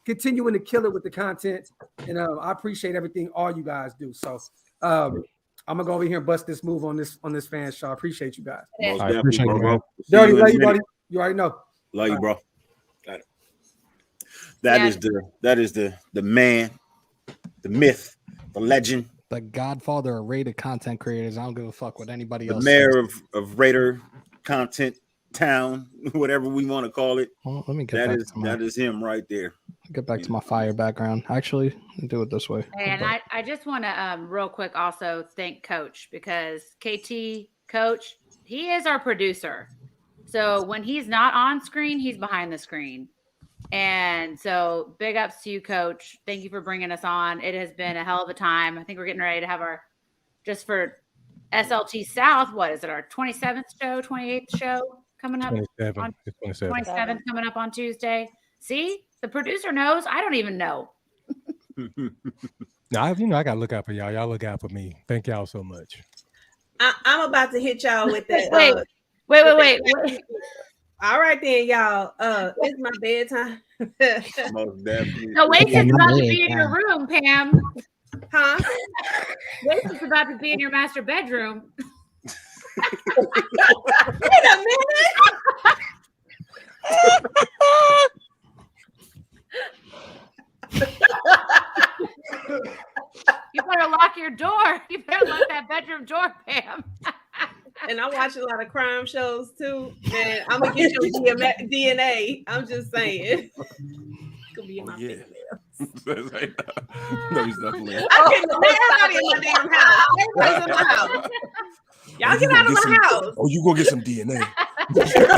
continuing to kill it with the content, and I appreciate everything all you guys do. So I'm gonna go over here and bust this move on this fan show. I appreciate you guys. I appreciate you, bro. Dirty, love you, buddy. You already know. Love you, bro. Got it. That is the man, the myth, the legend, the godfather of Raider content creators. I don't give a fuck what anybody else. The mayor of Raider content town, whatever we want to call it. Well, let me get that is him right there. Get back to my fire background. Actually, do it this way. And I just want to real quick also thank Coach, because KT Coach, he is our producer. So when he's not on screen, he's behind the screen. And so big ups to you, Coach. Thank you for bringing us on. It has been a hell of a time. I think we're getting ready to have our, just for SLT South, what is it, our 27th show, 28th show coming up? 27. On It's 27. 27th coming up on Tuesday. See, the producer knows. I don't even know. Now, I gotta look out for y'all. Y'all look out for me. Thank y'all so much. I'm about to hit y'all with that. Wait. All right then, y'all. It's my bedtime. Most definitely. No, Waitson's about to be in your room, Pam. Huh? Waitson's about to be in your master bedroom. Wait a minute. You better lock your door. You better lock that bedroom door, Pam. And I watch a lot of crime shows too. And I'm gonna get your DNA. I'm just saying. Could be in my fingernails. No, he's definitely. I can't let everybody in my damn house. Everybody's in my house. Y'all get out of my house. Oh, you gonna get some DNA. Get out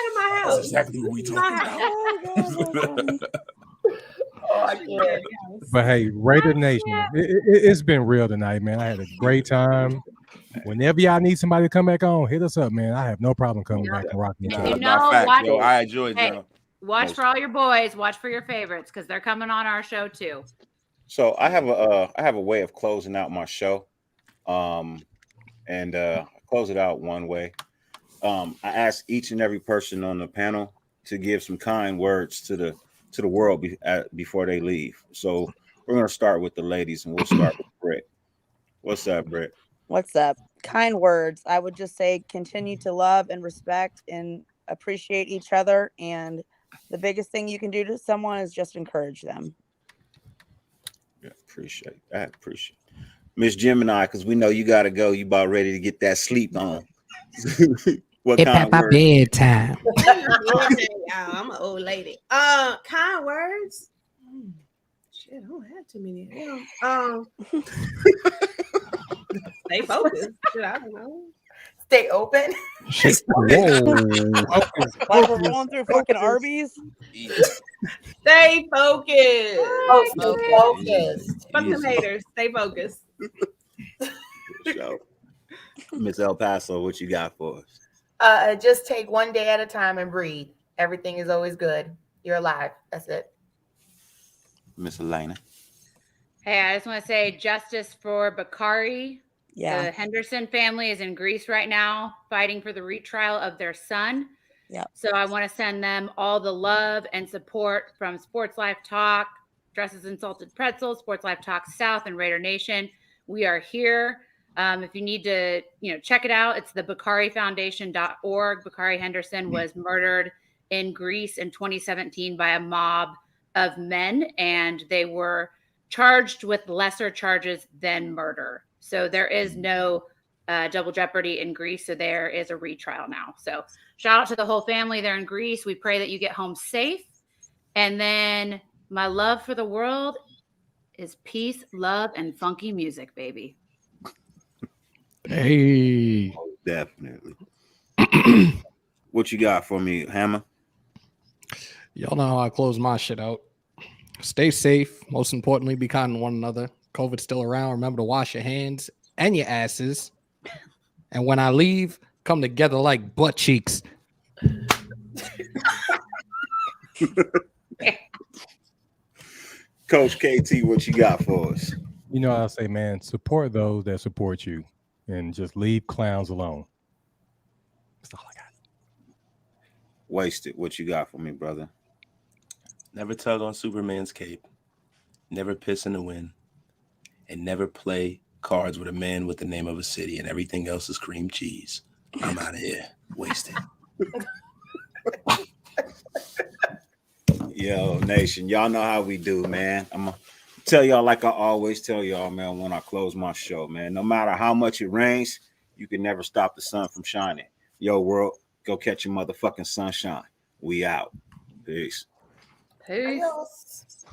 of my house. That's exactly what we talking about. But hey, Raider Nation, it's been real tonight, man. I had a great time. Whenever y'all need somebody to come back on, hit us up, man. I have no problem coming back and rocking. I enjoyed y'all. Watch for all your boys. Watch for your favorites, because they're coming on our show too. So I have a way of closing out my show, and close it out one way. I ask each and every person on the panel to give some kind words to the world before they leave. So we're gonna start with the ladies, and we'll start with Britt. What's up, Britt? What's up? Kind words. I would just say continue to love and respect and appreciate each other. And the biggest thing you can do to someone is just encourage them. Yeah, appreciate that. Miss Gemini, because we know you got to go. You about ready to get that sleep on. What kind of words? Bedtime. I'm an old lady. Kind words. Shit, I don't have too many. Stay focused. Shit, I don't know. Stay open. Like we're going through fucking Arby's. Stay focused. Stay focused. Fuck them haters. Stay focused. Miss El Paso, what you got for us? Just take one day at a time and breathe. Everything is always good. You're alive. That's it. Miss Elena. Hey, I just want to say justice for Bakari. Yeah. The Henderson family is in Greece right now fighting for the retrial of their son. Yeah. So I want to send them all the love and support from SportsLifeTalk, Dresses and Salted Pretzels, SportsLifeTalk South, and Raider Nation. We are here. If you need to, check it out, it's the BakariFoundation.org. Bakari Henderson was murdered in Greece in 2017 by a mob of men, and they were charged with lesser charges than murder. So there is no double jeopardy in Greece. So there is a retrial now. So shout out to the whole family there in Greece. We pray that you get home safe. And then my love for the world is peace, love, and funky music, baby. Hey. Oh, definitely. What you got for me, Hammer? Y'all know how I close my shit out. Stay safe. Most importantly, be kind to one another. COVID's still around. Remember to wash your hands and your asses. And when I leave, come together like butt cheeks. Coach KT, what you got for us? I'll say, man, support those that support you and just leave clowns alone. That's all I got. Wasted. What you got for me, brother? Never tug on Superman's cape. Never piss in the wind. And never play cards with a man with the name of a city, and everything else is cream cheese. I'm out of here. Wasted. Yo, nation, y'all know how we do, man. I'm gonna tell y'all like I always tell y'all, man, when I close my show, man. No matter how much it rains, you can never stop the sun from shining. Yo, world, go catch your motherfucking sunshine. We out. Peace. Peace. Adios.